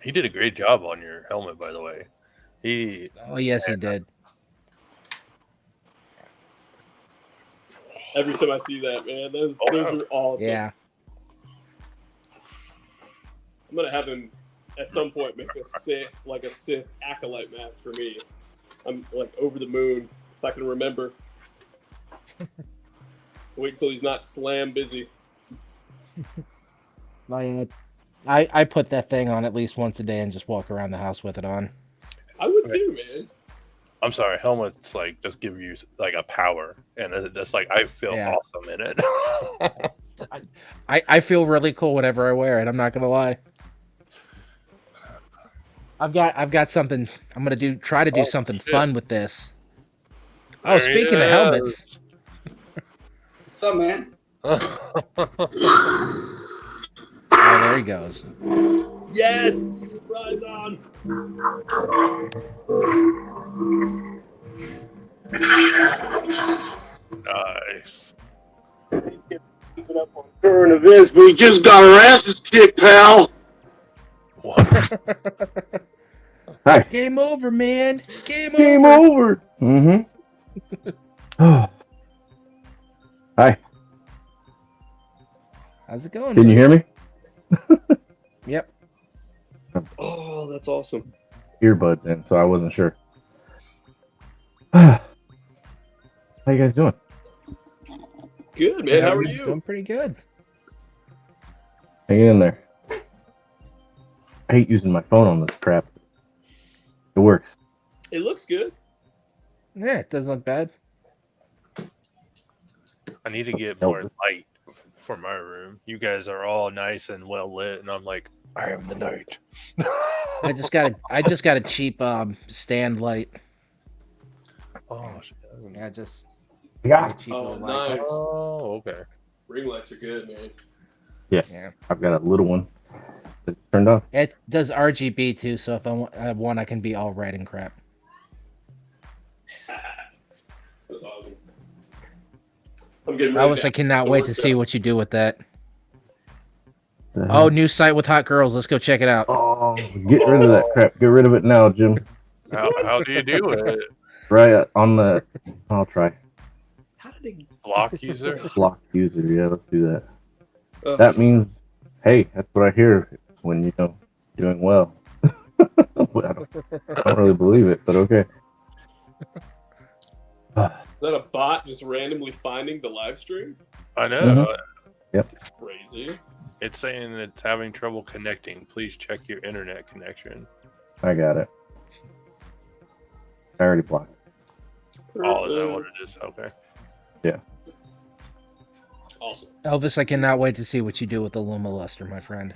He did a great job on your helmet, by the way. Oh yes, he did. Every time I see that, man, those are awesome. Yeah. I'm gonna have him at some point make a Sith acolyte mask for me. I'm like over the moon if I can remember. Wait until he's not slam busy. I put that thing on at least once a day and just walk around the house with it on. I would too, man. I'm sorry, helmets like just give you like a power, and that's like I feel awesome in it. I feel really cool whenever I wear it. I'm not gonna lie. I've got something. I'm gonna try to do something fun with this. Oh, speaking of helmets. What's up, man? Oh, there he goes. Yes! Rise on! Nice. Current events, we just got our asses kicked, pal. What? Hi. Game over, man. Game over. Mm-hmm. Hi. How's it going? Can you hear me? Yep. Oh, that's awesome. Earbuds in, so I wasn't sure. How you guys doing? Good, man. How are you? Doing pretty good. Hang in there. I hate using my phone on this crap. It works. It looks good. Yeah, it doesn't look bad. I need to get more light for my room. You guys are all nice and well lit, and I'm like, I am the night. I just got a cheap stand light. Oh, shit. Yeah, just Yeah. cheap Oh, little light. nice. Oh, okay. Ring lights are good, man. Yeah. I've got a little one that's turned off. It does RGB too, so if I have one, I can be all red and crap. That's awesome. I'm getting ready. I cannot wait to see what you do with that. The Oh, new site with hot girls. Let's go check it out. Oh, get rid of that crap. Get rid of it now, Jim. How do you do it? Right on the. I'll try. How did they? Block user? Block user. Yeah, let's do that. Ugh. That means, hey, that's what I hear when doing well. I don't really believe it, but okay. Is that a bot just randomly finding the live stream? I know. Mhm. Yep. It's crazy. It's saying it's having trouble connecting. Please check your internet connection. I got it. I already blocked it. Oh, is that what it is? Okay. Awesome. Elvis, I cannot wait to see what you do with the Luma Luster, my friend.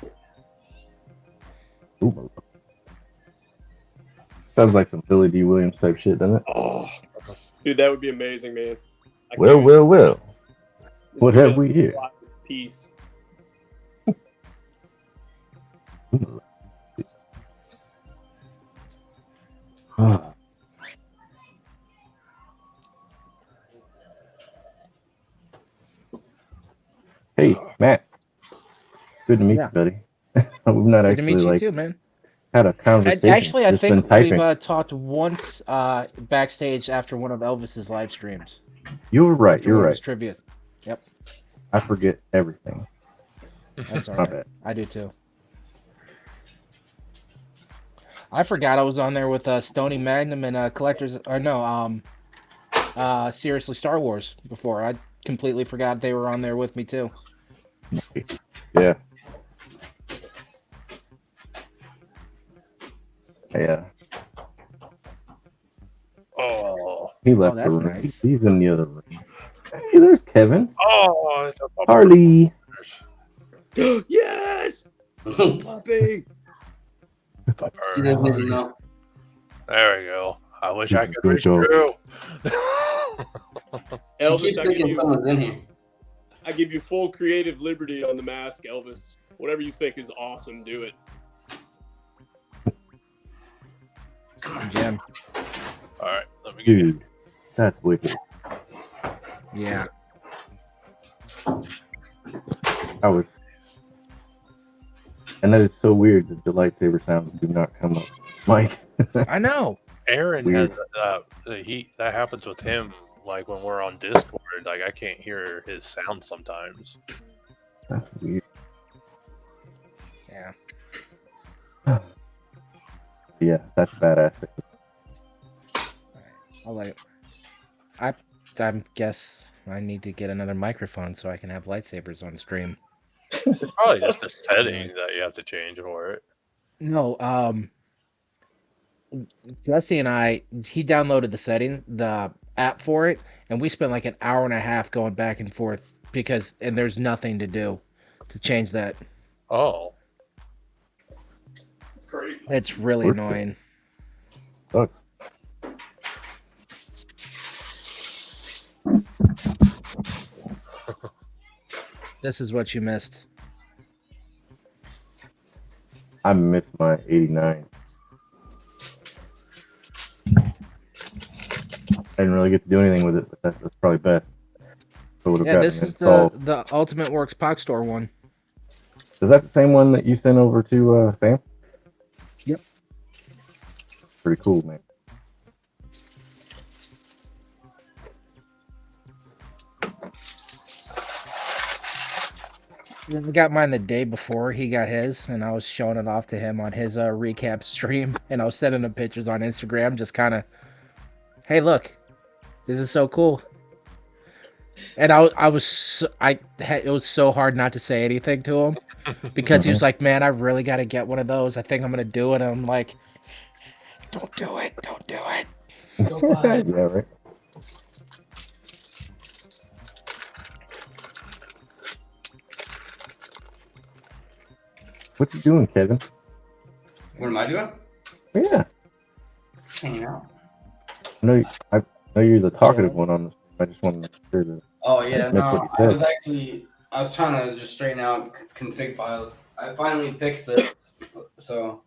Ooh. Sounds like some Billy D. Williams type shit, doesn't it? Oh, dude, that would be amazing, man. Well. It's What gonna have we here? Peace. Hey, Matt. Good to meet you, buddy. We've not Good to meet actually you too, man. had a conversation. Actually, I Just been think typing. we've talked once backstage after one of Elvis's live streams. You're right. After You're one of right. his trivia. Yep, I forget everything. that's all My right. bad. I do too. I forgot I was on there with Stony Magnum and Collectors. Or no, seriously, Star Wars before. I completely forgot they were on there with me too. Yeah. Yeah. Oh. He left that's the room. nice. He's in the other room. Hey, there's Kevin. Oh, it's a puppy. Harley. Yes, puppy. He doesn't even know. There we go. I wish I could Good reach job. through. She Elvis, keeps thinking someone's in here. I give you full creative liberty on the mask, Elvis. Whatever you think is awesome, do it. Jim. All right, let me get you. Dude, that's wicked. Yeah. And that is so weird that the lightsaber sounds do not come up. Mike. I know. Aaron Weird. has that happens with him. Like when we're on Discord, like I can't hear his sound sometimes. That's weird. Yeah. Yeah, that's badass. I'll let. I guess I need to get another microphone so I can have lightsabers on stream. It's probably just a setting that you have to change for it. No, Jesse and he downloaded the app for it, and we spent like an hour and a half going back and forth and there's nothing to do to change that. Oh, It's great. It's really Worth it. annoying. Sucks. This is what you missed. I missed my 89. I didn't really get to do anything with it, but that's probably best. So Yeah, this is the Ultimate Works Pock Store one. Is that the same one that you sent over to Sam? Yep. Pretty cool, man. I got mine the day before he got his, and I was showing it off to him on his recap stream, and I was sending him pictures on Instagram, just kind of, hey, look, this is so cool. And it was so hard not to say anything to him because he was like, man, I really got to get one of those. I think I'm gonna do it. And I'm like, don't do it. Don't do it. Don't buy it. Yeah, right. What you doing, Kevin? What am I doing? Yeah, Hanging out. I know you're the talkative one on this. I just wanted to make sure that. Oh yeah, That's no, what he said. I was trying to just straighten out config files. I finally fixed it, so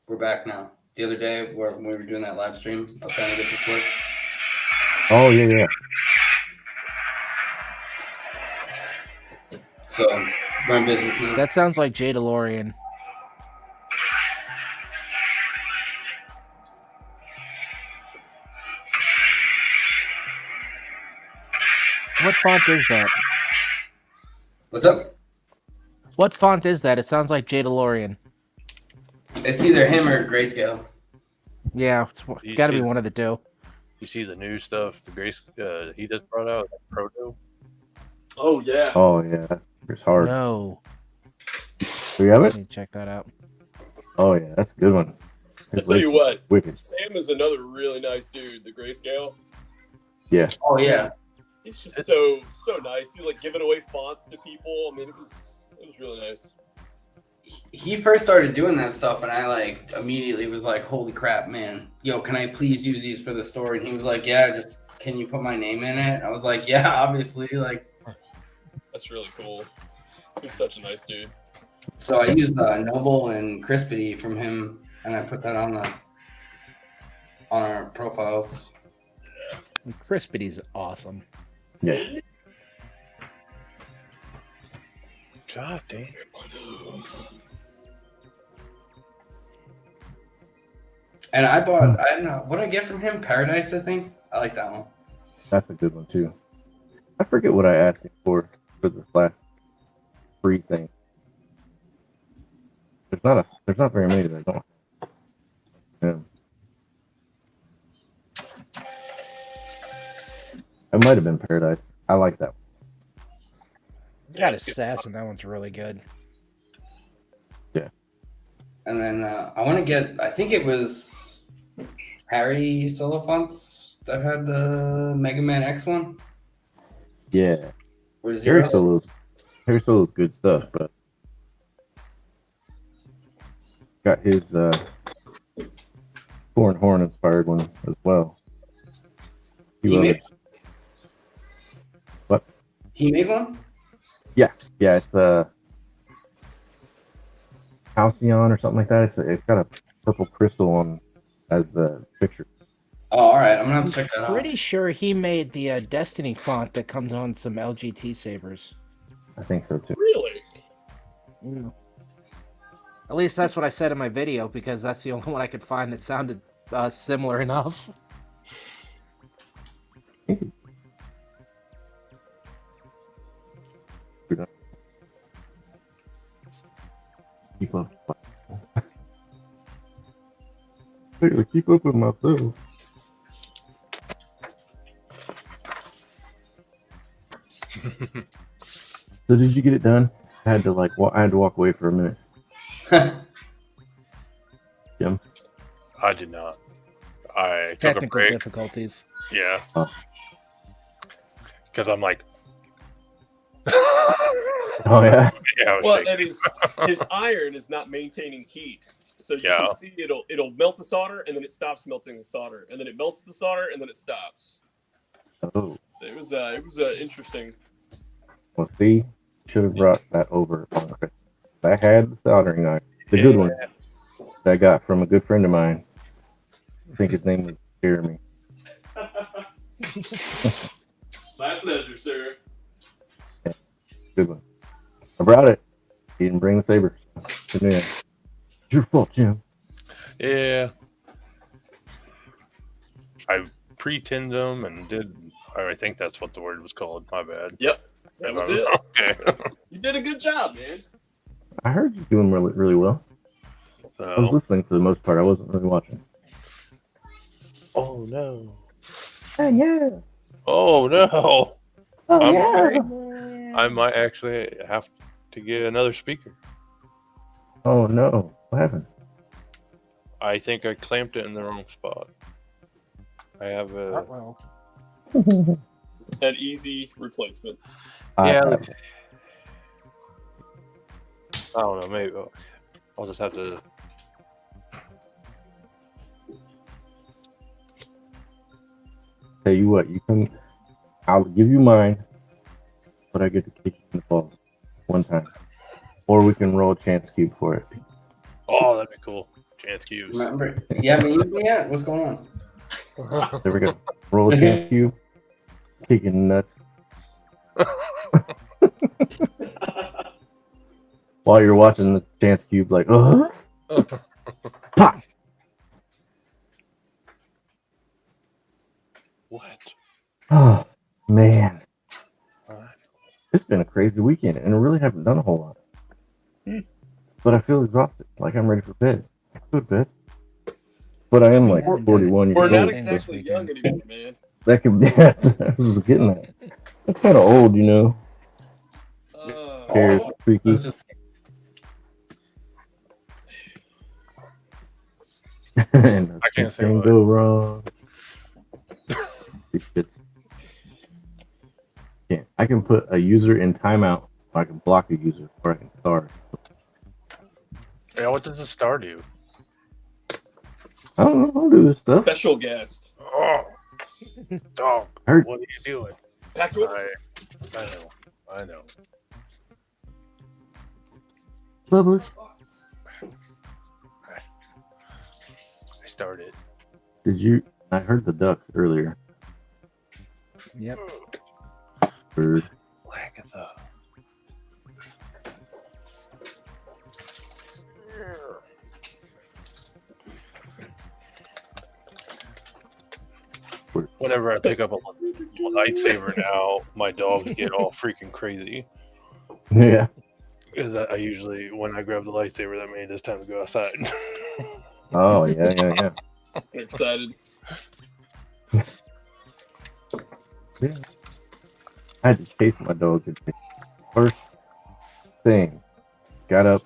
we're back now. The other day, when we were doing that live stream, I was trying to get this work. Oh yeah. So we're in business now. That sounds like Jay DeLorean. What font is that? What's up? What font is that? It sounds like Jay DeLorean. It's either him or Grayscale. Yeah, it's got to be one of the two. you see the new stuff the Grace he just brought out, like Proto. Oh yeah. Oh yeah, it's hard. No. Do you have Let it? me check that out. Oh yeah, that's a good one. I'll tell you what. Wicked. Sam is another really nice dude. The Grayscale. Yeah. Oh yeah. It's just so nice. He like giving away fonts to people. I mean, it was really nice. He first started doing that stuff, and I like immediately was like, "Holy crap, man! Yo, can I please use these for the store?" And he was like, "Yeah, just can you put my name in it?" I was like, "Yeah, obviously." Like, That's really cool. He's such a nice dude. so I used Noble and Crispity from him, and I put that on our profiles. Crispity's awesome. Yeah. God damn. And I don't know, what did I get from him? Paradise, I think. I like that one. That's a good one too. I forget what I asked him for this last free thing. There's not very many that I don't. Yeah. It might have been Paradise. I like that one. Got Assassin. That one's really good. Yeah. And then I want to get, I think it was Harry Solofonts that had the Mega Man X one. Yeah. Or Zero. Harry Solo's good stuff, but got his Foreign Horn inspired one as well. What? He made one? Yeah, it's Halcyon or something like that. It's got a purple crystal on as the picture. Oh, all right. I'm gonna have to check that out. Pretty sure he made the Destiny font that comes on some LGT sabers. I think so too. Really? Mm. At least that's what I said in my video because that's the only one I could find that sounded similar enough. I gotta keep up with myself. So did you get it done? I had to I had to walk away for a minute. Jim? I did not. I took a Technical break. difficulties. Yeah. Oh. Because I'm like. Oh yeah. Yeah. I was Well, shaking. and his iron is not maintaining heat, so you Yeah. can see it'll melt the solder and then it stops melting the solder, and then it melts the solder and then it stops. Oh. It was interesting. Well, see, should have brought that over on Christmas. I had the soldering knife, the good one that I got from a good friend of mine. I think his name was Jeremy. My pleasure, sir. Good one. I brought it. He didn't bring the sabers. Yeah. It's your fault, Jim. Yeah. I pre-tinned them and did. I think that's what the word was called. My bad. Yep, that was it. Okay. You did a good job, man. I heard you doing really, really well. I was So, listening for the most part. I wasn't really watching. oh no. Yeah. Oh no. Oh yeah. I might actually have to get another speaker. Oh no. What happened? I think I clamped it in the wrong spot. I have a. Well, An easy replacement. Yeah. I don't know. Maybe I'll just have to. tell you what, I'll give you mine, but I get to kick you in the balls one time. Or we can roll a chance cube for it. Oh, that'd be cool. Chance cubes. Remember? You haven't eaten yet? What's going on? There we go. Roll a chance cube. Kicking nuts. While you're watching the chance cube, like, pop! What? Oh, man. It's been a crazy weekend, and I really haven't done a whole lot. But I feel exhausted, like I'm ready for bed. I go to bed. But I am like 41 years We're old. not so exactly young anymore, man. that could be, I was getting that. That's kind of old, you know. Scared, freaky. And I can't say can what. go wrong. Yeah, I can put a user in timeout, or I can block a user, or I can start. Yeah, what does the star do? I don't know. I'll do this stuff. Special guest. Oh, dog. Hurt. What are you doing? Back to it. I know. Bubbles. I started. Did you? I heard the ducks earlier. yep. Bird. Lagatha. Whenever I pick up a lightsaber now, my dogs get all freaking crazy. Yeah. Because I usually, when I grab the lightsaber, that means it's time to go outside. Oh yeah. I'm excited. Yeah. I had to chase my dog today. First thing, got up.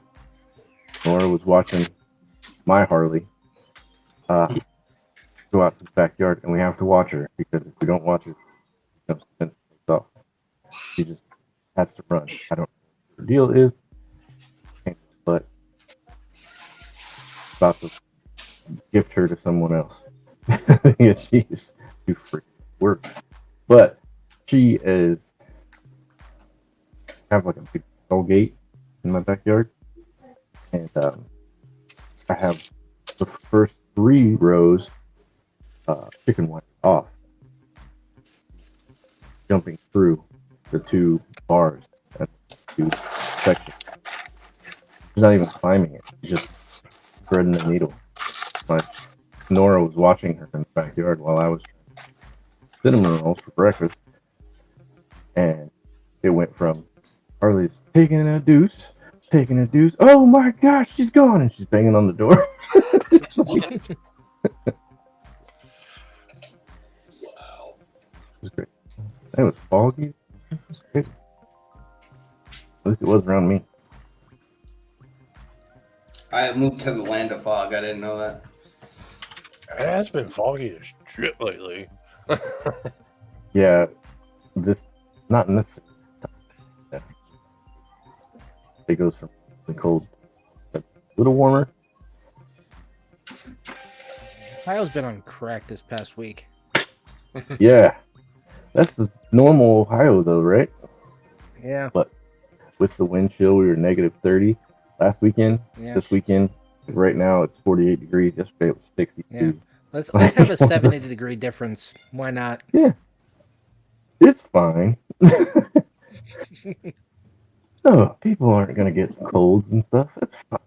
Nora was watching my Harley go out to the backyard, and we have to watch her because if we don't watch her, she jumps and takes off. She just has to run. I don't know what the deal is, but about to gift her to someone else. Yeah, she's too freaking work. But she is have like a big toll gate in my backyard, and I have the first 3 rows chicken wire off, jumping through the 2 bars and 2 sections. She's not even climbing it; she's just threading the needle. But Nora was watching her in the backyard while I was trying cinnamon rolls for breakfast, and it went from Harley's taking a deuce. Oh my gosh, she's gone, and she's banging on the door. It was foggy. It was crazy. At least it was around me. I moved to the land of fog. I didn't know that. It's been foggy as shit lately. Yeah, this not in this. Yeah. It goes from the cold, a little warmer. Ohio's been on crack this past week. Yeah, that's the normal Ohio though, right? Yeah. But with the wind chill, we were -30 last weekend. Yeah. This weekend, right now it's 48 degrees. Yesterday it was 62. Yeah. Let's have a 70-degree difference. Why not? Yeah, it's fine. No, people aren't gonna get colds and stuff. It's fine.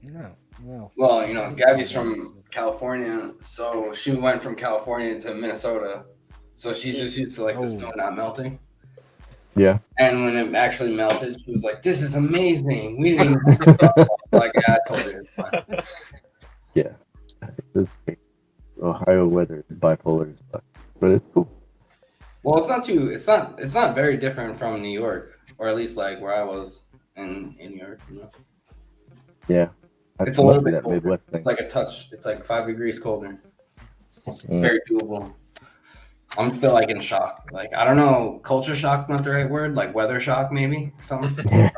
No. Well, you know, Gabby's from California, so she went from California to Minnesota. So she's just used to like the snow not melting. Yeah. And when it actually melted, she was like, "This is amazing. We didn't even have to like, yeah, I told her it's fine." Yeah. This Ohio weather is bipolar stuff, but it's cool. Well, it's not very different from New York, or at least like where I was in New York, you know. Yeah. It's a little bit that colder. Midwest thing. It's like a touch. It's like 5 degrees colder. It's Mm. very doable. I'm still like in shock. Like, I don't know, culture shock's not the right word. Like weather shock, maybe something.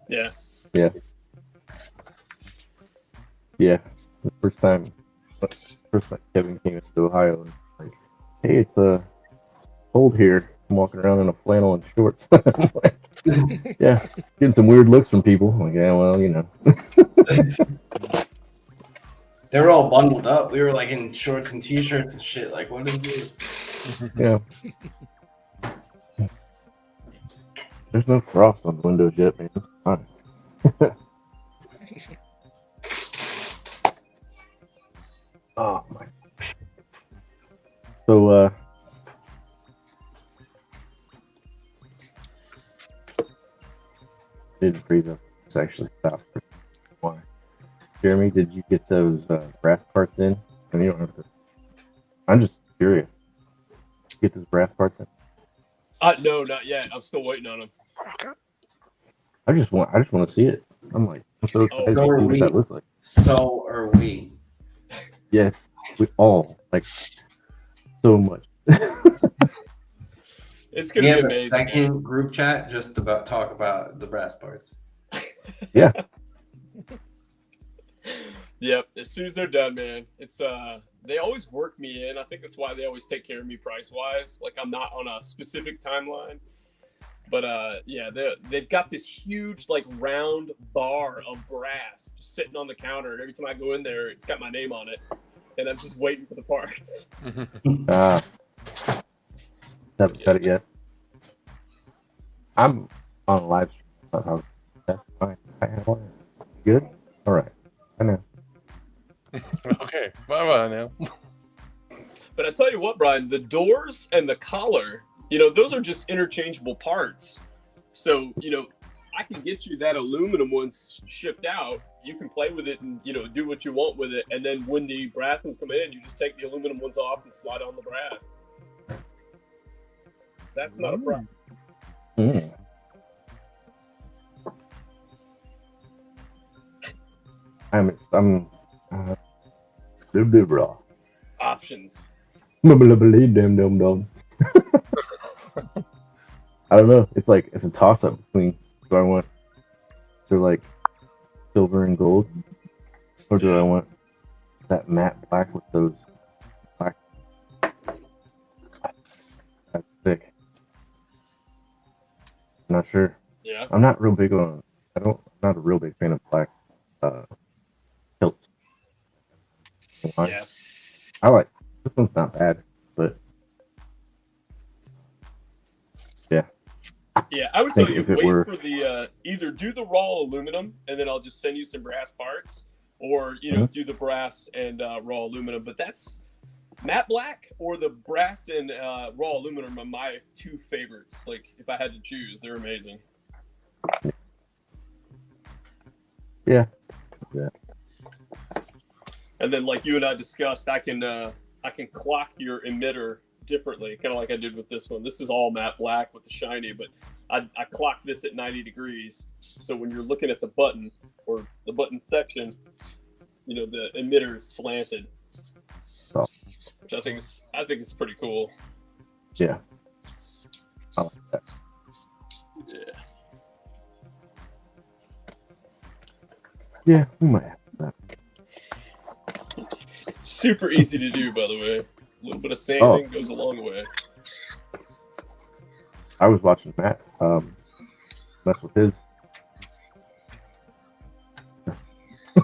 Yeah. Yeah. Yeah. The first time Kevin came into Ohio and like, hey, it's cold here. I'm walking around in a flannel and shorts. Like, yeah, getting some weird looks from people. I'm like, yeah, well, you know. They were all bundled up. We were like in shorts and t-shirts and shit. Like, what is it? Yeah. There's no frost on the windows yet, man. It's fine. Oh my. So didn't freeze up. It's actually stopped. Why? Jeremy, did you get those brass parts in? And you don't have to. I'm just curious. Get those brass parts in. No, not yet. I'm still waiting on them. I just want to see it. I'm like, I'm so excited so to see are what we. that looks like. So are we. Yes, we all like so much. It's gonna We be have a amazing. man. second group chat just about talk about the brass parts. Yeah. Yep. As soon as they're done, man, it's they always work me in. I think that's why they always take care of me price wise. Like I'm not on a specific timeline. But yeah, they've got this huge like round bar of brass just sitting on the counter, and every time I go in there, it's got my name on it, and I'm just waiting for the parts. Haven't cut it yet. I'm on a live stream. That's fine. Good? All right. I know. Okay, bye now. But I tell you what, Brian, the doors and the collar, you know, those are just interchangeable parts. So, you know, I can get you that aluminum once shipped out. You can play with it and, you know, do what you want with it. And then when the brass ones come in, you just take the aluminum ones off and slide on the brass. That's not a problem. Mm. I'm Options. Dum. I don't know. It's like it's a toss up between do I want like silver and gold, or do I want that matte black with those black? That's thick. I'm not sure. Yeah. I'm not real big on. I'm not a real big fan of black hilts. Yeah. I like this one's not bad, but yeah. Yeah, I would tell you if it wait were- for the either do the raw aluminum and then I'll just send you some brass parts, or you know do the brass and raw aluminum. But that's matte black or the brass and raw aluminum are my two favorites. Like if I had to choose, they're amazing. Yeah. And then like you and I discussed, I can clock your emitter differently, kind of like I did with this one. This is all matte black with the shiny, but I clocked this at 90 degrees. So when you're looking at the button or the button section, you know, the emitter is slanted, So which I think is pretty cool. yeah, I like that. Yeah. Yeah, we might have that. Super easy to do, by the way. A little bit of sanding goes a long way. I was watching Matt mess with his.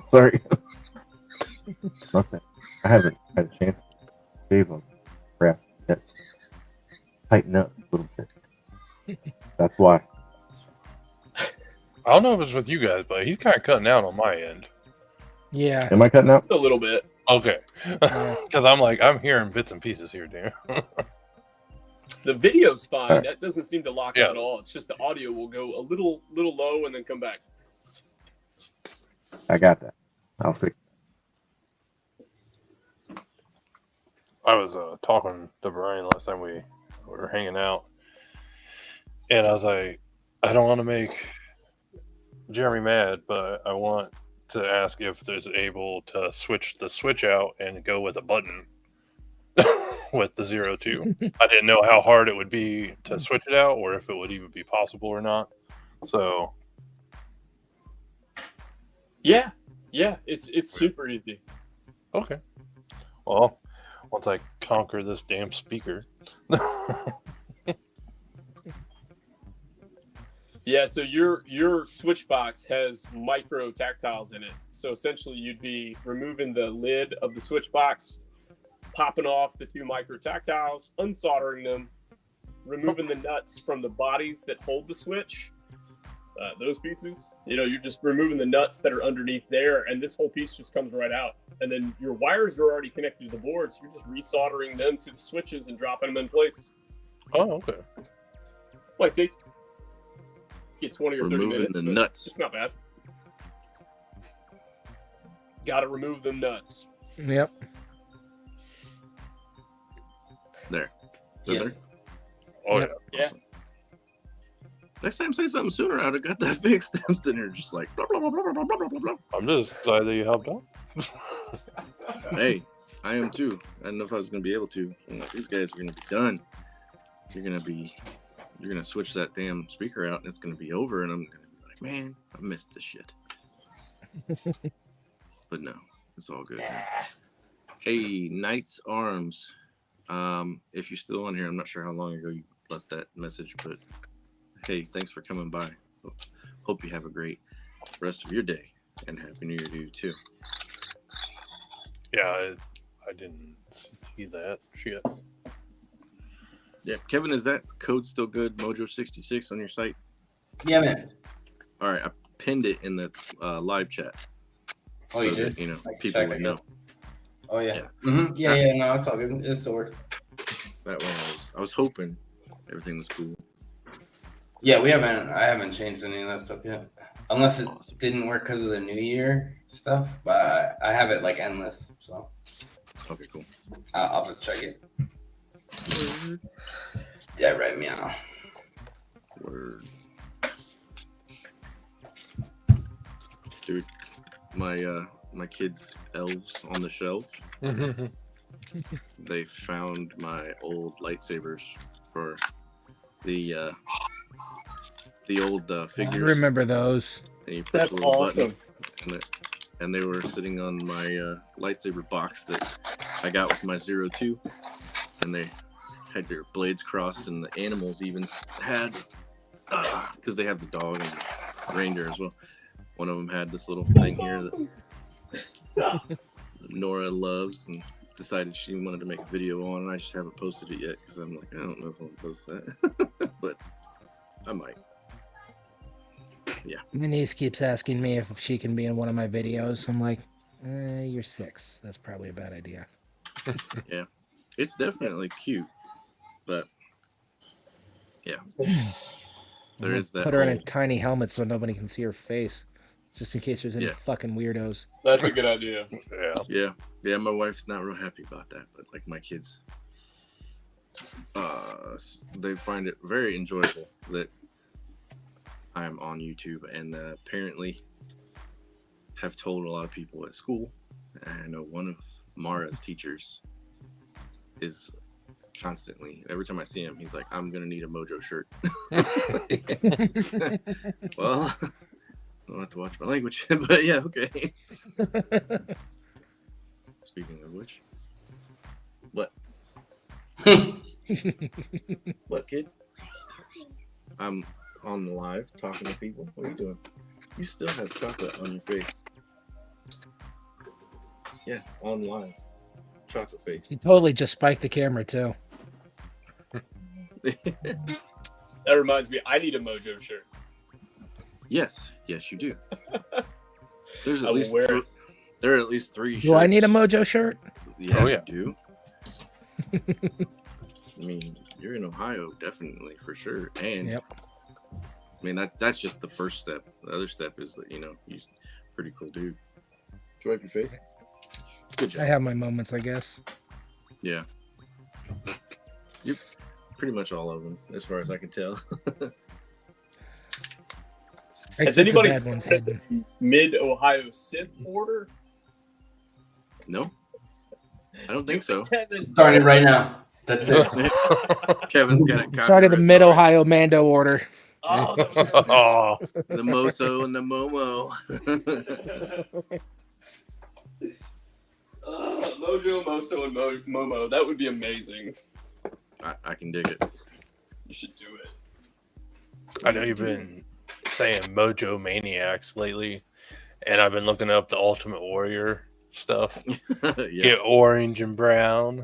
Sorry, nothing. I haven't had a chance to shave on crap yet. Tighten up a little bit. That's why. I don't know if it's with you guys, but he's kind of cutting out on my end. Yeah. Am I cutting out? Just a little bit. Okay. Because I'm hearing bits and pieces here, Dan. The video's fine. Alright. That doesn't seem to lock Yeah. up at all. It's just the audio will go a little low and then come back. I got that. I'll fix I was talking to Brian last time we were hanging out, and I was like, I don't want to make Jeremy mad, but I want to ask if there's able to switch the switch out and go with a button with the 02. I didn't know how hard it would be to switch it out, or if it would even be possible or not. So Yeah, it's super easy. okay, well, once I conquer this damn speaker. Yeah, so your switch box has micro tactiles in it. So essentially you'd be removing the lid of the switch box, popping off the 2 micro tactiles, unsoldering them, removing the nuts from the bodies that hold the switch. Those pieces, you know, you're just removing the nuts that are underneath there, and this whole piece just comes right out. And then your wires are already connected to the board, so you're just resoldering them to the switches and dropping them in place. Oh, okay. Might take get 20 or 30 Removing minutes. the but nuts. It's not bad. Got to remove them nuts. Yep. There. Yeah. There. Oh Yep. yeah. Yeah. Awesome. Next time, say something sooner. I'd have got that fixed. I'm sitting here just like, blah, blah, blah, blah, blah, blah, blah, blah. I'm just glad that you helped out. Hey, I am too. I didn't know if I was going to be able to. I'm like, these guys are going to be done. You're going to switch that damn speaker out and it's going to be over. And I'm going to be like, man, I missed this shit. But no, it's all good. Hey, Knights Arms. If you're still on here, I'm not sure how long ago you left that message, but hey, thanks for coming by. Hope you have a great rest of your day and Happy New Year to you too. Yeah, I didn't see that shit. Yeah, Kevin, is that code still good? MOJO66 on your site? Yeah, man. All right, I pinned it in the live chat. Oh, you that, did? you know, I can people check would it. know. Oh yeah. Yeah. Yeah. No, it's all good. It still works. That way, I was hoping everything was cool. Yeah, I haven't changed any of that stuff yet, unless it Awesome. didn't work because of the New Year stuff. But I have it like endless, so Okay, cool. I'll just check it. Yeah, right, meow. Word. Dude, my kids' elves on the shelf. They found my old lightsabers for the old I figures. remember those. And you push That's the little awesome. button, and they were sitting on my lightsaber box that I got with my 02, and they had their blades crossed, and the animals even had, because they have the dog and reindeer as well. One of them had this little thing here that Nora loves, and decided she wanted to make a video on, and I just haven't posted it yet because I'm like, I don't know if I'll post that, but I might. My niece keeps asking me if she can be in one of my videos. I'm like, you're 6. That's probably a bad idea. It's definitely cute, but yeah, there is that. Put her in a whole- tiny helmet so nobody can see her face, just in case there's any Yeah. fucking weirdos. That's a good idea. Yeah. Yeah, my wife's not real happy about that, but like my kids, they find it very enjoyable that I'm on YouTube, and apparently have told a lot of people at school. I know one of Mara's teachers is constantly, every time I see him, he's like, I'm gonna need a MOJO shirt. Well, I'll have to watch my language, but yeah, okay. Speaking of which, what? What, kid? I'm on the live talking to people. What are you doing? You still have chocolate on your face. Yeah, on live. Chocolate face. You totally just spiked the camera too. That reminds me, I need a MOJO shirt. Yes, you do. There's I at will least wear it. there are at least 3 Do I shirts. need a MOJO shirt? Yeah, Oh, yeah. you do. I mean, you're in Ohio, definitely, for sure. And Yep. I mean, that's just the first step. The other step is that, he's a pretty cool dude. Did you wipe your face? Good job. I have my moments, I guess. Yeah. You're pretty much all of them, as far as I can tell. Has Except the anybody bad ones started hidden. the Mid-Ohio Synth order? No? I don't think so. Kevin, Starting right now. That's it. Kevin's got it. Started the copyright. Mid-Ohio Mando order. Oh, that was good. Oh, The Moso and the Momo. Mojo, Moso, and Momo. That would be amazing. I can dig it. You should do it. I know you've been saying Mojo Maniacs lately, and I've been looking up the Ultimate Warrior stuff. Yeah. Get orange and brown.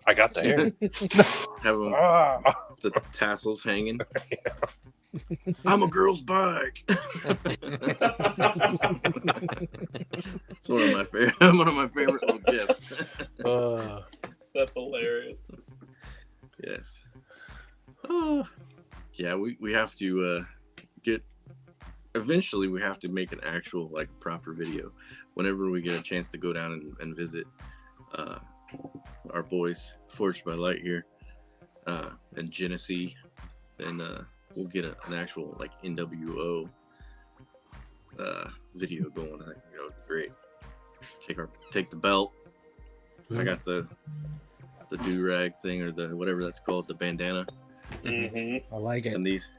I got the hair. Have them, Ah. the tassels hanging. I'm a girl's bike. It's one of my favorite little gifts. That's hilarious. Yes. Yeah, we have to eventually we have to make an actual proper video whenever we get a chance to go down and visit our boys Forged by Light here and Genesee, and we'll get an actual NWO video going. I think that would be great. Take the belt. I got the do-rag thing, or the whatever that's called, the bandana, Mm-hmm. I like it. and these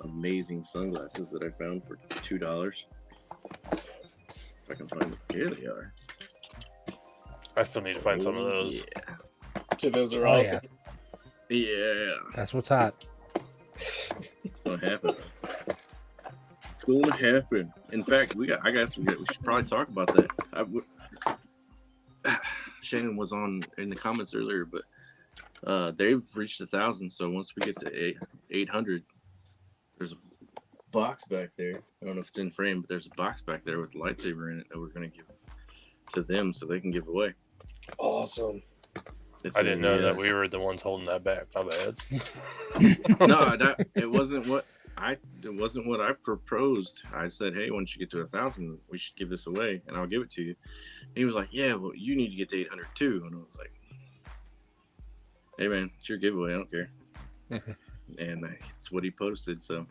amazing sunglasses that I found for $2. If I can find them. Here they are. I still need to find some of Oh, those. So those are Oh, awesome. Yeah, That's what's hot. it's gonna happen. It's gonna happen. In fact, we should probably talk about that. Shannon was on in the comments earlier, but they've reached 1,000. So once we get to 800, there's a box back there. I don't know if it's in frame, but there's a box back there with a lightsaber in it that we're gonna give to them so they can give away. Awesome. It's I didn't know that yes. we were the ones holding that back. My bad. No, it wasn't what I proposed. I said, hey, once you get to 1,000, we should give this away, and I'll give it to you. And he was like, yeah, well, you need to get to 800 too. And I was like, hey man, it's your giveaway. I don't care. And it's what he posted. So,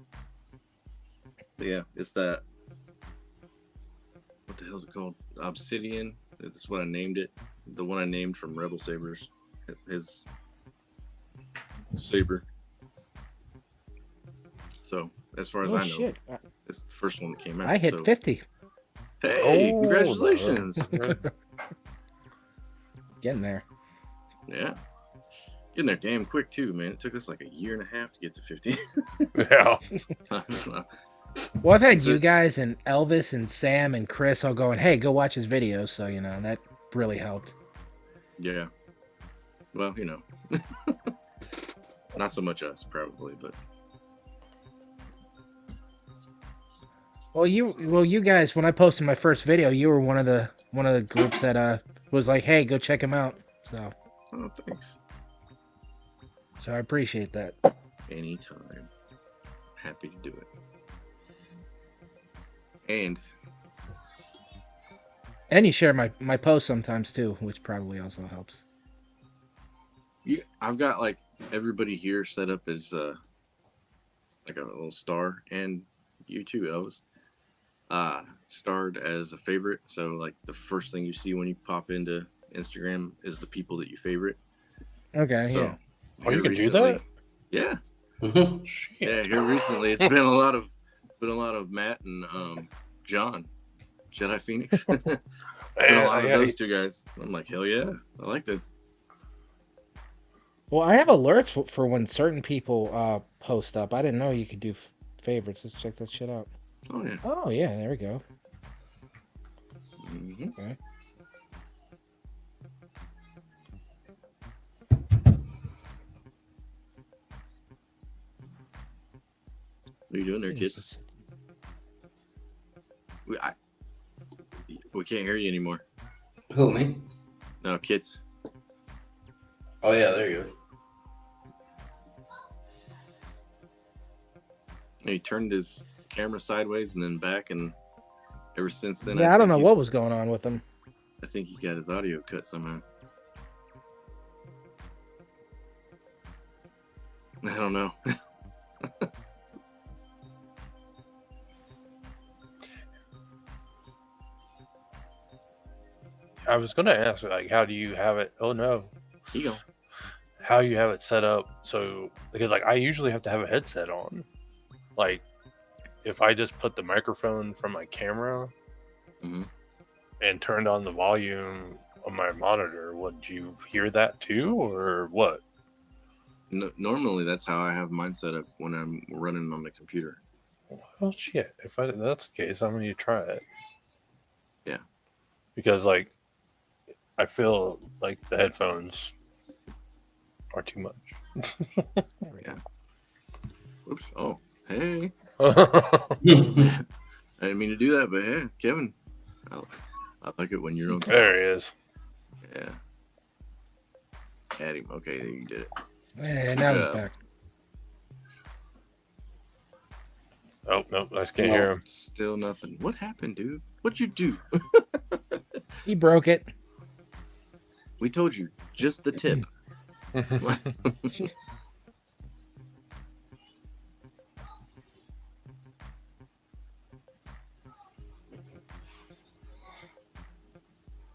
but yeah, it's that. What the hell is it called? Obsidian. That's what I named it. The one I named from Rebel Sabers. His Saber. So, as far as Oh I know, shit! it's the first one that came out. I hit so. 50. Hey, Oh, congratulations! Getting there. Yeah, getting there damn quick too, man. It took us like a year and a half to get to 50. Yeah. Well, I've had Is you it- guys and Elvis and Sam and Chris all going, hey, go watch his videos. So, that really helped. Yeah. Well, not so much us probably, but Well, you guys, when I posted my first video, you were one of the groups that was like, hey, go check him out. So oh, thanks. I appreciate that. Anytime. Happy to do it. And And you share my posts sometimes too, which probably also helps. I've got like everybody here set up as like a little star, and you too, Elvis. Starred as a favorite. So like the first thing you see when you pop into Instagram is the people that you favorite. Okay, So, yeah. Oh, you here can do recently- that? Yeah, Shit. yeah. Here recently, it's been a lot of Matt and John, Jedi Phoenix. Been a lot of those two guys. I'm like, hell yeah, I like this. Well, I have alerts for when certain people post up. I didn't know you could do favorites. Let's check that shit out. Oh yeah. Oh yeah, there we go. Mm-hmm. Okay. What are you doing there, kids? We can't hear you anymore. Who, me? No, kids. Oh yeah, there he goes. He turned his camera sideways and then back, and ever since then, Yeah, I don't know think what was going on with him. I think he got his audio cut somehow. I don't know. I was gonna ask, like, how do you have it? Oh no, Here you go. how you have it set up? So because like I usually have to have a headset on. Like, if I just put the microphone from my camera Mhm. and turned on the volume on my monitor, would you hear that too, or what? No, normally, that's how I have mine set up when I'm running on the computer. Well, shit. If that's the case, I'm gonna need to try it. Yeah. Because like, I feel like the headphones are too much. Oops. Oh, hey. Oh, I didn't mean to do that, but hey, Kevin. I like it when you're okay. there he is. Yeah. Add him. Okay, there you did it. Yeah, now he's Yeah. back. Oh no, I just can't hear him. Still nothing. What happened, dude? What'd you do? He broke it. We told you. Just the tip.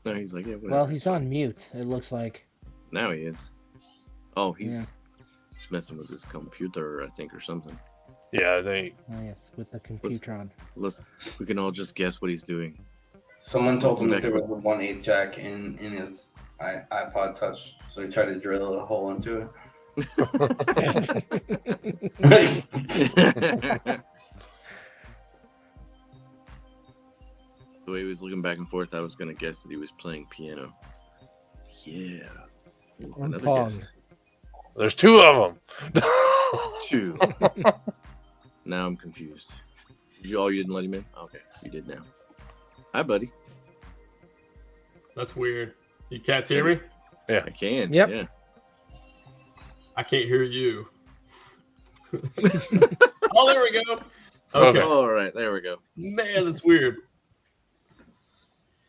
No, he's like, yeah, whatever. Well, he's on mute. It looks like. Now he is. Oh, he's Yeah. he's messing with his computer, I think, or something. Yeah, they. Oh yes, with the Computron. We can all just guess what he's doing. Someone told him that there was a 1/8 jack in his iPod Touch, so he tried to drill a hole into it. The way he was looking back and forth, I was gonna guess that he was playing piano. Yeah. Ooh, Or another Pong. guess. There's two of them. 2. Now I'm confused. You didn't let him in? Okay, you did now. Hi, buddy. That's weird. You cats hear me? I can. Yep. Yeah. I can't hear you. Oh, there we go. Okay. All right, there we go. Man, that's weird.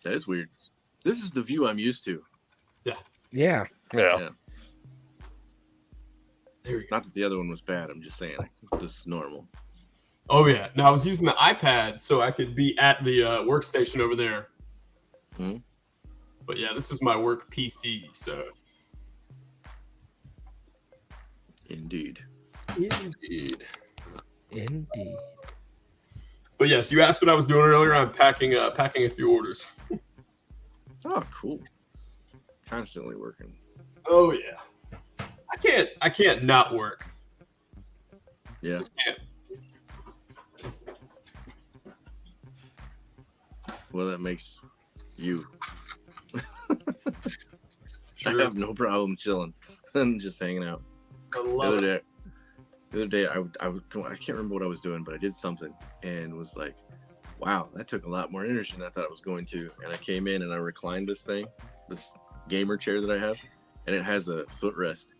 That is weird. This is the view I'm used to. Yeah. Yeah. Yeah. There we go. Not that the other one was bad. I'm just saying this is normal. Oh yeah. Now I was using the iPad so I could be at the workstation over there. Mhm. But yeah, this is my work PC. So Indeed. indeed. Indeed. But yes, you asked what I was doing earlier. I'm packing a few orders. Oh, cool. Constantly working. Oh yeah. I can't not work. Yeah. Just can't. Well, that makes you. Sure. I have no problem chilling and just hanging out. I The love other it. day, I can't remember what I was doing, but I did something and was like, wow, that took a lot more energy than I thought it was going to. And I came in and I reclined this gamer chair that I have, and it has a footrest.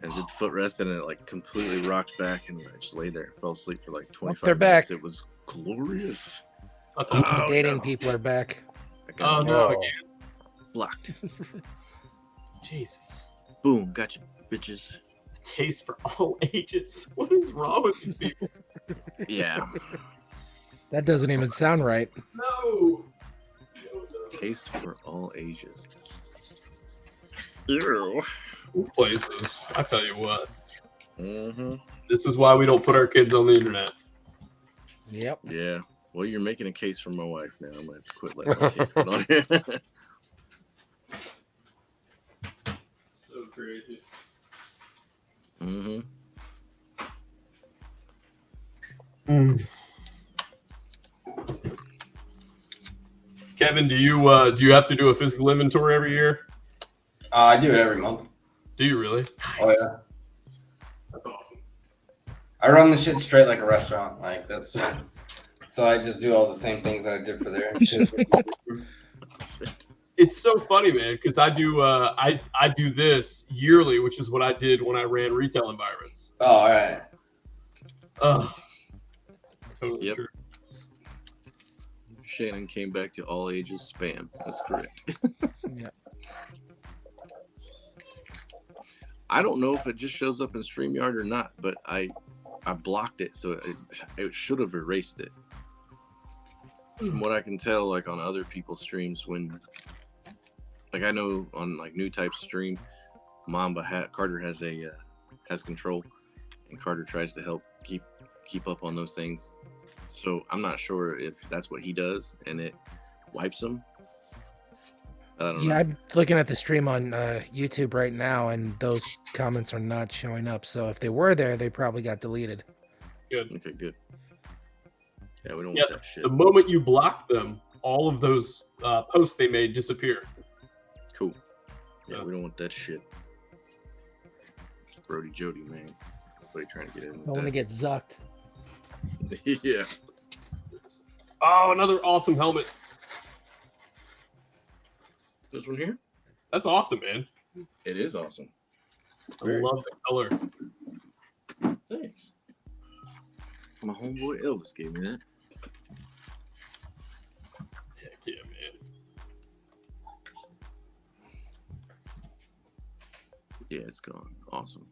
And I did the footrest and it like completely rocked back, and I just lay there, fell asleep for like 25 they're minutes. back. It was glorious. That's The awesome. dating no. people are back. I got Oh no, Whoa. again. blocked. Jesus. Boom, gotcha, bitches. Taste for all ages. What is wrong with these people? Yeah. That doesn't even sound right. No. Taste for all ages. Ew. Who plays this? I tell you what. Mm-hmm. This is why we don't put our kids on the internet. Yep. Yeah. Well, you're making a case for my wife now. I'm gonna have to quit letting my kids get on here. So crazy. Mm-hmm. Kevin, do you have to do a physical inventory every year? I do it every month. Do you really? Oh yeah. That's awesome. I run the shit straight like a restaurant. Like that's. So I just do all the same things that I did for there. It's so funny, man, because I do this yearly, which is what I did when I ran retail environments. Oh, all right. Totally Yep. true. Shannon came back to all ages spam. That's correct. Yeah. I don't know if it just shows up in StreamYard or not, but I blocked it, so it should have erased it. From what I can tell, like on other people's streams, when like I know on like new type stream, Carter has control, and Carter tries to help keep up on those things. So I'm not sure if that's what he does and it wipes them. I don't know. I'm looking at the stream on YouTube right now, and those comments are not showing up. So if they were there, they probably got deleted. Good. Okay, good. Yeah, we don't Yeah, want that shit. the moment you block them, all of those posts they made disappear. Cool. Yeah, we don't want that shit. Brody Jody, man. Nobody trying to get in I want to with get zucked. that. Yeah. Oh, another awesome helmet. This one here? That's awesome, man. It is awesome. I love the color. Thanks. My homeboy Elvis gave me that. Heck yeah, man. Yeah, it's gone. Awesome.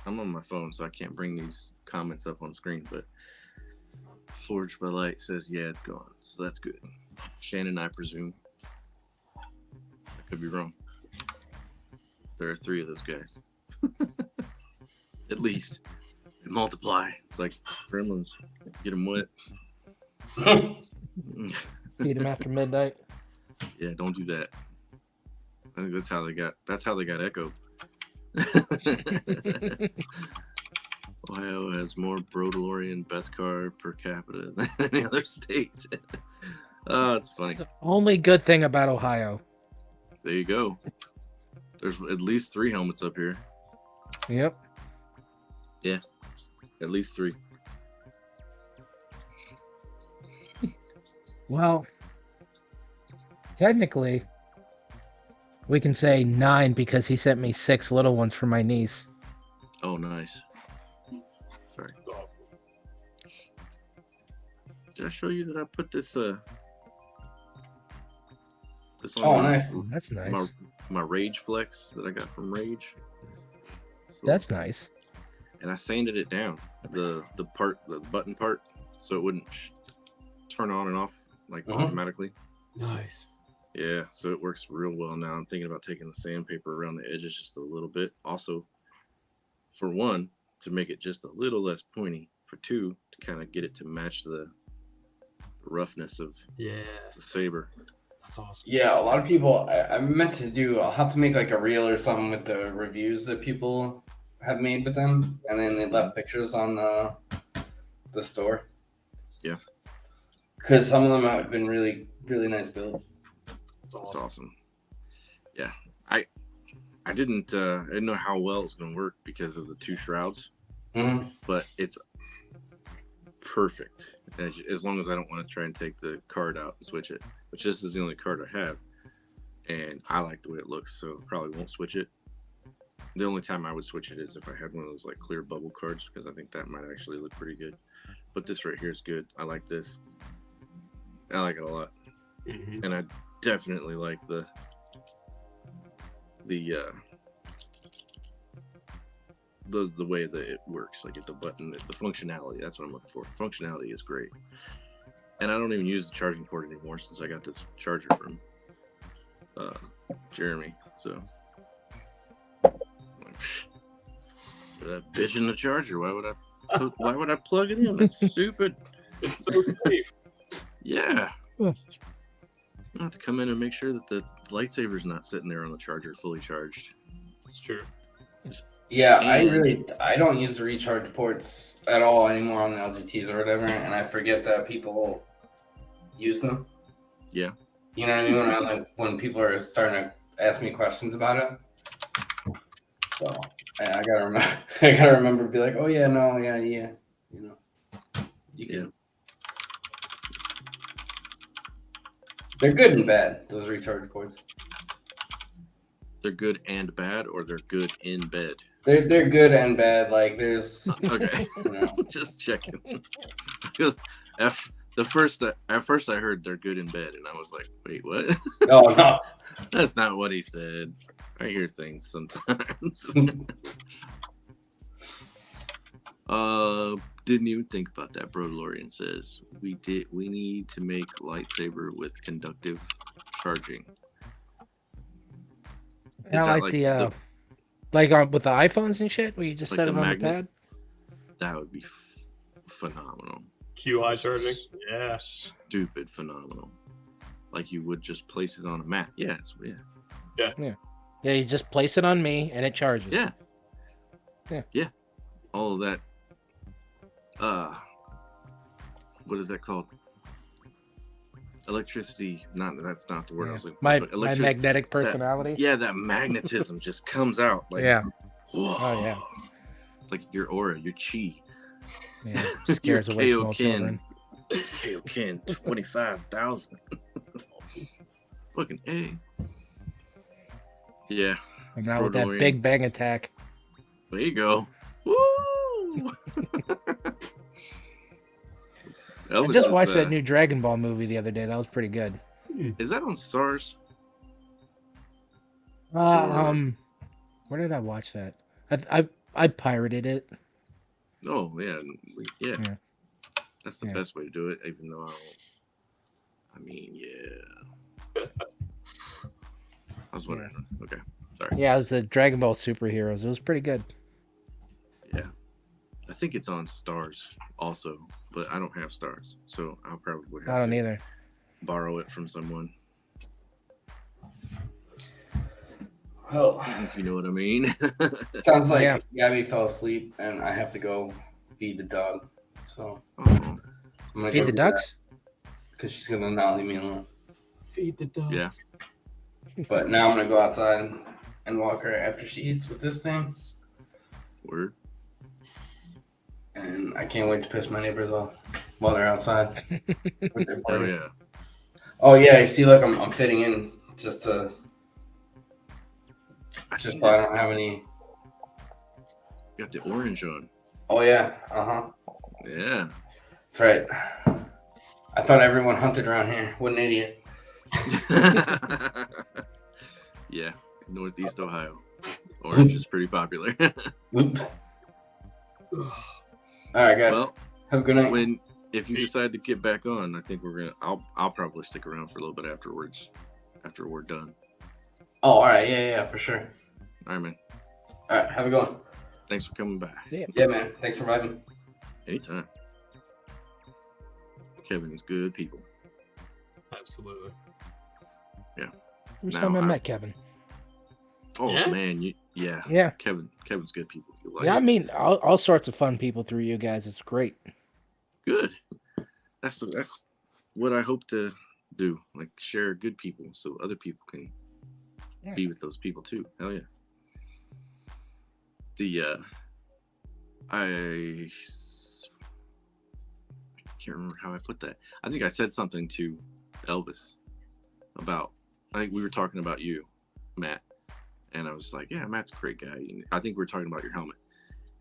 I'm on my phone, so I can't bring these comments up on screen, but Forged by Light says, yeah, it's gone. So that's good. Shannon, I presume. I could be wrong. There are 3 of those guys. At least. They multiply. It's like gremlins. Get them wet. Beat him after midnight. Yeah, don't do that. I think that's how they got Echo. Ohio has more Brodalorian best car per capita than any other state. Oh, it's funny. It's the only good thing about Ohio. There you go. There's at least 3 helmets up here. Yep. Yeah, at least 3. Well, technically, we can say 9 because he sent me 6 little ones for my niece. Oh, nice. Sorry. That's awesome. Did I show you that I put this this on Oh, my- nice. That's nice. my Rage Flex that I got from Rage? So- That's nice. and I sanded it down, the button part, so it wouldn't turn on and off like automatically. Nice. Yeah, so it works real well now. I'm thinking about taking the sandpaper around the edges just a little bit. Also, for 1, to make it just a little less pointy. For 2, to kind of get it to match the roughness of Yeah. the Saber. That's awesome. Yeah, a lot of people. I meant to do. I'll have to make like a reel or something with the reviews that people have made with them, and then they left pictures on the store. Yeah. Because some of them have been really, really nice builds. That's That's awesome. awesome. Yeah, I didn't know how well it was going to work because of the 2 shrouds, but it's perfect as long as I don't want to try and take the card out and switch it, which this is the only card I have, and I like the way it looks, so probably won't switch it. The only time I would switch it is if I had one of those like clear bubble cards, because I think that might actually look pretty good. But this right here is good. I like this. I like it a lot. And I definitely like the the way that it works, like the button, the functionality. That's what I'm looking for. Functionality is great, and I don't even use the charging port anymore since I got this charger from Jeremy. So that bitch in the charger. Why would I plug it in? That's stupid. It's so safe. Yeah. I have to come in and make sure that the lightsaber's not sitting there on the charger fully charged. It's true. Yeah, And- I don't use the recharge ports at all anymore on the LGTs or whatever, and I forget that people use them. Yeah. You know what I mean? When people are starting to ask me questions about it. So I gotta remember to be like, oh yeah, no, yeah. You know. You can. Yeah. They're good and bad, those recharge ports. They're good and bad, or they're good in bed. They're good and bad. Like there's Okay. you know. Just checking. Because at first I heard they're good in bed, and I was like, wait, what? Oh no. That's not what he said. I hear things sometimes. Didn't even think about that. Bro DeLorean says we need to make lightsaber with conductive charging. Is I that like the with the iPhones and shit, where you just Like set the it on magnet? the pad. That would be phenomenal. QI charging. Yeah. Stupid phenomenal. Like you would just place it on a mat. Yes, yeah. Yeah, you just place it on me and it charges. Yeah. Yeah. Yeah. All of that. What is that called? Electricity. That's not the word I was looking for. My but magnetic personality. Yeah, that magnetism just comes out. Like, Yeah. whoa. Oh yeah. Like your aura, your chi. Yeah. Scares away Your small Kaioken. children. Kaioken 25,000. Fucking A. Yeah. And now with that DeLorean. Big Bang attack. There you go. Woo! I just watched that new Dragon Ball movie the other day. That was pretty good. Is that on Stars? Where did I watch that? I pirated it. Oh yeah, yeah. Yeah. That's the Yeah. best way to do it. Even though I mean, yeah. I was wondering. Okay, sorry. Yeah, it was the Dragon Ball Superheroes. It was pretty good. Yeah, I think it's on Stars also, but I don't have Stars, so I'll probably I have don't to either. borrow it from someone. Well, If you know what I mean. sounds like Yeah. Gabby fell asleep and I have to go feed the dog. So Oh, I'm gonna Feed the ducks? because she's gonna not leave me alone. Feed the dog. yeah. But now I'm gonna go outside and walk her after she eats with this thing, Word. and I can't wait to piss my neighbors off while they're outside. with their Oh party. yeah. Oh yeah, you see, look, I'm fitting in just so I don't have any. Got the orange on. Oh yeah, Yeah. that's right. I thought everyone hunted around here. What an idiot. Yeah. Northeast Ohio. Orange is pretty popular. All right, guys. Well, Have a good night. if you decide to get back on, I think I'll probably stick around for a little bit afterwards, after we're done. Oh, all right. Yeah, for sure. All right, man. All right, have a good one. Thanks for coming back. Yeah, man. Thanks for vibing. Anytime. Kevin's good people. Absolutely. First Now, time I met Kevin. Oh Yeah? man, yeah. Yeah. Kevin's good people. You like Yeah, I it. mean all sorts of fun people through you guys. It's great. Good. That's what I hope to do. Like share good people so other people can Yeah. be with those people too. Hell yeah. I can't remember how I put that. I think I said something to Elvis about. I think we were talking about you, Matt, and I was like, "Yeah, Matt's a great guy." And I think we were talking about your helmet,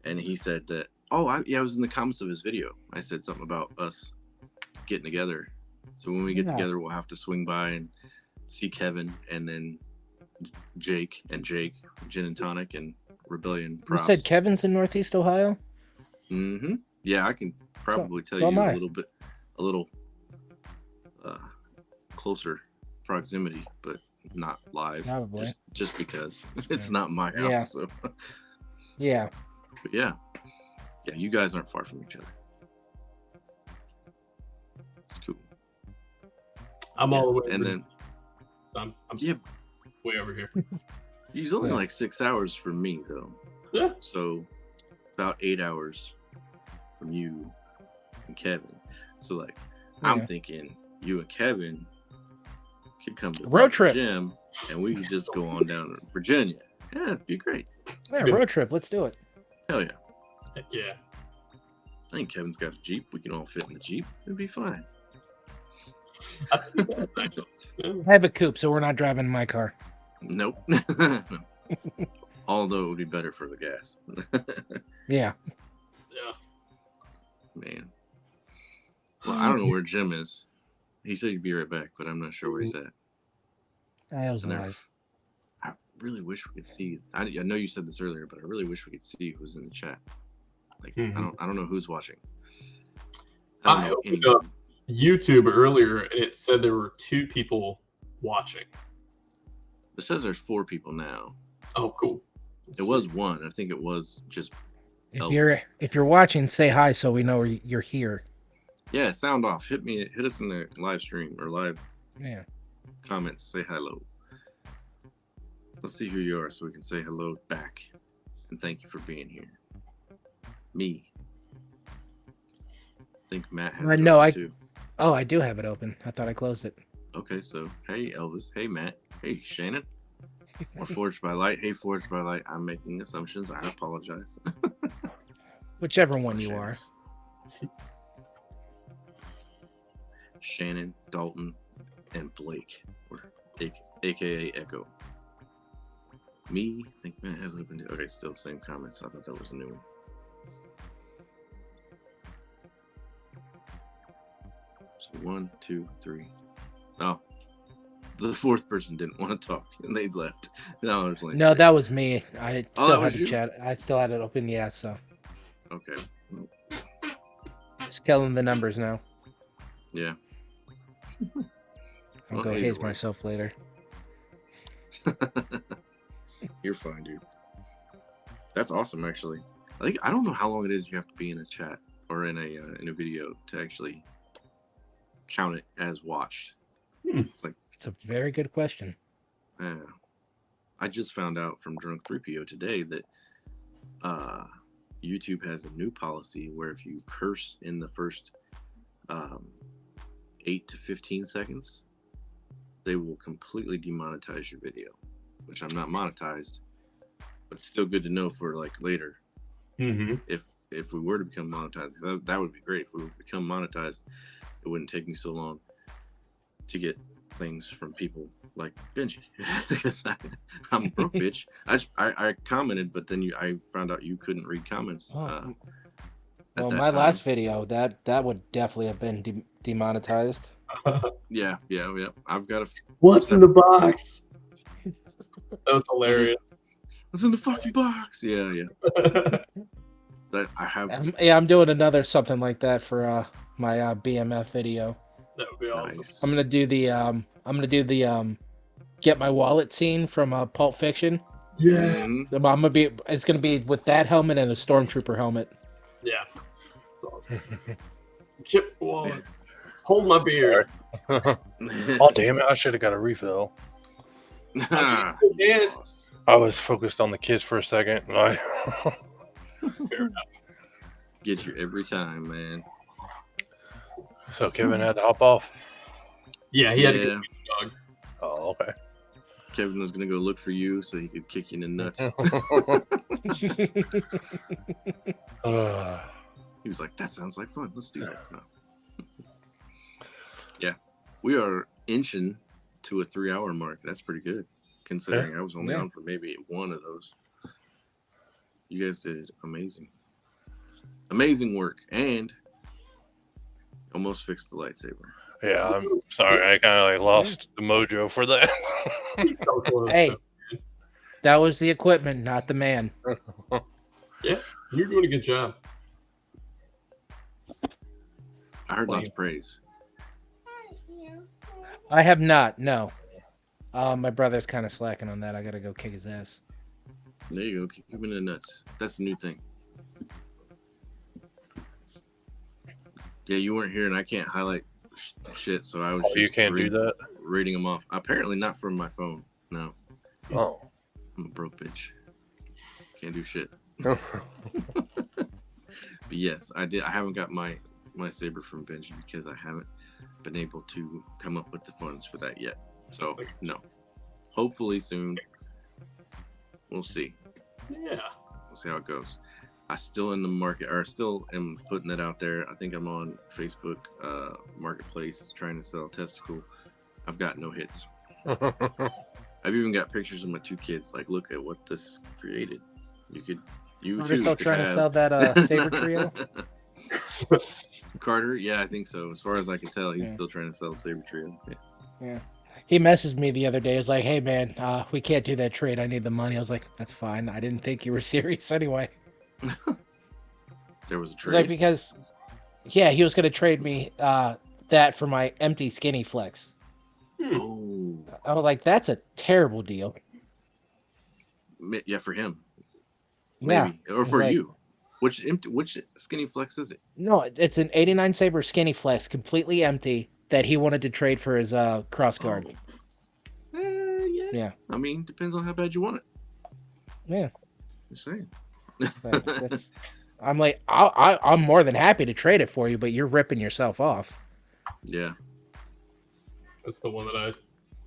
and he said that. Oh, I was in the comments of his video. I said something about us getting together. So when we get Yeah. together, we'll have to swing by and see Kevin, and then Jake, Gin and Tonic, and Rebellion You props. said Kevin's in Northeast Ohio? Mm-hmm. Yeah, I can probably tell so you am I. a little closer proximity, but not live. Probably. Just because it's not my house. Yeah. So. Yeah. But yeah, you guys aren't far from each other. It's cool. I'm all the way. And then I'm yeah, way over here. he's only like 6 hours from me though. Yeah. So about 8 hours from you and Kevin. So like I'm Yeah. thinking you and Kevin could come to Road trip. Gym and we could just go on down to Virginia. Yeah, it'd be great. Yeah, road trip. Let's do it. Hell yeah. Heck yeah. I think Kevin's got a Jeep. We can all fit in the Jeep. It'd be fine. I have a coupe, so we're not driving my car. Nope. No. Although it would be better for the gas. Yeah. Yeah. Man. Well, I don't know where Jim is. He said he'd be right back, but I'm not sure where he's at. That was And they're- nice. I really wish we could see. I know you said this earlier, but I really wish we could see who's in the chat. Like I don't know who's watching. I opened up YouTube earlier and it said there were 2 people watching. It says there's 4 people now. Oh, cool. It was 1. I think it was just. If you're watching, say hi so we know you're here. Yeah, sound off. Hit us in the live stream or live Yeah. comments. Say hello. Let's see who you are so we can say hello back. And thank you for being here. Me. I think Matt has it open too. Oh, I do have it open. I thought I closed it. Okay, so hey Elvis. Hey Matt. Hey Shannon. Or Forged by Light. Hey Forged by Light. I'm making assumptions. I apologize. Whichever one you are. Shannon, Dalton, and Blake, or aka Echo. Me, I think Matt has opened it. Okay, still same comments. I thought that was a new one. So 1, 2, 3. Oh, the 4th person didn't want to talk, and they left. No, that was me. I still had was the you? chat. I still had it open. Yeah, so Okay. just killing the numbers now. Yeah. I'll Well, go either haze way. myself later. You're fine, dude. That's awesome, actually. I don't know how long it is you have to be in a chat or in a video to actually count it as watched. It's a very good question. Yeah. I just found out from Drunk 3PO today that YouTube has a new policy where if you curse in the first 8 to 15 seconds, they will completely demonetize your video, which I'm not monetized, but it's still good to know for like later. If we were to become monetized, that would be great. If we would become monetized, it wouldn't take me so long to get things from people like Benji, because I'm a broke bitch. I commented, but then I found out you couldn't read comments. Well, my last video that would definitely have been demonetized. Yeah. I've got What's in the box? That was hilarious. What's in the fucking box? Yeah. That I have. I'm doing another something like that for my BMF video. That would be awesome. Nice. I'm gonna do the get my wallet scene from Pulp Fiction. Yeah. Mhm. It's gonna be with that helmet and a stormtrooper helmet. Yeah. That's awesome. Chip wallet. Hold my beer. Oh damn it! I should have got a refill. Ah, Man. I was focused on the kids for a second. And I Get you every time, man. so Kevin had to hop off. Yeah, he had to Yeah. get the dog. Oh, okay. Kevin was gonna go look for you so he could kick you in the nuts. He was like, "That sounds like fun. Let's do that." No. Yeah, we are inching to a 3-hour mark. That's pretty good, considering I was only on for maybe one of those. You guys did amazing work, and almost fixed the lightsaber. Yeah, I'm sorry. I kind of lost the mojo for that. So close, Hey. though. That was the equipment, not the man. Yeah, you're doing a good job. I heard lots of praise. I have not. No. My brother's kind of slacking on that. I gotta go kick his ass. There you go. Kick him in the nuts. That's the new thing. Yeah, you weren't here, and I can't highlight shit, so I was just You can't do that? reading them off. Apparently not from my phone. No. Oh. I'm a broke bitch. Can't do shit. But yes, I did. I haven't got my Saber from Benji because I haven't been able to come up with the funds for that yet. So no. Hopefully soon. We'll see. Yeah. We'll see how it goes. I still in the market, or still am putting it out there. I think I'm on Facebook Marketplace trying to sell testicle. I've got no hits. I've even got pictures of my 2 kids. Like, look at what this created. You We're still trying to sell that Saber trio. Carter, yeah, I think so. As far as I can tell, he's still trying to sell Saber trio. Yeah. He messaged me the other day. He was like, "Hey man, we can't do that trade. I need the money." I was like, "That's fine. I didn't think you were serious anyway." There was a It's trade. like because, yeah, he was gonna trade me that for my empty skinny flex. Oh, I was like, "That's a terrible deal." yeah, for him, Yeah. maybe, or It's for like- you. Which skinny flex is it? No, it's an 89 Saber skinny flex, completely empty, that he wanted to trade for his cross guard. Yeah. Yeah. I mean, depends on how bad you want it. Yeah. Just saying. Like, I'm like, I'm more than happy to trade it for you, but you're ripping yourself off. Yeah. That's the one that I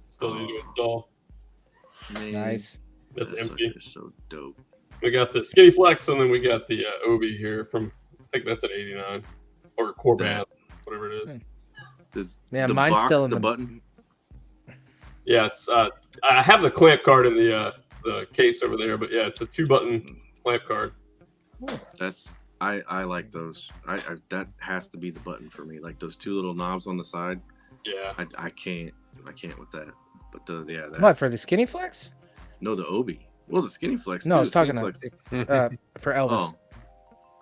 still need to install. Man, Nice. That's that empty. sucker's so dope. We got the Skinny Flex, and then we got the Obi here from, I think that's at 89. Or Corbat, whatever it is. Does Yeah, the mine's box, still in the the- button? Yeah, it's I have the clamp card in the case over there, but yeah, it's a 2-button clamp card. I like those. I that has to be the button for me. Like those 2 little knobs on the side. Yeah. I can't with that. But that. What, for the skinny flex? No, the Obi. Well, the skinny flex. No, too. I was talking Skinny about flex. for Elvis. Oh.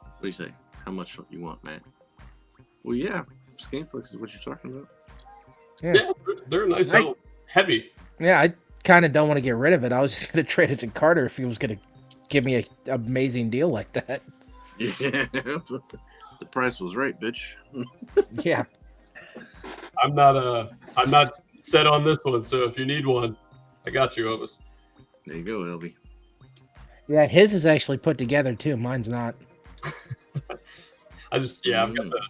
What do you say? How much you want, man? Well, yeah, skinny flex is what you're talking about. Yeah, they're nice, heavy. Yeah, I kind of don't want to get rid of it. I was just going to trade it to Carter if he was going to give me an amazing deal like that. Yeah, the price was right, bitch. Yeah. I'm not set on this one, so if you need one, I got you, Elvis. There you go, LB. Yeah, his is actually put together too. Mine's not. I've got the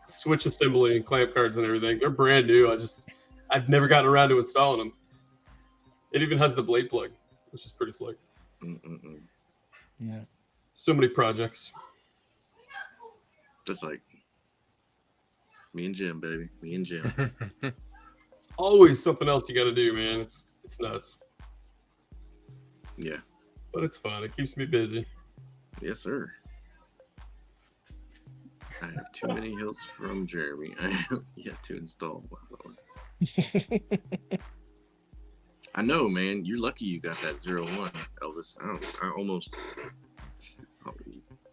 switch assembly and clamp cards and everything. They're brand new. I've never gotten around to installing them. It even has the blade plug, which is pretty slick. Yeah. So many projects. That's like me and Jim, baby. Me and Jim. It's always something else you got to do, man. It's nuts. Yeah. But it's fun. It keeps me busy. Yes, sir. I have too many hills from Jeremy. I have yet to install. I know, man. You're lucky you got that 01, Elvis. I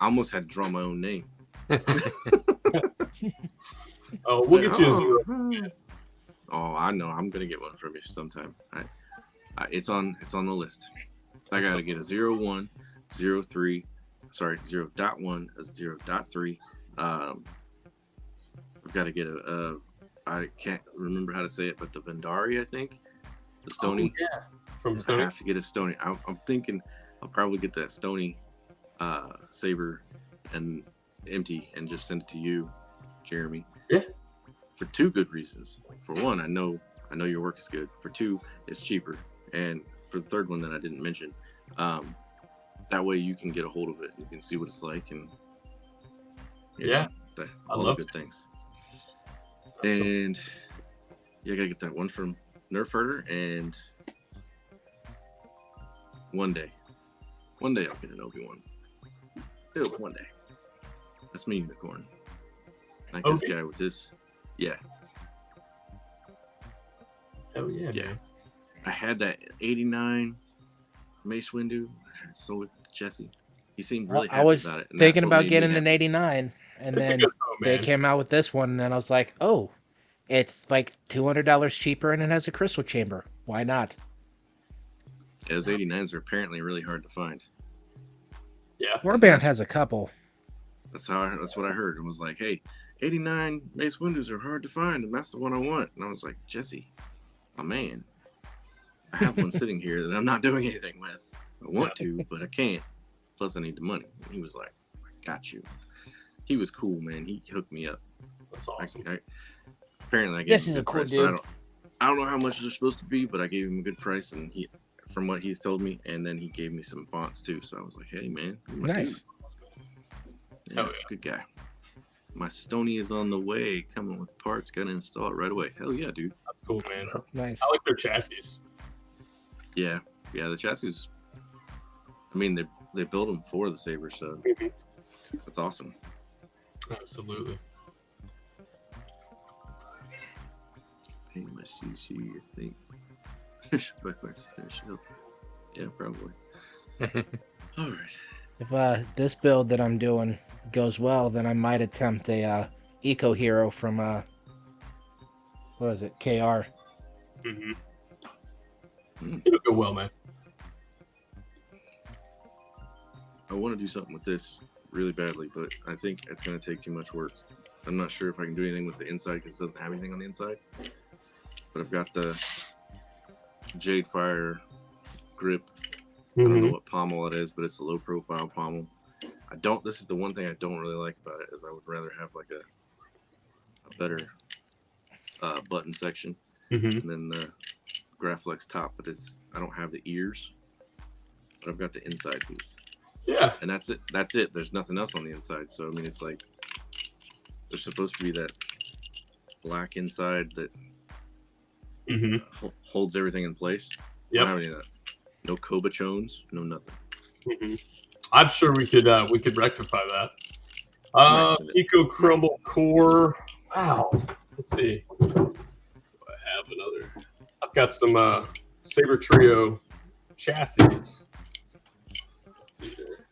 almost had to draw my own name. Oh, we'll get you a 0. Oh, I know. I'm gonna get one from you sometime. It's on the list. I gotta get a 01, 03, sorry, 0.1, a 0.3. I've got to get I can't remember how to say it, but the Vendari, I think. The Stony. Oh, yeah. From I Stony. have to get a Stony. I'm thinking I'll probably get that Stony Saber and empty and just send it to you, Jeremy. Yeah. For 2 good reasons. For one, I know your work is good. For 2, it's cheaper. And for the 3rd one that I didn't mention, that way you can get a hold of it. You can see what it's like and Yeah. all the good things. And yeah, I gotta get that one from Nerf Herder, and one day I'll get an Obi-Wan. One day. That's me, unicorn. Like this guy with his, yeah. Oh yeah. Yeah. I had that 89 Mace Windu. So with Jesse, he seemed really I happy was about it. And thinking that's what about made me getting an happy. 89, and It's a then good phone, they man. came out with this one, and then I was like, oh, it's like $200 cheaper, and it has a crystal chamber. Why not? Yeah, those 89s are apparently really hard to find. Yeah. Warband has a couple. That's what I heard. It was like, hey, 89 Mace Windows are hard to find, and that's the one I want. And I was like, Jesse, my man, I have one sitting here that I'm not doing anything with. I want to, but I can't. Plus, I need the money. And he was like, I got you. He was cool, man. He hooked me up. That's awesome. Apparently, I gave This him is a a good cool price, dude. but I don't know how much they're supposed to be, but I gave him a good price, and he, from what he's told me, and then he gave me some fonts too. So I was like, hey, man, you're my Nice. dude. Yeah, good guy. My Stony is on the way, coming with parts. Gonna install it right away. Hell yeah, dude. That's cool, man. Nice. I like their chassis. Yeah, the chassis. I mean, they build them for the Saber, so that's awesome. Absolutely. Hey, my CC, I think. Finish up. Yeah, probably. All right. If this build that I'm doing goes well, then I might attempt a Eco Hero from what is it, KR. It'll go well, man. I want to do something with this really badly, but I think it's going to take too much work. I'm not sure if I can do anything with the inside because it doesn't have anything on the inside. But I've got the Jade Fire grip. I don't know what pommel it is, but it's a low profile pommel. This is the one thing I don't really like about it, is I would rather have like a better button section and then the Graflex top, but I don't have the ears, but I've got the inside piece. Yeah. And that's it. There's nothing else on the inside. So I mean, it's like there's supposed to be that black inside that holds everything in place. I don't have any of that. No Kobachones, no nothing. I'm sure we could rectify that. Eco Crumble Core. Wow. Let's see. Do I have another? I've got some Saber Trio chassis. Let's see here.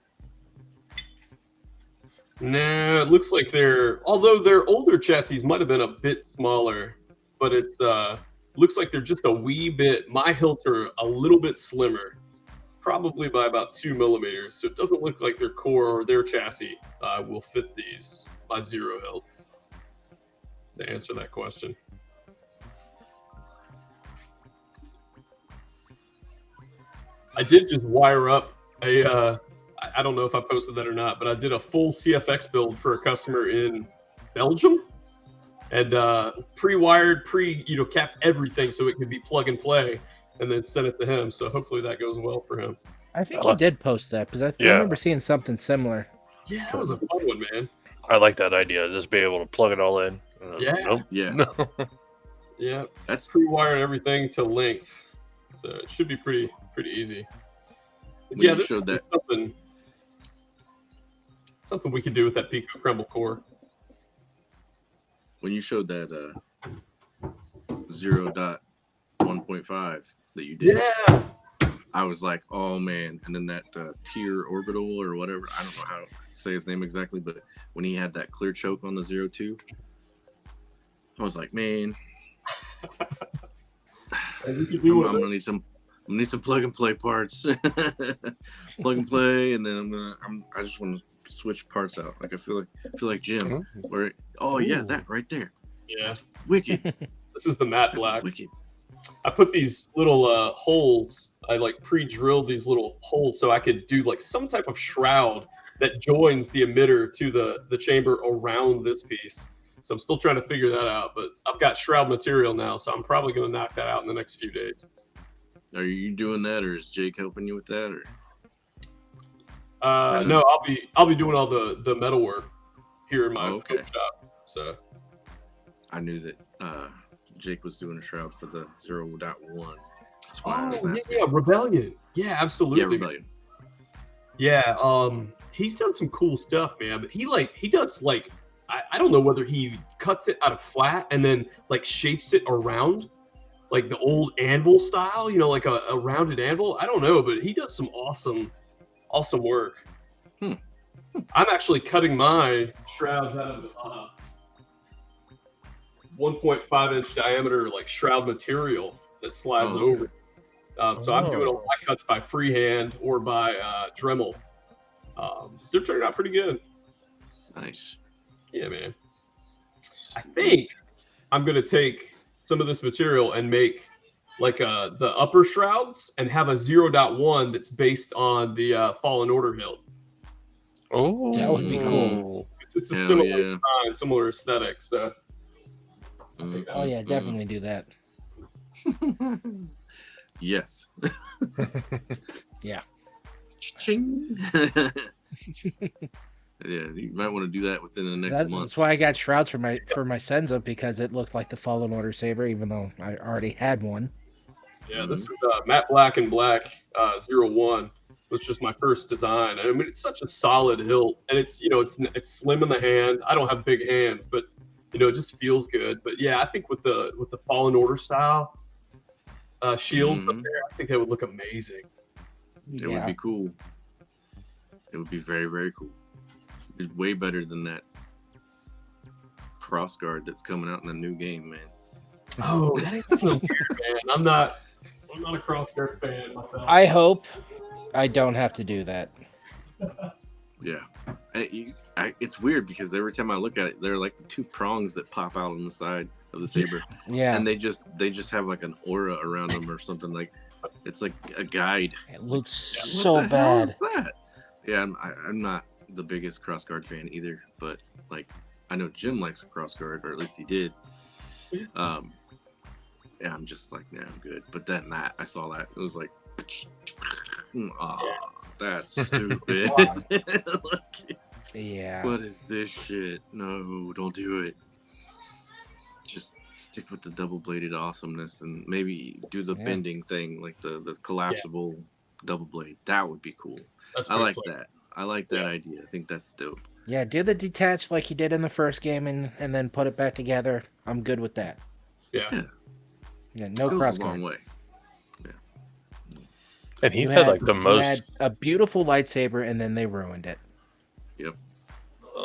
Nah, it looks like although their older chassis might have been a bit smaller, but it's looks like they're just a wee bit. My hilts are a little bit slimmer, probably by about 2 millimeters. So it doesn't look like their core or their chassis will fit these by 0 hilt. To answer that question. I did just wire up I don't know if I posted that or not, but I did a full CFX build for a customer in Belgium. And pre-wired, capped everything so it could be plug and play, and then sent it to him. So hopefully that goes well for him. I think you did post that because I remember seeing something similar. Yeah, that was a fun one, man. I like that idea. Just be able to plug it all in. Nope. Yeah. No. Yeah, that's pre-wired everything to length, so it should be pretty easy. But yeah, this showed that something we could do with that Pico Crumble core. When you showed that 0.1.5 that you did, I was like, oh man. And then that tier orbital or whatever, I don't know how to say his name exactly, but when he had that clear choke on the 0.2, I was like, man, I'm gonna need some plug and play parts. Plug and play, and then I just want to switch parts out. Like I feel like Jim, where that right there. Yeah, wicked. This is the matte black. Wicked. I put these little holes. I like pre-drilled these little holes so I could do like some type of shroud that joins the emitter to the chamber around this piece. So I'm still trying to figure that out, but I've got shroud material now, so I'm probably going to knock that out in the next few days. Are you doing that, or is Jake helping you with that, or? No, I'll be doing all the metal work here in my coat shop. So I knew that Jake was doing a shroud for the 0.1. Yeah, Rebellion. Yeah, absolutely. Yeah, Rebellion. Yeah, he's done some cool stuff, man. But he does I don't know whether he cuts it out of flat and then like shapes it around, like the old anvil style, you know, like a rounded anvil. I don't know, but he does some awesome work. I'm actually cutting my shrouds out of 1.5 inch diameter like shroud material that slides over. So I'm doing all my cuts by freehand or by Dremel. They're turning out pretty good. Nice. Yeah, man. I think I'm gonna take some of this material and make like the upper shrouds and have a 0.1 that's based on the Fallen Order hilt. Oh, That would be cool. It's a Hell similar yeah. design, similar aesthetic. So Oh yeah, definitely do that. Yes. Yeah. Ching. Yeah, you might want to do that within the next month. That's why I got shrouds for my Senza, because it looked like the Fallen Order Saber, even though I already had one. yeah, this is matte black and black 01. Was just my first design. I mean, it's such a solid hilt, and it's it's slim in the hand. I don't have big hands, but it just feels good. But yeah, I think with the Fallen Order style shields up there, I think that would look amazing. It would be cool. It would be very, very cool. It's way better than that crossguard that's coming out in the new game, man. Oh, that is so weird, man. I'm not a crossguard fan myself. I hope I don't have to do that. Yeah. It's weird because every time I look at it, they're like the two prongs that pop out on the side of the saber. Yeah. And they just have like an aura around them or something. Like it's like a guide. It looks What so the hell bad. is that? Yeah, I'm not the biggest crossguard fan either, but like I know Jim likes a crossguard, or at least he did. Yeah, I'm just like, yeah, I'm good. But then I saw that, it was like, oh, that's stupid. Yeah. What is this shit? No, don't do it. Just stick with the double-bladed awesomeness and maybe do the bending thing, like the collapsible double blade. That would be cool. I like that. I like that idea. I think that's dope. Yeah, do the detached like you did in the first game, and then put it back together. I'm good with that. Yeah. Yeah, no Goes a crossguard. long way. And he had like the You most, had a beautiful lightsaber, and then they ruined it. Yep.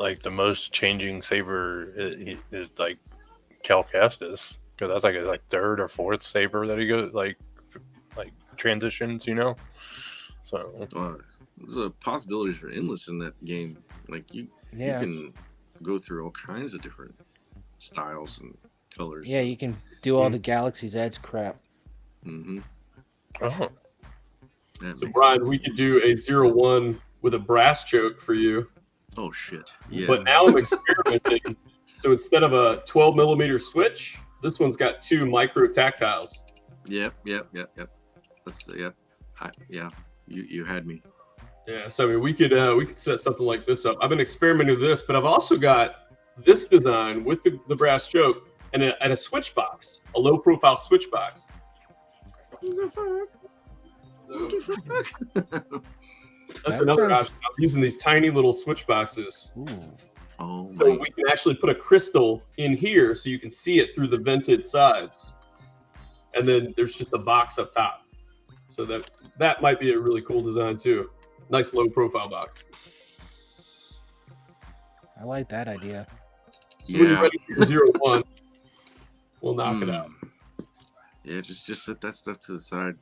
like the most changing saber is like Cal Kestis, because that's like his like third or fourth saber that he goes like transitions, So the possibilities are endless in that game. Like you can go through all kinds of different styles and colors. Yeah, you can do all the Galaxy's Edge crap. Mm-hmm. Oh. So Brian, we could do a 01 with a brass choke for you. Oh shit! Yeah. But now I'm experimenting. So instead of a 12 millimeter switch, this one's got 2 micro tactiles. Yep. Let's you had me. Yeah, so I mean, we could set something like this up. I've been experimenting with this, but I've also got this design with the brass choke and a switch box, a low profile switch box. So, that's another option. I'm using these tiny little switch boxes. Oh, so we can actually put a crystal in here so you can see it through the vented sides. And then there's just a box up top. So that might be a really cool design too. Nice low profile box. I like that idea. So when you're ready for 01, we'll knock it out. Yeah, just set that stuff to the side.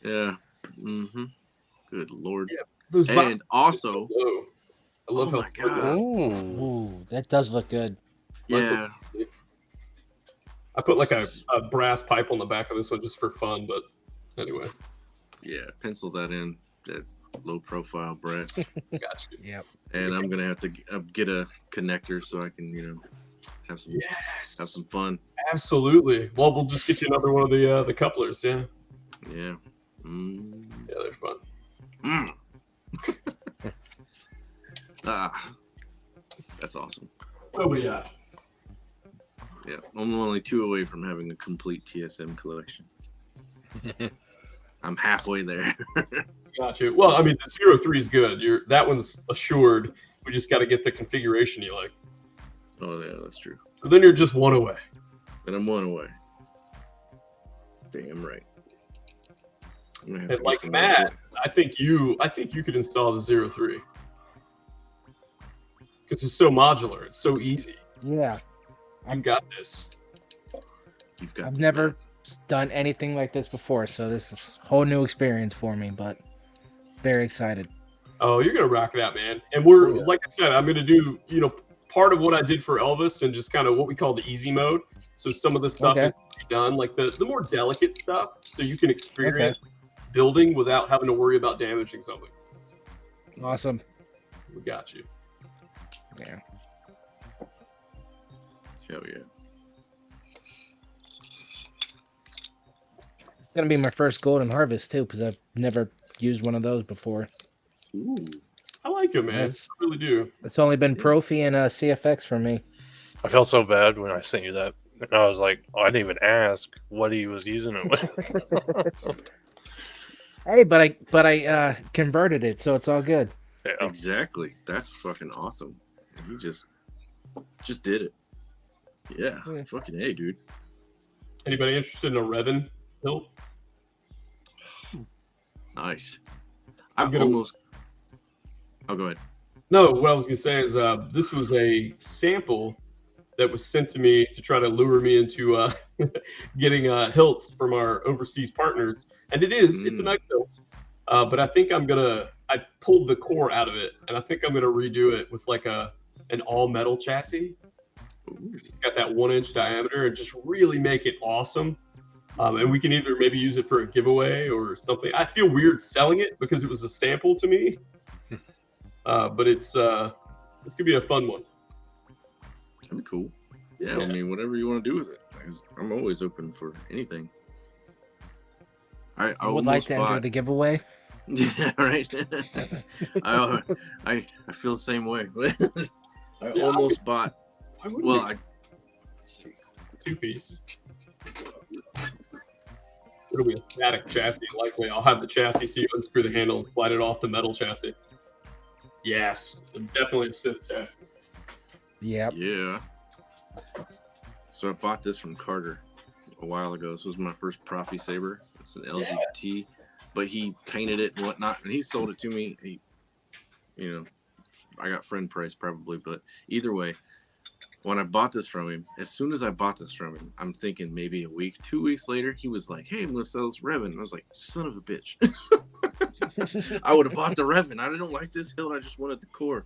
Yeah. Mm-hmm. Good Lord. Yeah, those and also, I love how it's Ooh, that does look good. Yeah. I put like a brass pipe on the back of this one just for fun, but anyway. Yeah, pencil that in. That's low profile brass. Got you. Yep. And I'm gonna have to get a connector so I can, have some fun. Absolutely. Well, we'll just get you another one of the couplers. Yeah. Yeah. Yeah, they're fun. That's awesome. So yeah. Yeah, I'm only 2 away from having a complete TSM collection. I'm halfway there. Gotcha. Well, I mean, the 03 is good. That one's assured. We just got to get the configuration you like. Oh yeah, that's true. So then you're just 1 away. then I'm one away. Damn right. I'm gonna have to And get like some Matt, I think you could install the 03 because it's so modular. It's so easy. Yeah, You've got this. You've got I've this, never Matt. done anything like this before, so this is a whole new experience for me. But very excited. Oh, you're gonna rock it out, man. And we're Oh, yeah. like I said, I'm gonna do part of what I did for Elvis and just kind of what we call the easy mode. So some of the stuff Okay. is done, like the more delicate stuff, so you can experience building without having to worry about damaging something. Awesome. We got you. Yeah. Hell yeah. It's gonna be my first golden harvest too, because I've never used one of those before. Ooh. I like it, man. That's- I really do. It's only been Profi and CFX for me. I felt so bad when I sent you that. And I was like, oh, I didn't even ask what he was using it with. Hey, but I converted it, so it's all good. Yeah. Exactly. That's fucking awesome. He just did it. Yeah. Yeah. Fucking A, dude. Anybody interested in a Revan hilt? Nice. I'm I gonna- almost. Oh, go ahead. No, what I was gonna say is this was a sample that was sent to me to try to lure me into getting hilts from our overseas partners, and it's a nice hilt. But I think I pulled the core out of it, and I think I'm gonna redo it with like an all metal chassis. Ooh. It's got that 1-inch diameter and just really make it awesome. And we can either maybe use it for a giveaway or something. I feel weird selling it because it was a sample to me. But this could be a fun one. That'd be cool. Yeah, Yeah. I mean, whatever you want to do with it. I'm always open for anything. I I would like to enter the giveaway. Yeah, right. I feel the same way. I Yeah, almost bought. Why wouldn't Well, we? let's see. 2-piece. It'll be a static chassis. Likely, I'll have the chassis so you unscrew the handle and slide it off the metal chassis. Yes, definitely a Sith chassis. Yep. Yeah. So I bought this from Carter a while ago. This was my first Profi Saber. It's an LGBT, but he painted it and whatnot, and he sold it to me. I got friend price probably, but either way, when I bought this from him, as soon as I bought this from him, I'm thinking maybe a week, 2 weeks later, he was like, "Hey, I'm gonna sell this Revan." I was like, "Son of a bitch." I would have bought the Revan. I didn't like this hilt. I just wanted the core.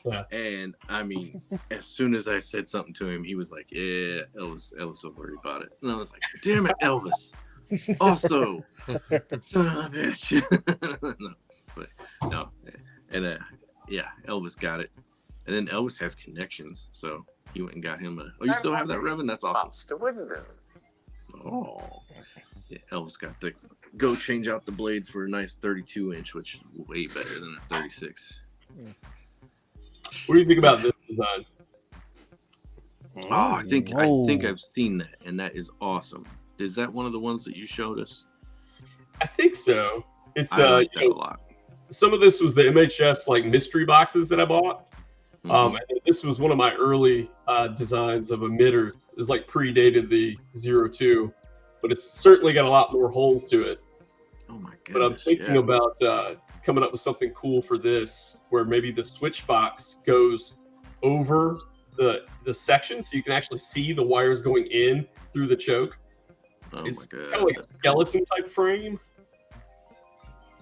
Yeah. And I mean, as soon as I said something to him, he was like, "Yeah, Elvis already bought it." And I was like, "Damn it, Elvis! Also, son of a bitch." No, and yeah, Elvis got it, and then Elvis has connections, so he went and got him a. Oh, you still have that Revan? That's awesome. Oh, yeah, Elvis got the go change out the blade for a nice 32-inch, which is way better than a 36. What do you think about this design? Oh, I think Whoa. I've seen that, and that is awesome. Is that one of the ones that you showed us? I think so. It's I like that a lot. some of this was the MHS like mystery boxes that I bought. Mhm. And this was one of my early designs of emitters. It's like predated the 02, but it's certainly got a lot more holes to it. Oh my goodness! But I'm thinking yeah. about coming up with something cool for this, where maybe the switch box goes over the section, so you can actually see the wires going in through the choke. Oh It's my god! kind of like a skeleton type frame.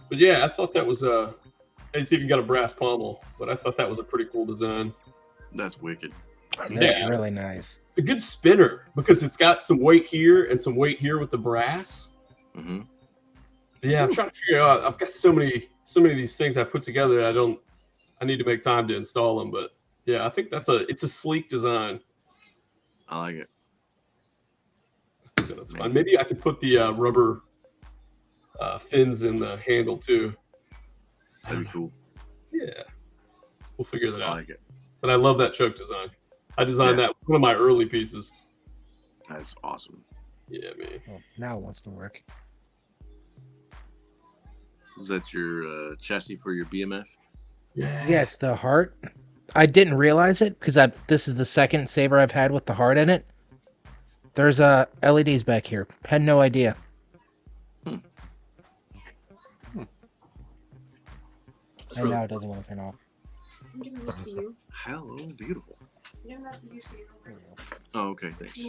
But yeah, I thought that was it's even got a brass pommel, but I thought that was a pretty cool design. That's wicked. That's Yeah. really nice. It's a good spinner because it's got some weight here and some weight here with the brass. Hmm. Yeah, I'm trying to figure out. I've got so many of these things I put together that I need to make time to install them. But yeah, I think it's a sleek design. I like it. I think that's fine. Maybe I could put the rubber fins in the handle too. That'd be cool. Yeah, we'll figure that I out. like it. But I love that choke design. I designed that one of my early pieces. That's awesome. Yeah, man. Oh, now it wants to work. Was that your chassis for your BMF? Yeah, it's the heart. I didn't realize it because this is the second Saber I've had with the heart in it. There's LEDs back here. Had no idea. Hmm. And now it doesn't want to turn off. I'm giving this to you. Hello, beautiful. You don't have to use these. Oh, okay, thanks.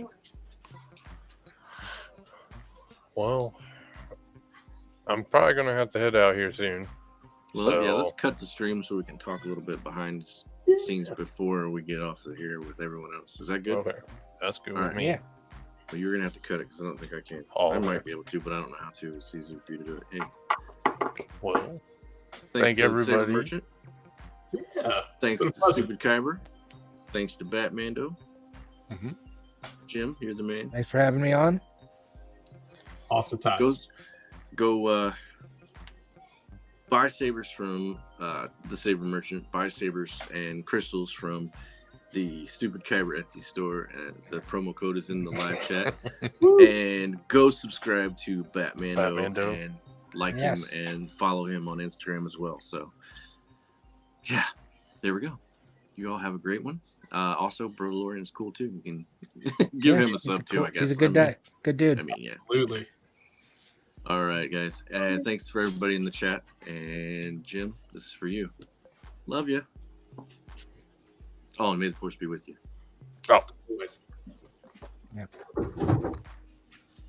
Well, I'm probably gonna have to head out here soon. Well, yeah, So- let's cut the stream so we can talk a little bit behind scenes before we get off of here with everyone else. Is that good? Okay, that's good All with right. me. Yeah. Well, you're gonna have to cut it because I don't think I can. Oh, I okay. might be able to, but I don't know how to. It's easier for you to do it. Hey, Well, thanks Thank to the Saber everybody. Merchant. Yeah. Thanks Been to a pleasure. Stupid Kyber. Thanks to Batmando. Mhm. Jim, you're the man. Thanks for having me on. Awesome times. Go buy sabers from the Saber Merchant. Buy sabers and crystals from the Stupid Kyber Etsy store. The promo code is in the live chat. And go subscribe to Batmando and like Yes. him and follow him on Instagram as well. So, yeah, there we go. You all have a great one. Also, Bro Lorian's cool too. You can give him a he's sub too, cool- I guess. He's a good I mean, guy. Good dude. I mean, yeah. Absolutely. All right, guys. And thanks for everybody in the chat. And Jim, this is for you. Love you. Oh, and may the force be with you. Oh. Anyways. Yeah.